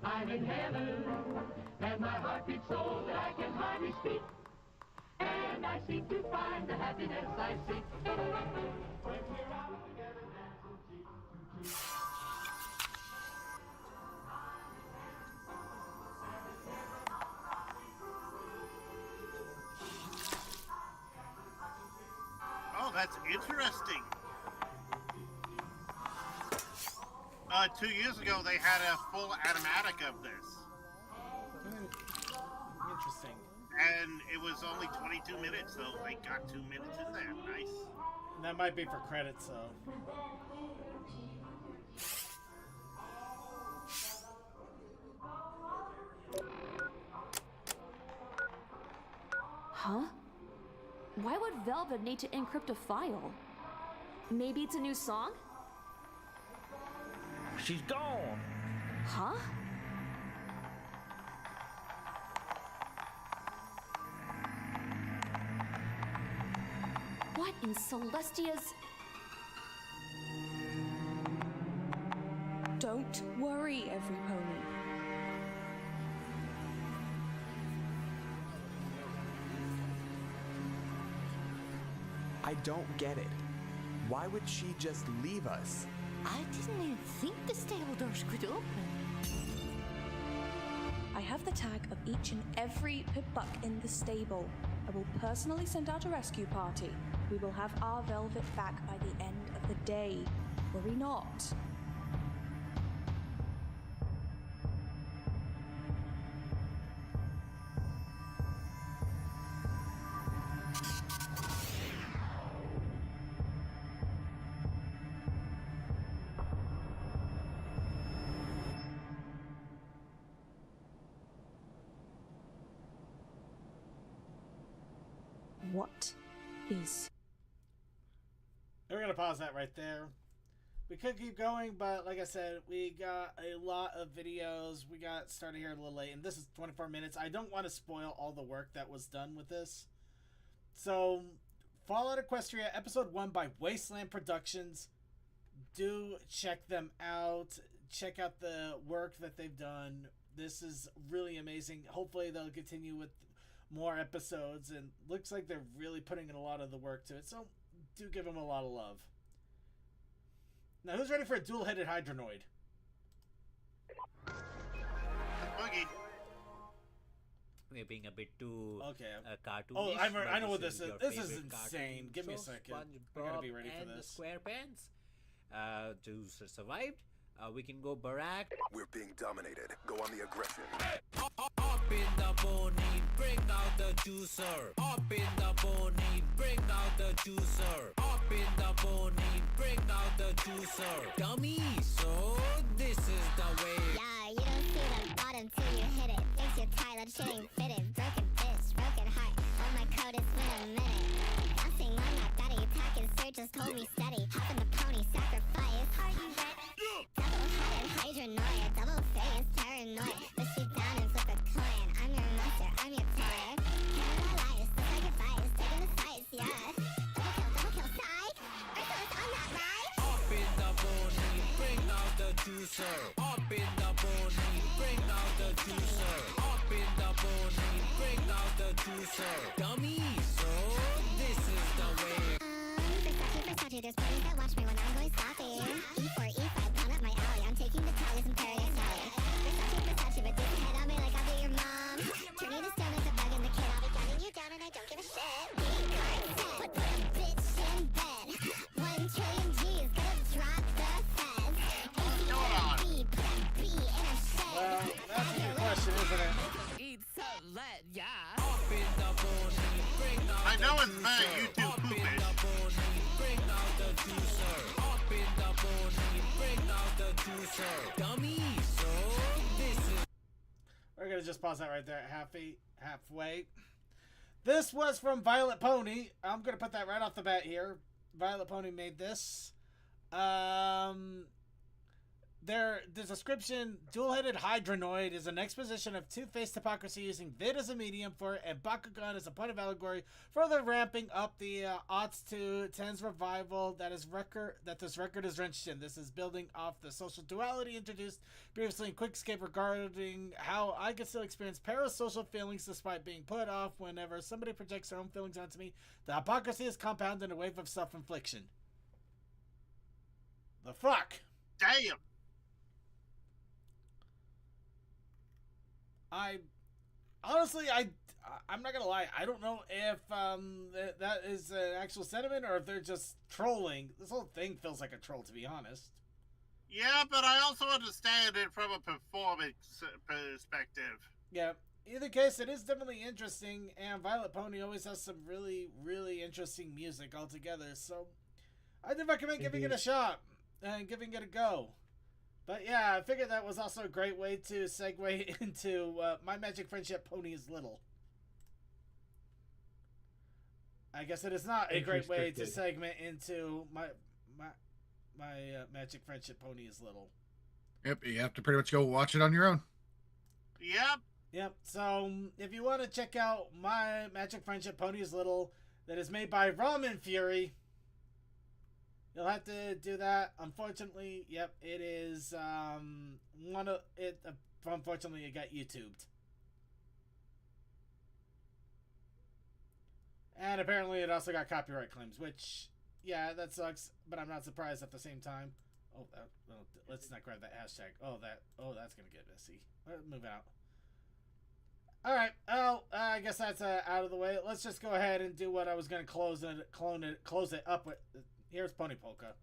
[SPEAKER 14] I'm in heaven, and my heart beats so that I can hardly speak. And and I seek to find the happiness I seek. When we're out together, dancing cheek to cheek.
[SPEAKER 4] Oh, that's interesting. 2 years ago, they had a full animatic of this.
[SPEAKER 1] Interesting.
[SPEAKER 4] And it was only 22 minutes, though. They got 2 minutes in there. Nice.
[SPEAKER 1] And that might be for credits, though.
[SPEAKER 15] Huh? Why would Velvet need to encrypt a file? Maybe it's a new song?
[SPEAKER 18] She's gone.
[SPEAKER 15] Huh? What in Celestia's...
[SPEAKER 16] Don't worry, every pony.
[SPEAKER 19] I don't get it. Why would she just leave us?
[SPEAKER 9] I didn't even think the stable doors could open.
[SPEAKER 16] I have the tag of each and every Pip-Buck in the stable. I will personally send out a rescue party. We will have our Velvet back by the end of the day. Worry not. What is...
[SPEAKER 1] We're gonna pause that right there. We could keep going, but like I said, we got a lot of videos. We got started here a little late, and this is 24 minutes. I don't want to spoil all the work that was done with this. So, Fallout Equestria Episode 1 by Wasteland Productions. Do check them out. Check out the work that they've done. This is really amazing. Hopefully they'll continue with more episodes, and looks like they're really putting in a lot of the work to it, so do give them a lot of love. Now, who's ready for a dual-headed Hydronoid?
[SPEAKER 4] Boogie.
[SPEAKER 18] We're being a bit too cartoonish.
[SPEAKER 1] Oh, I know what this is.
[SPEAKER 18] your
[SPEAKER 1] This is
[SPEAKER 18] favorite
[SPEAKER 1] insane.
[SPEAKER 18] cartoon
[SPEAKER 1] Give me a
[SPEAKER 18] show,
[SPEAKER 1] second. I
[SPEAKER 18] SpongeBob
[SPEAKER 1] gotta be ready for
[SPEAKER 18] and
[SPEAKER 1] this.
[SPEAKER 18] the SquarePants. Juicer survived. We can go Barack.
[SPEAKER 20] We're being dominated. Go on the aggression.
[SPEAKER 18] Up in the pony, bring out the juicer. Up in the pony, bring out the juicer. Up in the pony, bring out the juicer. Dummy, so this is the way.
[SPEAKER 6] Yeah, you don't see the bottom till you hit it. Thinks you're tired, that shit ain't fitted. Broken bitch, broken heart. Oh my code is been a minute. Bouncing on that daddy, attacking sir just hold me steady. Hop in the pony, sacrifice. Are you ready? Double-headed Hydronoid, double-faced paranoid. Push you down and flip a coin. I'm your master, I'm your toy. Paralyzed, the sacrifice, taking the fights, yeah. Double kill, side. Earthless on that ride.
[SPEAKER 18] Up in the pony, bring out the juicer. Up in the pony, bring out the juicer. Up in the pony, bring out the juicer. Dummy, so this is the way.
[SPEAKER 6] Versace, there's parties that watch me when I'm going sloppy. E4, E5, down up my alley. I'm taking the tallest in Paradise Alley. Versace, but this head on me like I'll be your mom. Turning the stone into bug in the kid. I'll be gunning you down and I don't give a shit. Put a bitch in bed. 1 trillion G's, gonna drop the feds. Put that B in a shed.
[SPEAKER 1] Well, that's a good question, isn't it?
[SPEAKER 17] Eat so let, yeah.
[SPEAKER 18] Up in the pony, bring out
[SPEAKER 4] I know
[SPEAKER 18] the
[SPEAKER 4] it's bad
[SPEAKER 18] juicer.
[SPEAKER 4] YouTube
[SPEAKER 18] Up in
[SPEAKER 4] poopish.
[SPEAKER 18] the pony, bring out the juicer. Up in the pony, bring out the juicer. Dummy, so this is...
[SPEAKER 1] We're gonna just pause that right there at halfway. This was from Violet Pony. I'm gonna put that right off the bat here. Violet Pony made this. the description, dual-headed Hydronoid is an exposition of two-faced hypocrisy using vid as a medium for it and Bakugan as a point of allegory, further ramping up the odds to Ten's revival that this record is drenched in. This is building off the social duality introduced previously in Quickscape regarding how I can still experience parasocial feelings despite being put off whenever somebody projects their own feelings onto me. The hypocrisy is compounded in a wave of self-infliction. The fuck?
[SPEAKER 4] Damn!
[SPEAKER 1] I'm not gonna lie. I don't know if that is an actual sentiment or if they're just trolling. This whole thing feels like a troll, to be honest.
[SPEAKER 4] Yeah, but I also understand it from a performance perspective.
[SPEAKER 1] Yeah. Either case, it is definitely interesting, and Violet Pony always has some really, really interesting music altogether. So, I do recommend giving it a shot and giving it a go. But yeah, I figured that was also a great way to segue into My Magic Friendship Pony is Little. I guess it is not a great way to segment into my Magic Friendship Pony is Little.
[SPEAKER 8] Yep, you have to pretty much go watch it on your own.
[SPEAKER 1] Yep. So if you want to check out My Magic Friendship Pony is Little, that is made by Ramen Fury, you'll have to do that. Unfortunately, yep, it is unfortunately it got YouTubed. And apparently it also got copyright claims, which, yeah, that sucks, but I'm not surprised at the same time. Oh, let's not grab that hashtag. That's gonna get messy. Move out. All right. Oh, I guess that's out of the way. Let's just go ahead and do what I was gonna close it up with. Here's Pony Polka.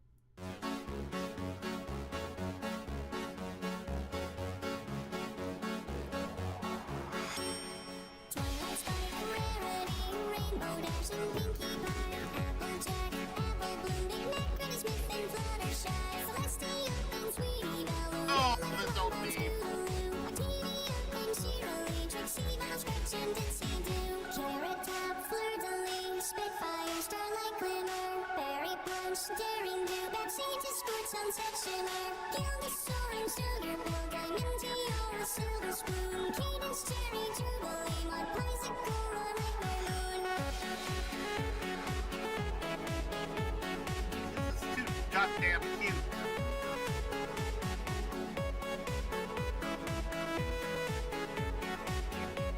[SPEAKER 6] Daring do Bapsy sports sunset shimmer. Gildesorin, sugar pill, diamond tiara, silver spoon, cadence, cherry, jubilee, my bicycle, nightmare moon.
[SPEAKER 4] It's too goddamn cute.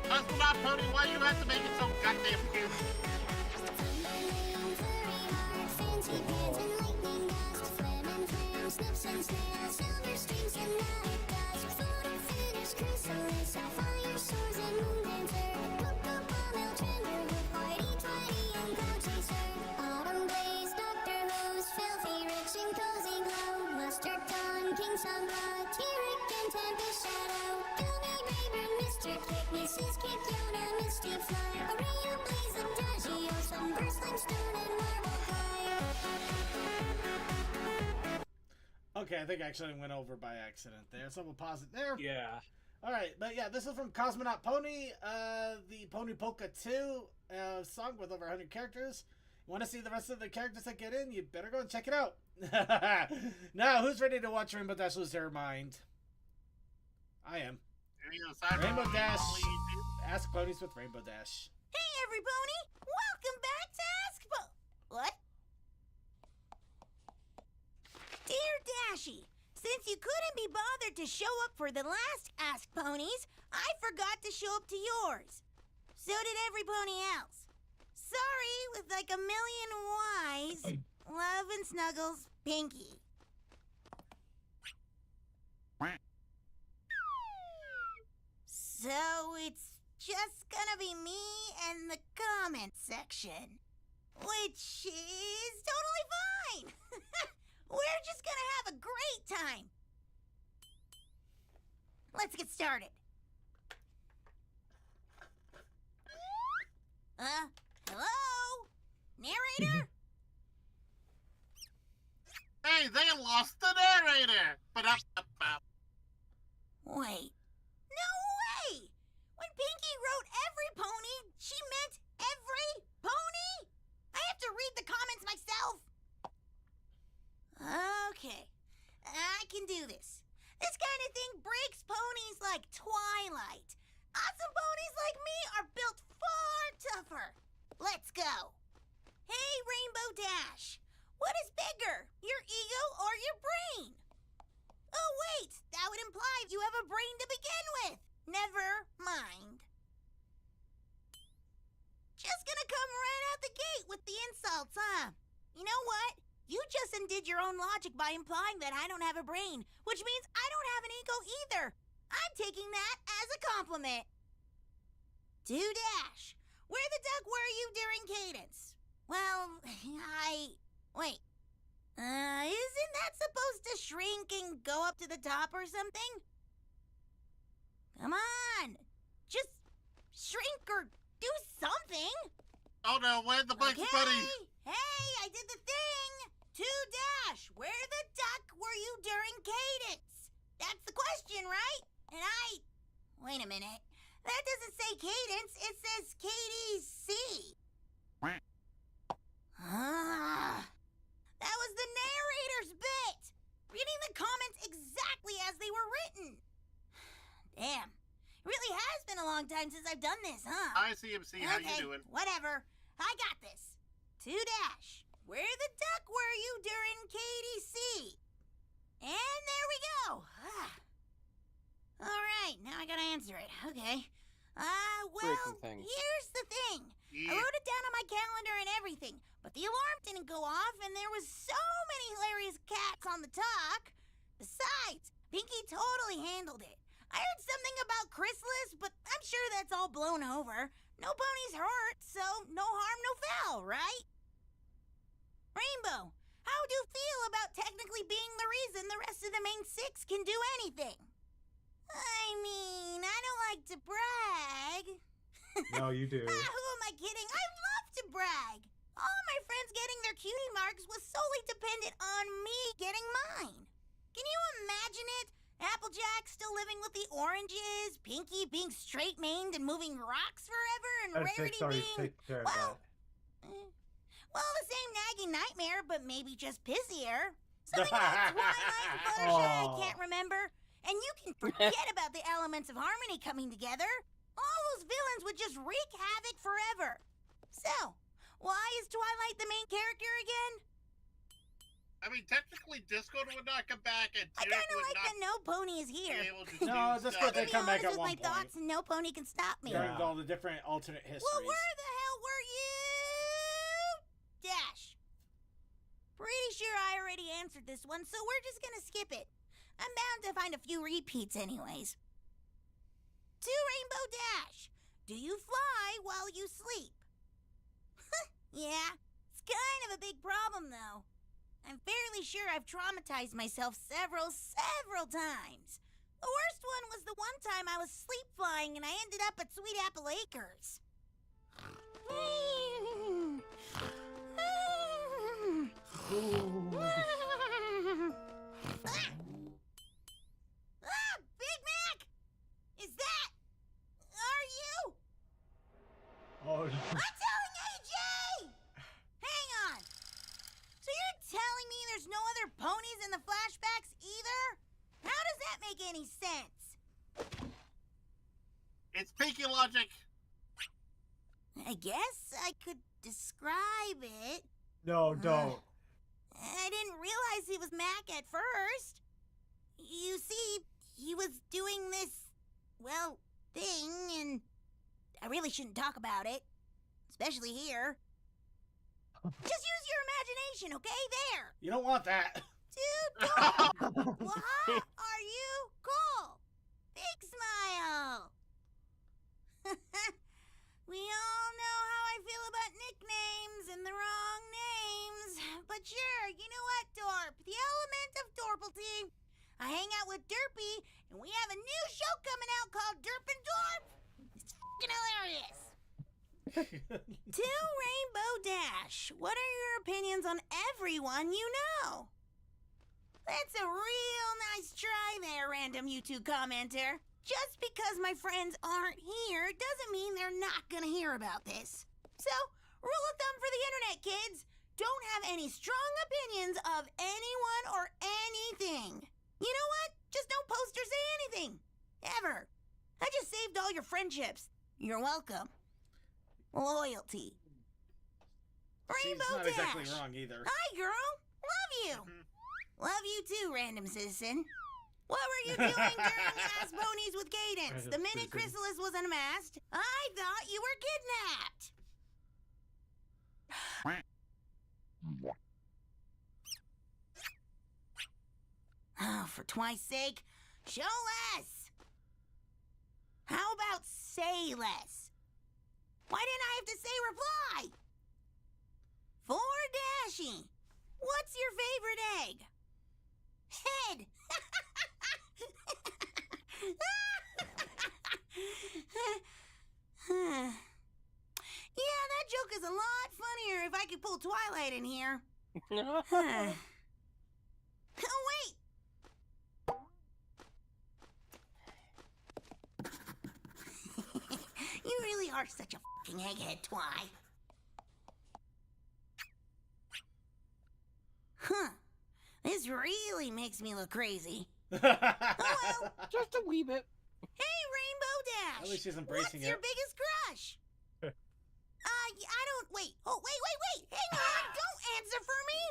[SPEAKER 4] Cosmonaut Pony, why you have to make it so goddamn cute? Snips and snails, silver strings and magic dust. Photo finish, chrysalis, sapphire swords and moon dancer. Coco Bomel, Trenderwood, Hoity-toity and Cloud Chaser. Autumn blaze, Doctor Who's, filthy rich and cozy glow. Mustard dawn, King Sunblood, Tyrek and Tempest Shadow. Gilby Rayburn, Mr. Kick, Mrs. Kick, Yona, Misty Fly. Arena blaze of Dagio, some burst limestone and marble fly.
[SPEAKER 1] Okay, I think I actually went over by accident there, so we'll pause it there.
[SPEAKER 2] Yeah.
[SPEAKER 1] Alright, but yeah, this is from Cosmonaut Pony, the Pony Polka 2 song with over 100 characters. You want to see the rest of the characters that get in? You better go and check it out. Now, who's ready to watch Rainbow Dash lose their mind? I am. Rainbow Dash. Ask Ponies with Rainbow Dash.
[SPEAKER 9] Hey, everybody! Welcome back to Ask What? Dear Dashy, since you couldn't be bothered to show up for the last Ask Ponies, I forgot to show up to yours. So did every pony else. Sorry, with like a million Ys. Love and snuggles, Pinky. So it's just gonna be me and the comment section, which is totally fine. We're just gonna have a great time. Let's get started. Hello? Narrator?
[SPEAKER 4] Hey, they lost the narrator!
[SPEAKER 9] Wait. No way! When Pinky wrote every pony, she meant every pony? I have to read the comments myself. Okay, I can do this. This kind of thing breaks ponies like Twilight. Awesome ponies like me are built far tougher. Let's go. Hey, Rainbow Dash. What is bigger, your ego or your brain? Oh, wait. That would imply you have a brain to begin with. Never mind. Just gonna come right out the gate with the insults, huh? You know what? You just undid your own logic by implying that I don't have a brain, which means I don't have an ego either. I'm taking that as a compliment. To Dash, where the duck were you during cadence? Well, wait. Isn't that supposed to shrink and go up to the top or something? Come on. Just shrink or do something.
[SPEAKER 4] Oh no, where's the Bugs Bunny?
[SPEAKER 9] Hey, I did the thing. To Dash, where the duck were you during cadence? That's the question, right? And wait a minute. That doesn't say cadence, it says KDC. That was the narrator's bit. Reading the comments exactly as they were written. Damn. It really has been a long time since I've done this, huh?
[SPEAKER 4] Hi, CMC. How you doing?
[SPEAKER 9] Whatever. I got this. To Dash, where the duck were you during KDC? And there we go. All right, now I gotta answer it. Okay. Well, here's the thing. I wrote it down on my calendar and everything, but the alarm didn't go off, and there was so many hilarious cats on the talk. Besides, Pinky totally handled it. I heard something about Chrysalis, but I'm sure that's all blown over. No ponies hurt, so no harm, no foul, right? Rainbow, how do you feel about technically being the reason the rest of the main six can do anything? I mean, I don't like to brag.
[SPEAKER 2] No, you do.
[SPEAKER 9] Who am I kidding? I love to brag. All my friends getting their cutie marks was solely dependent on me getting mine. Can you imagine it? Applejack still living with the oranges, Pinky being straight-maned and moving rocks forever, and Rarity being... Well, the same nagging nightmare, but maybe just pissier. Something about Twilight and Fluttershy I can't remember. And you can forget about the elements of harmony coming together. All those villains would just wreak havoc forever. So, why is Twilight the main character again?
[SPEAKER 4] I mean, technically, Discord would not come back, and
[SPEAKER 9] I kind of like that no pony is here.
[SPEAKER 1] No, Discord they come back at one point.
[SPEAKER 9] Thoughts and no pony can stop me.
[SPEAKER 1] During all the different alternate histories.
[SPEAKER 9] Well, where the hell were you? Dash. Pretty sure I already answered this one, so we're just gonna skip it. I'm bound to find a few repeats anyways. To Rainbow Dash, do you fly while you sleep? Yeah, it's kind of a big problem though. I'm fairly sure I've traumatized myself several times. The worst one was the one time I was sleep flying and I ended up at Sweet Apple Acres. Big Mac! Is that... Are you?
[SPEAKER 2] Oh,
[SPEAKER 9] I'm telling AJ! Hang on. So you're telling me there's no other ponies in the flashbacks either? How does that make any sense?
[SPEAKER 4] It's Pinky logic.
[SPEAKER 9] I guess I could describe it.
[SPEAKER 2] No, don't.
[SPEAKER 9] I didn't realize he was Mac at first. You see, he was doing this, well, thing, and I really shouldn't talk about it. Especially here. Just use your imagination, okay? There.
[SPEAKER 1] You don't want that.
[SPEAKER 9] Dude, don't. What are you cool? Big smile. We all know how I feel about nicknames and the wrong names. But sure, you know what, Dorp? The element of Dorpalty. I hang out with Derpy, and we have a new show coming out called Derp and Dorp. It's fucking hilarious. To Rainbow Dash, what are your opinions on everyone you know? That's a real nice try there, random YouTube commenter. Just because my friends aren't here doesn't mean they're not gonna hear about this. So, rule of thumb for the internet, kids. Don't have any strong opinions of anyone or anything. You know what? Just don't post your friendships. You're welcome. Loyalty. Rainbow
[SPEAKER 1] She's not
[SPEAKER 9] Dash.
[SPEAKER 1] exactly wrong either.
[SPEAKER 9] Hi, girl. Love you. Love you too, random citizen. What were you doing during Ask Ponies with Cadence? The minute Chrysalis was unmasked, I thought you were kidnapped. Oh, for twice sake, show less. How about say less? Why didn't I have to say reply? For Dashy, what's your favorite egg? Head. Yeah, that joke is a lot funnier if I could pull Twilight in here. Oh, wait. You really are such a fucking egghead, Twi. Huh. This really makes me look crazy. Oh well.
[SPEAKER 5] Just a wee bit.
[SPEAKER 9] Hey, Rainbow Dash.
[SPEAKER 1] At least she's embracing
[SPEAKER 9] What's your
[SPEAKER 1] it.
[SPEAKER 9] biggest crush? I don't. Wait. Oh, wait. Hang on. Don't answer for me.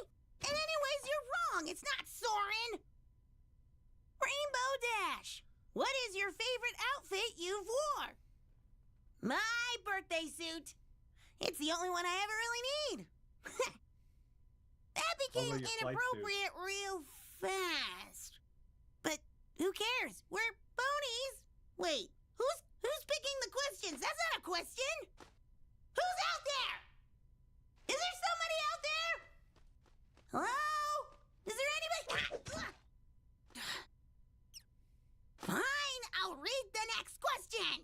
[SPEAKER 9] And anyways, you're wrong. It's not Soren. Rainbow Dash. What is your favorite outfit you've wore? My birthday suit. It's the only one I ever really need. That became
[SPEAKER 2] Although your flight
[SPEAKER 9] inappropriate real fast. But who cares? We're ponies. Wait, who's picking the questions? That's not a question. Who's out there? Is there somebody out there? Hello? Is there anybody? Fine, I'll read the next question.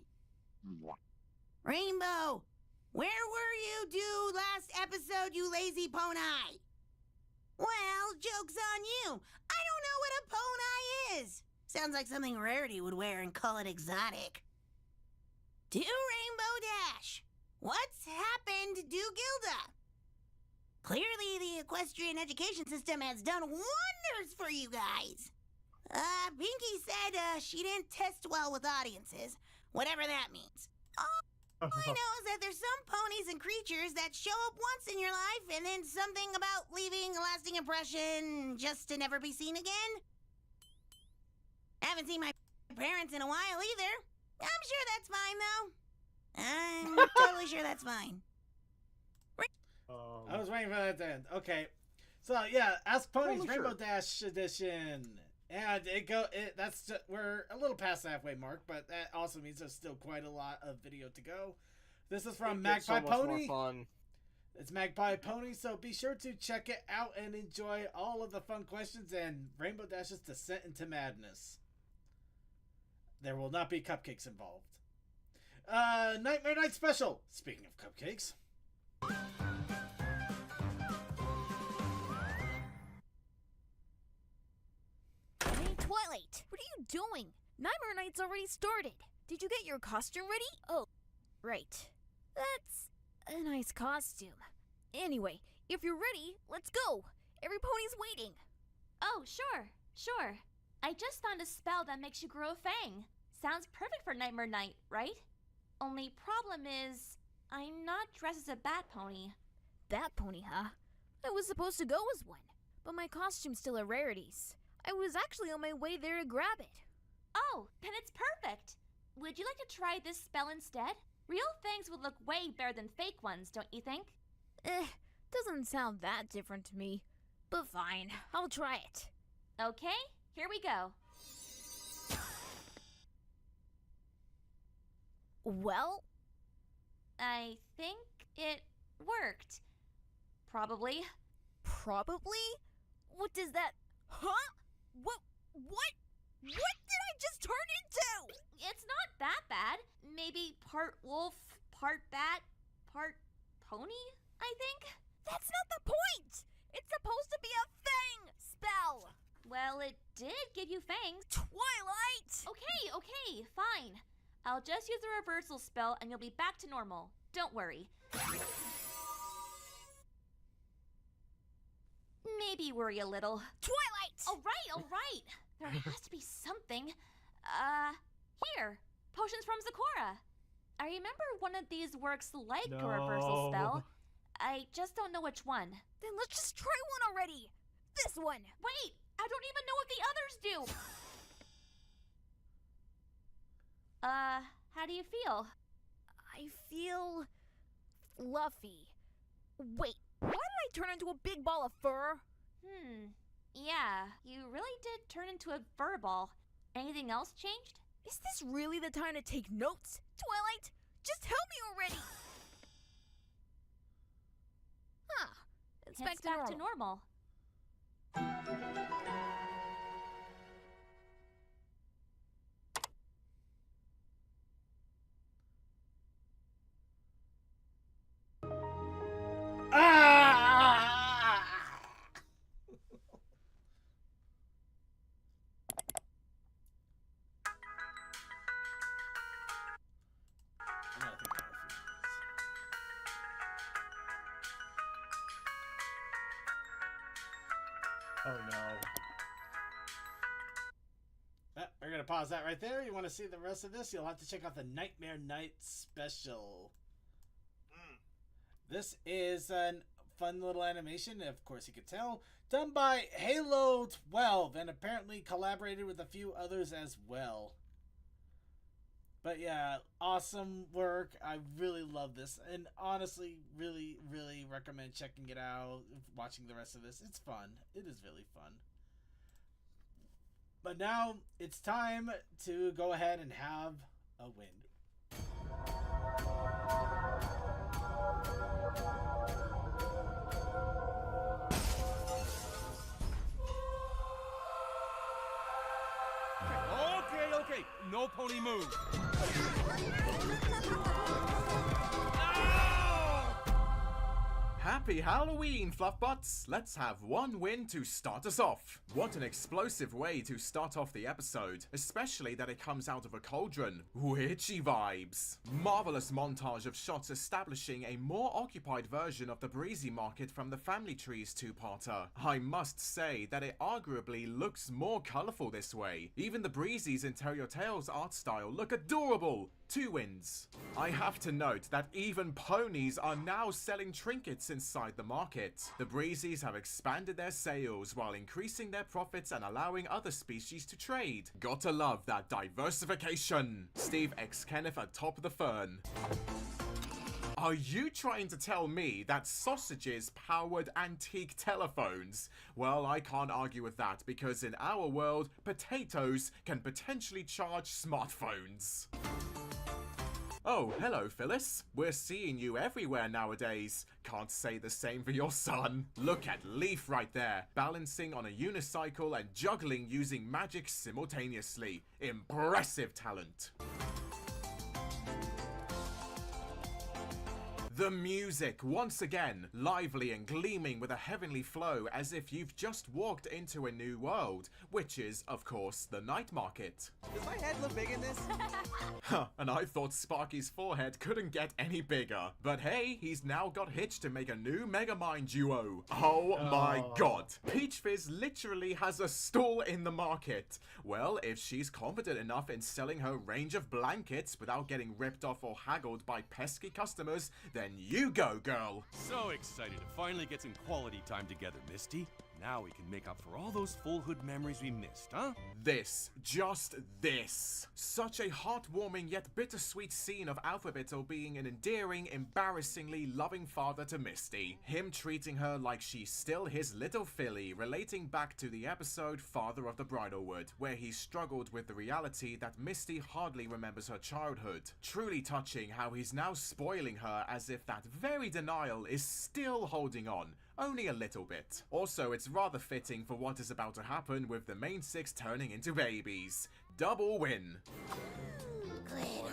[SPEAKER 9] Rainbow, where were you last episode, you lazy pony? Well, joke's on you. I don't know what a pony is. Sounds like something Rarity would wear and call it exotic. To Rainbow Dash, what's happened to Gilda? Clearly, the equestrian education system has done wonders for you guys. Pinky said she didn't test well with audiences, whatever that means. All I know is that there's some ponies and creatures that show up once in your life and then something about leaving a lasting impression just to never be seen again. Haven't seen my parents in a while either. I'm sure that's fine, though. I'm totally sure that's fine.
[SPEAKER 1] I was waiting for that to end. Okay, so yeah, Ask Ponies
[SPEAKER 5] Oh,
[SPEAKER 1] Rainbow
[SPEAKER 5] sure.
[SPEAKER 1] Dash edition, and we're a little past the halfway mark, but that also means there's still quite a lot of video to go. This is from
[SPEAKER 5] It gets
[SPEAKER 1] Magpie
[SPEAKER 5] so much
[SPEAKER 1] Pony.
[SPEAKER 5] more fun.
[SPEAKER 1] It's Magpie Pony, so be sure to check it out and enjoy all of the fun questions and Rainbow Dash's descent into madness. There will not be cupcakes involved. Nightmare Night Special. Speaking of cupcakes.
[SPEAKER 15] Hey, Twilight, what are you doing? Nightmare Night's already started. Did you get your costume ready? Oh, right. That's a nice costume. Anyway, if you're ready, let's go. Every pony's waiting.
[SPEAKER 21] Oh, sure. I just found a spell that makes you grow a fang. Sounds perfect for Nightmare Night, right? Only problem is, I'm not dressed as a bat pony.
[SPEAKER 15] Bat pony, huh? I was supposed to go as one, but my costume's still a Rarities. I was actually on my way there to grab it.
[SPEAKER 21] Oh, then it's perfect. Would you like to try this spell instead? Real fangs would look way better than fake ones, don't you think?
[SPEAKER 15] Doesn't sound that different to me. But fine, I'll try it.
[SPEAKER 21] Okay, here we go.
[SPEAKER 15] Well?
[SPEAKER 21] I think it worked. Probably.
[SPEAKER 15] Probably? What does that... Huh? What did I just turn into?
[SPEAKER 21] It's not that bad. Maybe part wolf, part bat, part pony, I think?
[SPEAKER 15] That's not the point! It's supposed to be a fang spell!
[SPEAKER 21] Well, it did give you fangs.
[SPEAKER 15] Twilight!
[SPEAKER 21] Okay, fine. I'll just use the reversal spell and you'll be back to normal. Don't worry. Maybe worry a little.
[SPEAKER 15] Twilight!
[SPEAKER 21] All right. There has to be something. Here. potions from Zecora. I remember one of these works like a reversal spell. I just don't know which one.
[SPEAKER 15] Then let's just try one already. This one.
[SPEAKER 21] Wait, I don't even know what the others do. How do you feel?
[SPEAKER 15] I feel fluffy. Wait, why did I turn into a big ball of fur?
[SPEAKER 21] Yeah, you really did turn into a fur ball. Anything else changed?
[SPEAKER 15] Is this really the time to take notes? Twilight, just help me already! Huh. It's back to normal.
[SPEAKER 2] Oh no.
[SPEAKER 1] We're gonna pause that right there. You want to see the rest of this? You'll have to check out the Nightmare Night special. This is a fun little animation, of course you could tell, done by Halo 12, and apparently collaborated with a few others as well. But yeah, awesome work. I really love this, and honestly, really, really recommend checking it out, watching the rest of this. It's fun. It is really fun. But now, it's time to go ahead and have a win.
[SPEAKER 3] Okay, no pony move.
[SPEAKER 22] Happy Halloween, Fluffbutts! Let's have one win to start us off. What an explosive way to start off the episode, especially that it comes out of a cauldron. Witchy vibes. Marvelous montage of shots establishing a more occupied version of the Breezy Market from the Family Trees two-parter. I must say that it arguably looks more colourful this way. Even the Breezy's Interior Tales art style look adorable. 2 wins. I have to note that even ponies are now selling trinkets inside the market. The Breezies have expanded their sales while increasing their profits and allowing other species to trade. Gotta love that diversification. Steve X Kenneth atop the fern. Are you trying to tell me that sausages powered antique telephones? Well, I can't argue with that, because in our world, potatoes can potentially charge smartphones. Oh, hello, Phyllis. We're seeing you everywhere nowadays. Can't say the same for your son. Look at Leaf right there, balancing on a unicycle and juggling using magic simultaneously. Impressive talent. The music, once again, lively and gleaming with a heavenly flow as if you've just walked into a new world, which is, of course, the night market.
[SPEAKER 10] Does my head look big in this?
[SPEAKER 22] Huh, and I thought Sparky's forehead couldn't get any bigger. But hey, he's now got hitched to make a new Megamind duo. Oh my god. Peach Fizz literally has a stall in the market. Well, if she's confident enough in selling her range of blankets without getting ripped off or haggled by pesky customers, then you go, girl.
[SPEAKER 3] So excited to finally get some quality time together, Misty. Now we can make up for all those full hood memories we missed, huh?
[SPEAKER 22] This, just this. Such a heartwarming yet bittersweet scene of Alphabetto being an endearing, embarrassingly loving father to Misty. Him treating her like she's still his little filly, relating back to the episode Father of the Bridalwood, where he struggled with the reality that Misty hardly remembers her childhood. Truly touching how he's now spoiling her as if that very denial is still holding on. Only a little bit. Also, it's rather fitting for what is about to happen with the main 6 turning into babies. Double win.
[SPEAKER 15] Oh,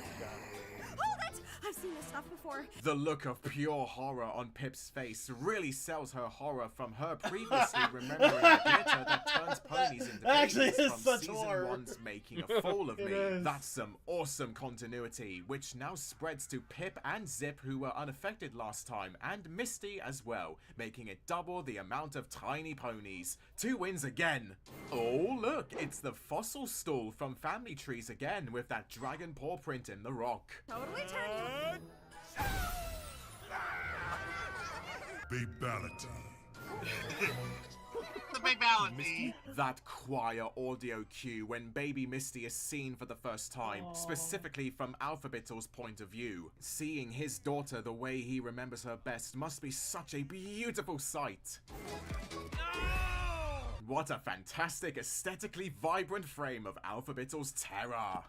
[SPEAKER 7] I've seen this stuff before.
[SPEAKER 22] The look of pure horror on Pip's face really sells her horror from her previously remembering the glitter that turns ponies into
[SPEAKER 1] That actually
[SPEAKER 22] babies
[SPEAKER 1] is
[SPEAKER 22] from
[SPEAKER 1] such
[SPEAKER 22] season
[SPEAKER 1] horror.
[SPEAKER 22] 1's Making a Fool of
[SPEAKER 1] It
[SPEAKER 22] Me.
[SPEAKER 1] is.
[SPEAKER 22] That's some awesome continuity, which now spreads to Pip and Zip, who were unaffected last time, and Misty as well, making it double the amount of tiny ponies. 2 wins again. Oh look, it's the fossil stool from Family Trees again, with that dragon paw print in the rock.
[SPEAKER 7] Totally turn you.
[SPEAKER 13] Babality.
[SPEAKER 4] The babality.
[SPEAKER 22] That choir audio cue when baby Misty is seen for the first time, specifically from Alphabet's point of view. Seeing his daughter the way he remembers her best must be such a beautiful sight. What a fantastic, aesthetically vibrant frame of Alphabet's terror.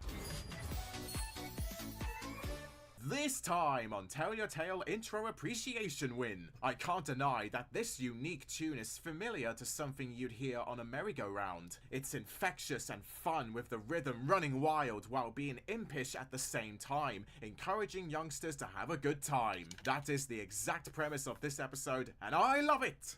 [SPEAKER 22] This time on Tell Your Tale Intro Appreciation Win. I can't deny that this unique tune is familiar to something you'd hear on a merry-go-round. It's infectious and fun with the rhythm running wild while being impish at the same time, encouraging youngsters to have a good time. That is the exact premise of this episode, and I love it!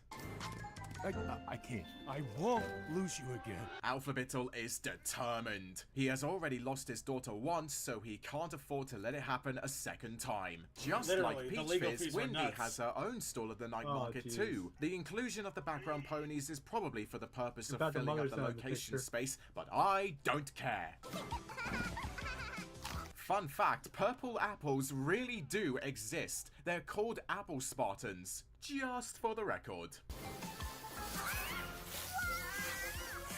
[SPEAKER 3] I can't. I won't lose you again.
[SPEAKER 22] Alphabetal is determined. He has already lost his daughter once, so he can't afford to let it happen a second time. Just
[SPEAKER 1] Literally,
[SPEAKER 22] like
[SPEAKER 1] the
[SPEAKER 22] Peach
[SPEAKER 1] legal
[SPEAKER 22] Fizz,
[SPEAKER 1] fees were
[SPEAKER 22] Windy
[SPEAKER 1] nuts.
[SPEAKER 22] has her own stall at the night
[SPEAKER 2] Oh,
[SPEAKER 22] market
[SPEAKER 2] jeez.
[SPEAKER 22] too. The inclusion of the background ponies is probably for the purpose
[SPEAKER 2] Too
[SPEAKER 22] of
[SPEAKER 2] bad the
[SPEAKER 22] filling up
[SPEAKER 2] mother's
[SPEAKER 22] the
[SPEAKER 2] not in the
[SPEAKER 22] location
[SPEAKER 2] picture.
[SPEAKER 22] space, but I don't care. Fun fact, purple apples really do exist. They're called apple Spartans. Just for the record.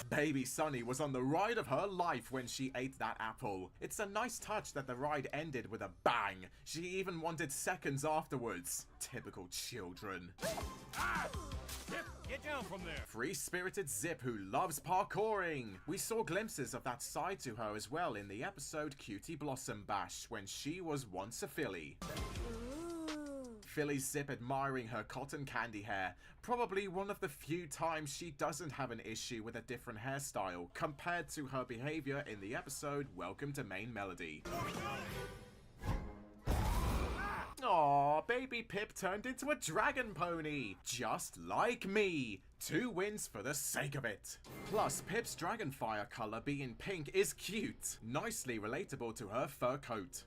[SPEAKER 22] Baby Sunny was on the ride of her life when she ate that apple. It's a nice touch that the ride ended with a bang. She even wanted seconds afterwards. Typical children.
[SPEAKER 3] Get down from there.
[SPEAKER 22] Free-spirited Zip who loves parkouring. We saw glimpses of that side to her as well in the episode Cutie Blossom Bash when she was once a filly. Philly Zip admiring her cotton candy hair. Probably one of the few times she doesn't have an issue with a different hairstyle compared to her behavior in the episode Welcome to Main Melody. Aww, baby Pip turned into a dragon pony, just like me. 2 wins for the sake of it. Plus, Pip's dragonfire color being pink is cute, nicely relatable to her fur coat.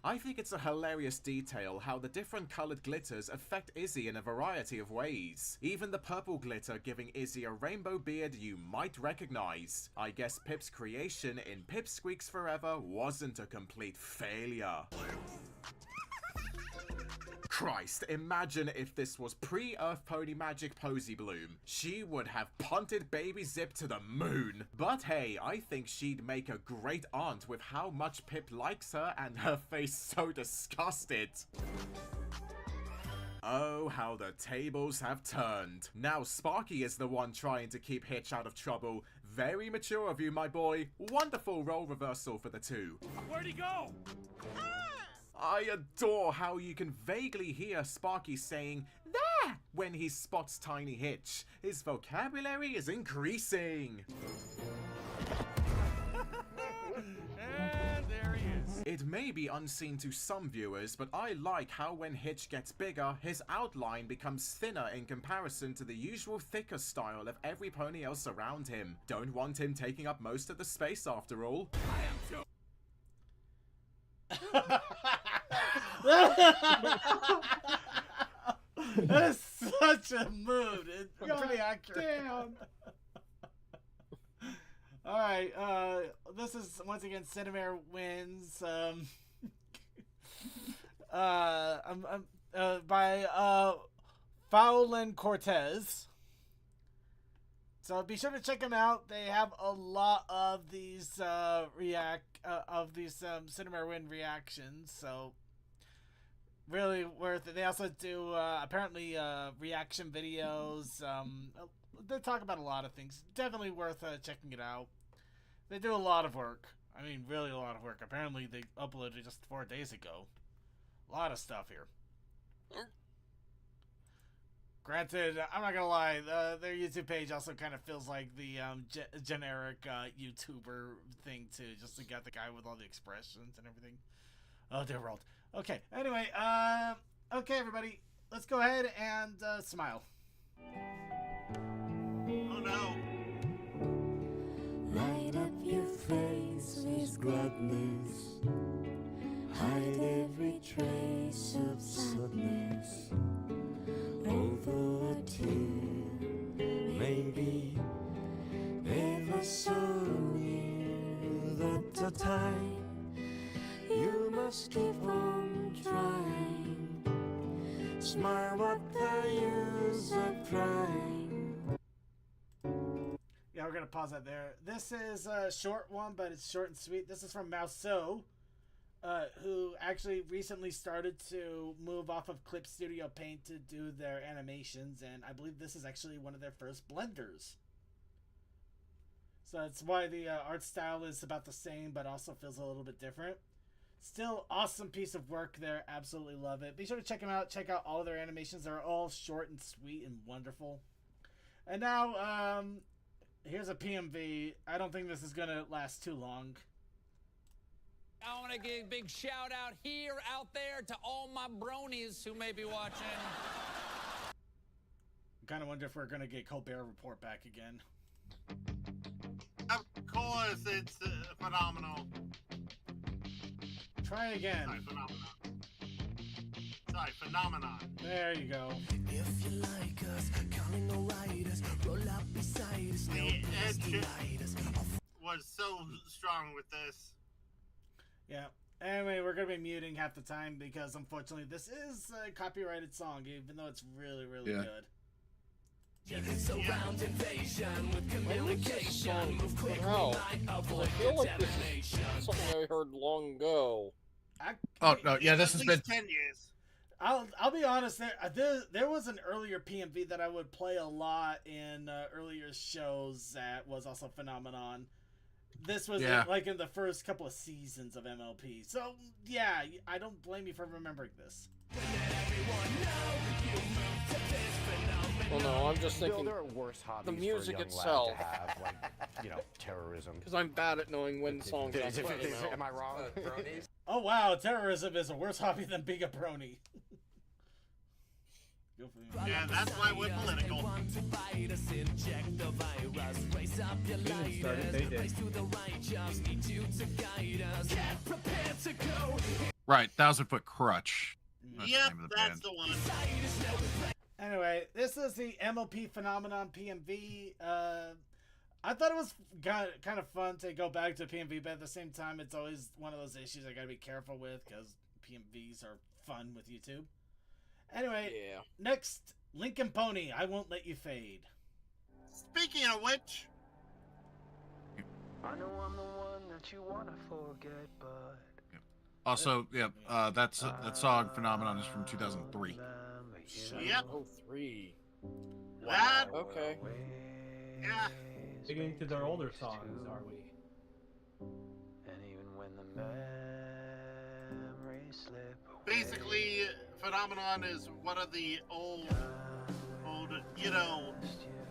[SPEAKER 22] I think it's a hilarious detail how the different coloured glitters affect Izzy in a variety of ways. Even the purple glitter giving Izzy a rainbow beard you might recognise. I guess Pip's creation in Pip Squeaks Forever wasn't a complete failure. Christ, imagine if this was pre-Earth Pony Magic Posy Bloom. She would have punted baby Zip to the moon. But hey, I think she'd make a great aunt with how much Pip likes her and her face so disgusted. Oh, how the tables have turned. Now Sparky is the one trying to keep Hitch out of trouble. Very mature of you, my boy. Wonderful role reversal for the two.
[SPEAKER 3] Where'd he go?
[SPEAKER 22] I adore how you can vaguely hear Sparky saying, "There!" when he spots Tiny Hitch. His vocabulary is increasing.
[SPEAKER 3] And there he is.
[SPEAKER 22] It may be unseen to some viewers, but I like how when Hitch gets bigger, his outline becomes thinner in comparison to the usual thicker style of every pony else around him. Don't want him taking up most of the space after all.
[SPEAKER 3] I am too.
[SPEAKER 1] That is such a mood. It's pretty accurate.
[SPEAKER 2] Damn.
[SPEAKER 1] Alright, this is once again Cinemare wins. By Fowlin Cortez. So be sure to check them out. They have a lot of these Cinemare win reactions. So really worth it. They also do apparently reaction videos. They talk about a lot of things. Definitely worth checking it out. They do a lot of work. I mean, really a lot of work. Apparently they uploaded just 4 days ago. A lot of stuff here. Granted, I'm not gonna lie, their YouTube page also kind of feels like the generic YouTuber thing too, just to get the guy with all the expressions and everything. Oh dear world. Okay, anyway, okay everybody, let's go ahead and smile.
[SPEAKER 4] Oh no.
[SPEAKER 14] Light up your face with gladness. Hide every trace of sadness. Although a tear may be ever so near, that a time you must keep on trying. Smile, what the use of crying?
[SPEAKER 1] Yeah, we're gonna pause that there. This is a short one, but it's short and sweet. This is from Mouseau, who actually recently started to move off of Clip Studio Paint to do their animations, and I believe this is actually one of their first blenders. So that's why the art style is about the same, but also feels a little bit different. Still awesome piece of work there. Absolutely love it. Be sure to check them out. Check out all of their animations. They're all short and sweet and wonderful. And now, here's a PMV. I don't think this is going to last too long.
[SPEAKER 18] I want to give a big shout out here, out there, to all my bronies who may be watching.
[SPEAKER 1] I kind of wonder if we're going to get Colbert Report back again.
[SPEAKER 4] Of course, it's phenomenal.
[SPEAKER 1] Try again.
[SPEAKER 4] Sorry, phenomenon. Sorry, phenomenon.
[SPEAKER 1] There you go.
[SPEAKER 14] If you like us, calling the riders, roll up beside us, no place to hide us.
[SPEAKER 4] Was so strong with this.
[SPEAKER 1] Yeah. Anyway, we're going to be muting half the time because unfortunately this is a copyrighted song, even though it's really, really good.
[SPEAKER 14] Surround invasion with communication. Move quick,
[SPEAKER 11] I feel like this is something I heard long ago.
[SPEAKER 8] Oh no, yeah, this has been
[SPEAKER 4] 10 years.
[SPEAKER 1] I'll be honest. There was an earlier PMV that I would play a lot in earlier shows that was also Phenomenon. This was like in the first couple of seasons of MLP. So yeah, I don't blame you for remembering this.
[SPEAKER 11] Well, no, I'm just thinking
[SPEAKER 12] there are worse hobbies
[SPEAKER 11] the music
[SPEAKER 12] for a young
[SPEAKER 11] itself.
[SPEAKER 12] lad to have, like, terrorism.
[SPEAKER 11] Because I'm bad at knowing when songs are playing out.
[SPEAKER 12] Am I wrong?
[SPEAKER 1] Oh wow, terrorism is a worse hobby than being a brony.
[SPEAKER 4] Yeah, that's why we're political.
[SPEAKER 8] right. 1,000-Foot Crutch.
[SPEAKER 4] Yep, that's the one.
[SPEAKER 1] Anyway, this is the MLP Phenomenon PMV. I thought it was kind of fun to go back to PMV, but at the same time, it's always one of those issues I gotta be careful with because PMVs are fun with YouTube. Anyway, next, Lincoln Pony, I Won't Let You Fade.
[SPEAKER 4] Speaking of which,
[SPEAKER 14] I know I'm the one that you wanna forget, but
[SPEAKER 8] also, that song Phenomenon is from 2003.
[SPEAKER 4] Yep.
[SPEAKER 11] 03.
[SPEAKER 4] That.
[SPEAKER 11] Okay.
[SPEAKER 4] Yeah.
[SPEAKER 2] Digging into their older songs, are we?
[SPEAKER 14] And even when the memories slip away.
[SPEAKER 4] Basically, Phenomenon is one of the old,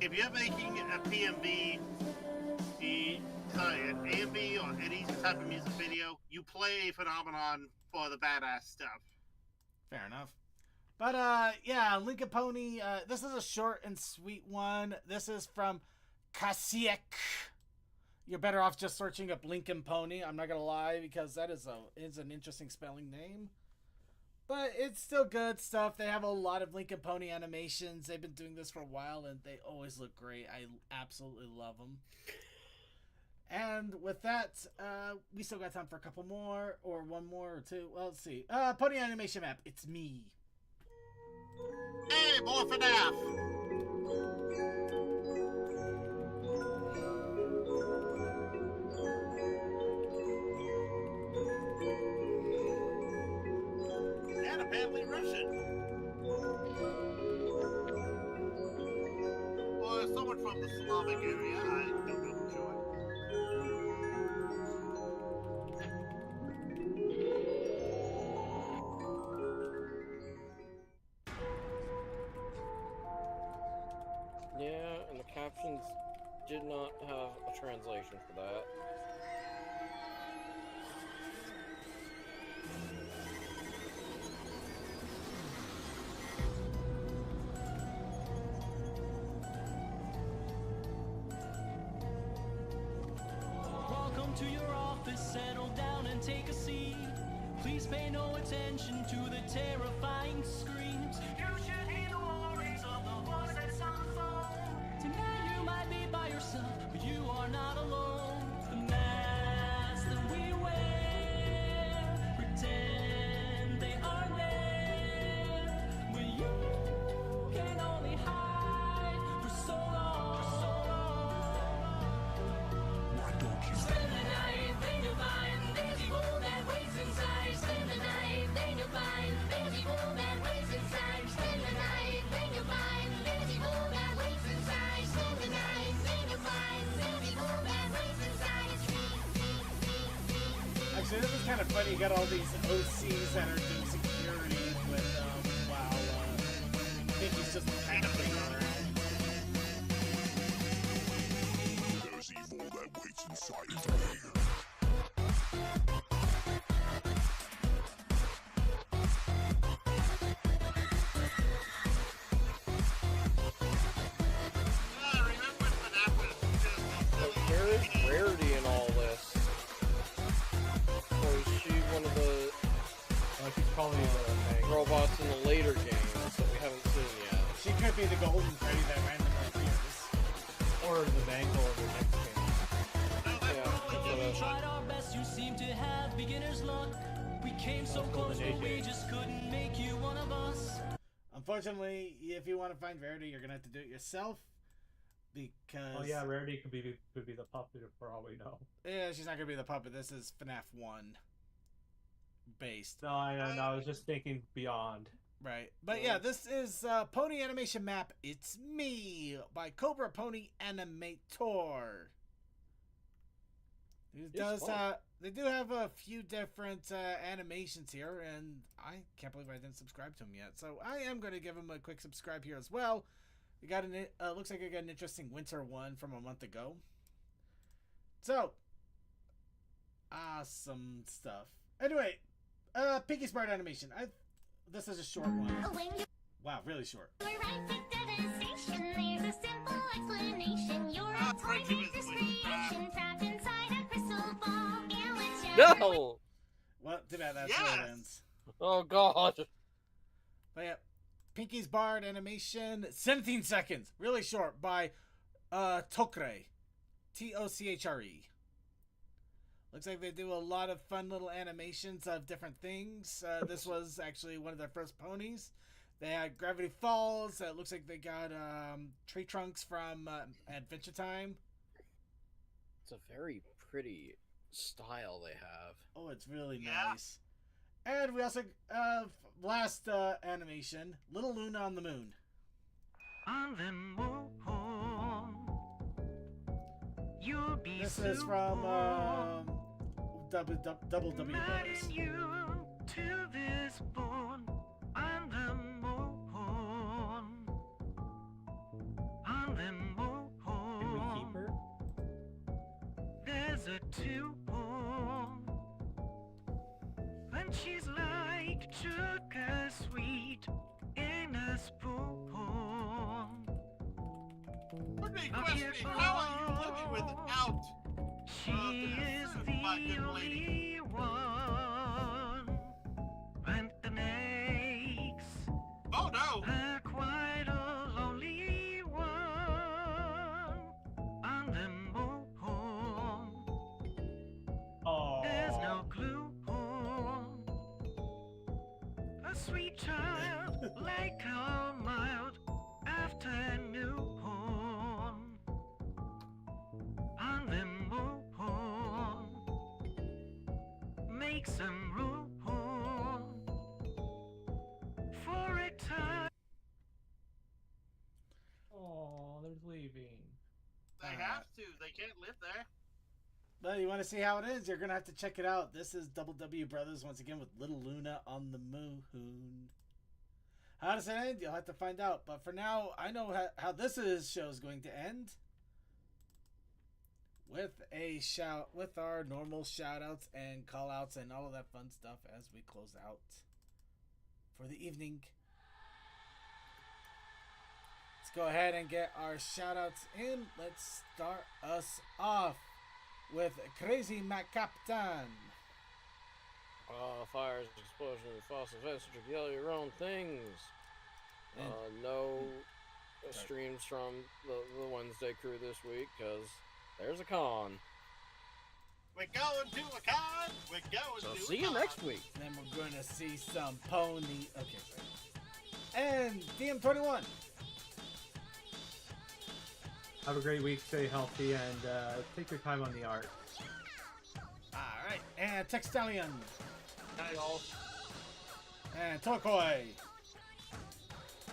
[SPEAKER 4] if you're making a PMV, an AMV or any type of music video, you play Phenomenon for the badass stuff.
[SPEAKER 1] Fair enough. But, yeah, Lincoln Pony, this is a short and sweet one. This is from Kasiek. You're better off just searching up Lincoln Pony, I'm not gonna lie, because that is an interesting spelling name. But it's still good stuff. They have a lot of Lincoln Pony animations. They've been doing this for a while, and they always look great. I absolutely love them. And with that, we still got time for a couple more, or one more, or two. Well, let's see. Pony Animation Map, it's me.
[SPEAKER 4] Hey, more FNAF! And apparently Russian. Or someone from the Slavic area, I don't know for sure.
[SPEAKER 11] a translation for that.
[SPEAKER 16] Welcome to your office, settle down and take a seat. Please pay no attention to the terrifying screams. You should hear the warnings of the voice that's on the phone. Tonight you might be by yourself, but you are not alone. The masks that we wear pretend they are there, but you can only hide for so long.
[SPEAKER 13] Why don't you
[SPEAKER 16] Spend the night, then you'll find there's evil that waits inside. Spend the night, then you'll find there's evil that waits inside. Spend the night, then you'll find there's evil that waits inside. Spend the night, then you'll find there's evil that waits inside.
[SPEAKER 1] Actually, this is kind of funny. You got all these OCs that are doing security with, while Mickey's just kind of playing around.
[SPEAKER 13] There's evil that waits inside of me.
[SPEAKER 11] Like, where is Rarity in all this? Or is she one of the
[SPEAKER 2] She's probably
[SPEAKER 11] robots in the later games that we haven't seen yet?
[SPEAKER 1] She could be the golden Freddy that randomly appears.
[SPEAKER 2] or the Mangle of the next game.
[SPEAKER 16] We tried our best, you seem to have beginner's luck. We came so close, but we just couldn't make you one of us.
[SPEAKER 1] Unfortunately, if you want to find Rarity, you're gonna have to do it yourself. Because
[SPEAKER 2] Oh yeah, Rarity could be the puppet for all we know.
[SPEAKER 1] yeah, she's not gonna be the puppet. This is FNAF 1 based.
[SPEAKER 2] No, I was just thinking beyond.
[SPEAKER 1] Right. But yeah, this is Pony Animation Map It's Me by Cobra Pony Animator. They do have a few different animations here, and I can't believe I didn't subscribe to them yet. So I am going to give them a quick subscribe here as well. We got looks like I got an interesting winter one from a month ago. So, awesome stuff. Anyway, Pinky Smart Animation. This is a short one. Wow, really short.
[SPEAKER 11] No!
[SPEAKER 1] Well, too bad that's where it ends.
[SPEAKER 11] Oh god.
[SPEAKER 1] But yeah, Pinky's Bard Animation, 17 seconds, really short, by Tokre, T-O-C-H-R-E. Looks like they do a lot of fun little animations of different things. This was actually one of their first ponies. They had Gravity Falls. It looks like they got Tree Trunks from Adventure Time.
[SPEAKER 11] It's a very pretty style they have.
[SPEAKER 1] Oh, it's really nice. And we also last animation, Little Luna on the Moon.
[SPEAKER 16] On the moon, you'll be
[SPEAKER 1] This is from Double W Brothers.
[SPEAKER 16] you to this bone on the moon. On the moon.
[SPEAKER 2] Can we keep her?
[SPEAKER 16] There's a tune. And she's like sugar sweet in a spoon.
[SPEAKER 4] Would be questioning, how are you living without?
[SPEAKER 16] She is the only one. And the snakes are quite a lonely one. On the moon, there's no clue. A sweet child like a mild afternoon. On the moon, make some room for a time.
[SPEAKER 2] Oh, they're leaving.
[SPEAKER 4] They have to. They can't live there.
[SPEAKER 1] Well, you want to see how it is? You're going to have to check it out. This is Double W Brothers once again with Little Luna on the Moon. How does it end? You'll have to find out. But for now, I know how this show is going to end. with our normal shout outs and call outs and all of that fun stuff as we close out for the evening. Let's go ahead and get our shout outs in. Let's start us off with Crazy Mac Captain.
[SPEAKER 11] Fires, explosions, fossil events, yell your own things. No streams from the Wednesday crew this week because there's a con.
[SPEAKER 4] We're going to a con. We're going
[SPEAKER 11] So
[SPEAKER 4] to
[SPEAKER 11] see
[SPEAKER 4] a
[SPEAKER 11] you
[SPEAKER 4] con.
[SPEAKER 11] next week.
[SPEAKER 1] Then we're going to see some pony. Okay, right. And DM21.
[SPEAKER 2] Have a great week. Stay healthy and take your time on the art.
[SPEAKER 1] Alright. And Textalion.
[SPEAKER 2] Night all.
[SPEAKER 1] And Tokoi.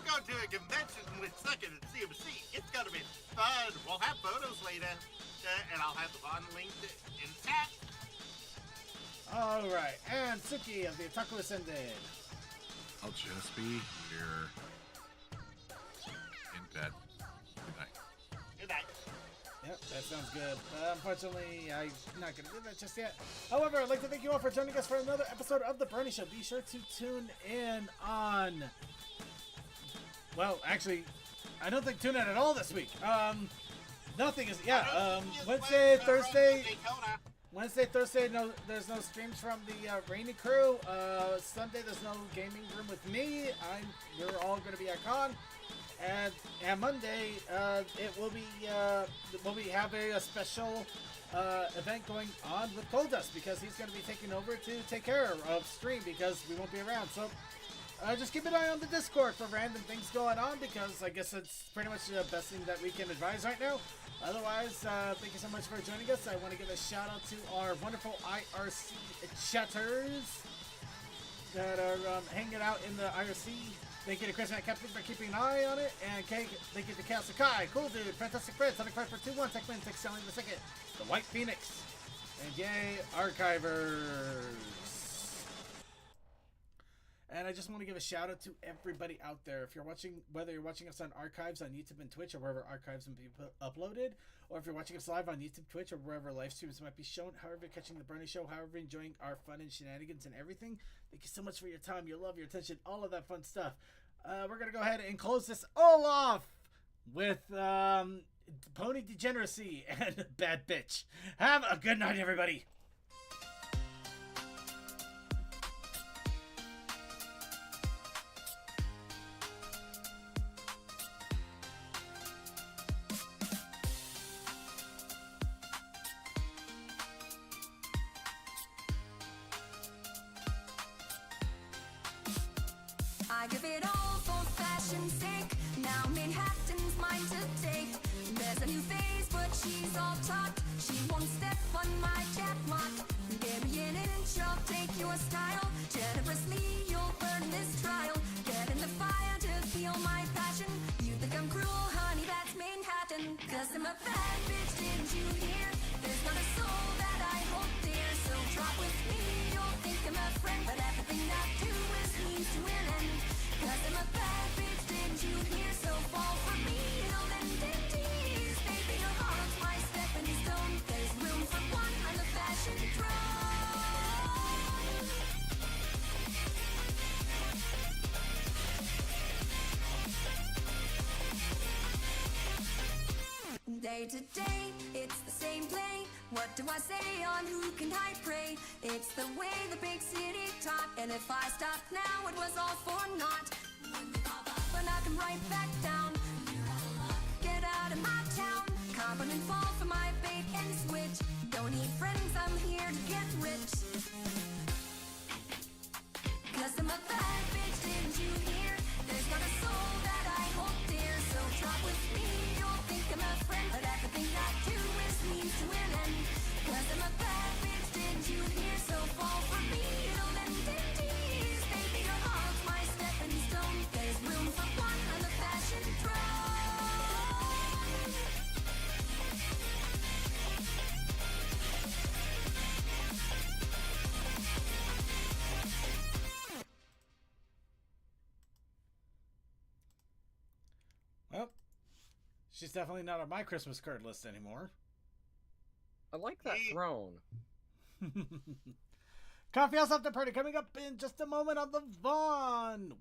[SPEAKER 4] Go to a convention with Second and CMC. It's gonna be fun. We'll have photos later, and I'll have the bond linked in chat.
[SPEAKER 1] Alright. And Suki of the Otaku Ascended.
[SPEAKER 8] I'll just be here in bed. Good night.
[SPEAKER 4] Good night.
[SPEAKER 1] Yep, that sounds good. Unfortunately, I'm not going to do that just yet. However, I'd like to thank you all for joining us for another episode of The Brony Show. Be sure to tune in on... Well, actually, I don't think tune in at all this week. Nothing is... Yeah, Wednesday, Thursday, no, there's no streams from the Rainy crew. Sunday, there's no gaming room with me. You're all going to be at con. And Monday, it will be we have a special event going on with Coldust because he's going to be taking over to take care of stream because we won't be around. So just keep an eye on the Discord for random things going on because I guess it's pretty much the best thing that we can advise right now. Otherwise, thank you so much for joining us. I want to give a shout out to our wonderful IRC chatters that are hanging out in the IRC. Thank you to Chris and Captain for keeping an eye on it. And Kay, thank you to Cal Sakai, Cool Dude, Fantastic Fred, Sonic Fight for 2-1, Techman, Tech Selling the Second, The White Phoenix, and yay, Archivers. And I just want to give a shout out to everybody out there. If you're watching, whether you're watching us on Archives on YouTube and Twitch or wherever archives will be uploaded, or if you're watching us live on YouTube, Twitch, or wherever live streams might be shown, however you're catching the Brony Show, however you're enjoying our fun and shenanigans and everything, thank you so much for your time, your love, your attention, all of that fun stuff. We're going to go ahead and close this all off with Pony Degeneracy and Bad Bitch. Have a good night, everybody.
[SPEAKER 19] I give it all for fashion's sake. Now Manhattan's mine to take. There's a new phase, but she's all talk. She won't step on my catwalk. Give me an inch, I'll take your style. Generously, you'll burn this trial. Get in the fire to feel my passion. You think I'm cruel, honey, that's Manhattan. 'Cause I'm a bad bitch, didn't you hear? There's not a soul that I hold dear. So drop with me, you'll think I'm a friend. But everything I do is means to win. 'Cause I'm a bad bitch, didn't you hear? So fall for me, it'll end in tears. Baby, your heart's my stepping stone. There's room for one on the fashion throne. Day to day, it's the same play. What do I say on who can I pray? It's the way the big city taught. And if I stopped now, it was all for naught. But I come right back down. Get out of my town. Come and fall for my bait and switch. Don't need friends, I'm here to get rich. 'Cause I'm a bad bitch, didn't you hear? There's not a soul that I hold dear. So drop with me, you'll think I'm a friend. But everything I do is means to win. 'Cause I'm a bad bitch, didn't you hear? So fall for me, it'll end in tears. Baby, your heart's my stepping stone. There's room for one on the fashion throne.
[SPEAKER 1] Well, she's definitely not on my Christmas card list anymore.
[SPEAKER 11] I like that throne.
[SPEAKER 1] Coffee House After Party coming up in just a moment on the Vaughn.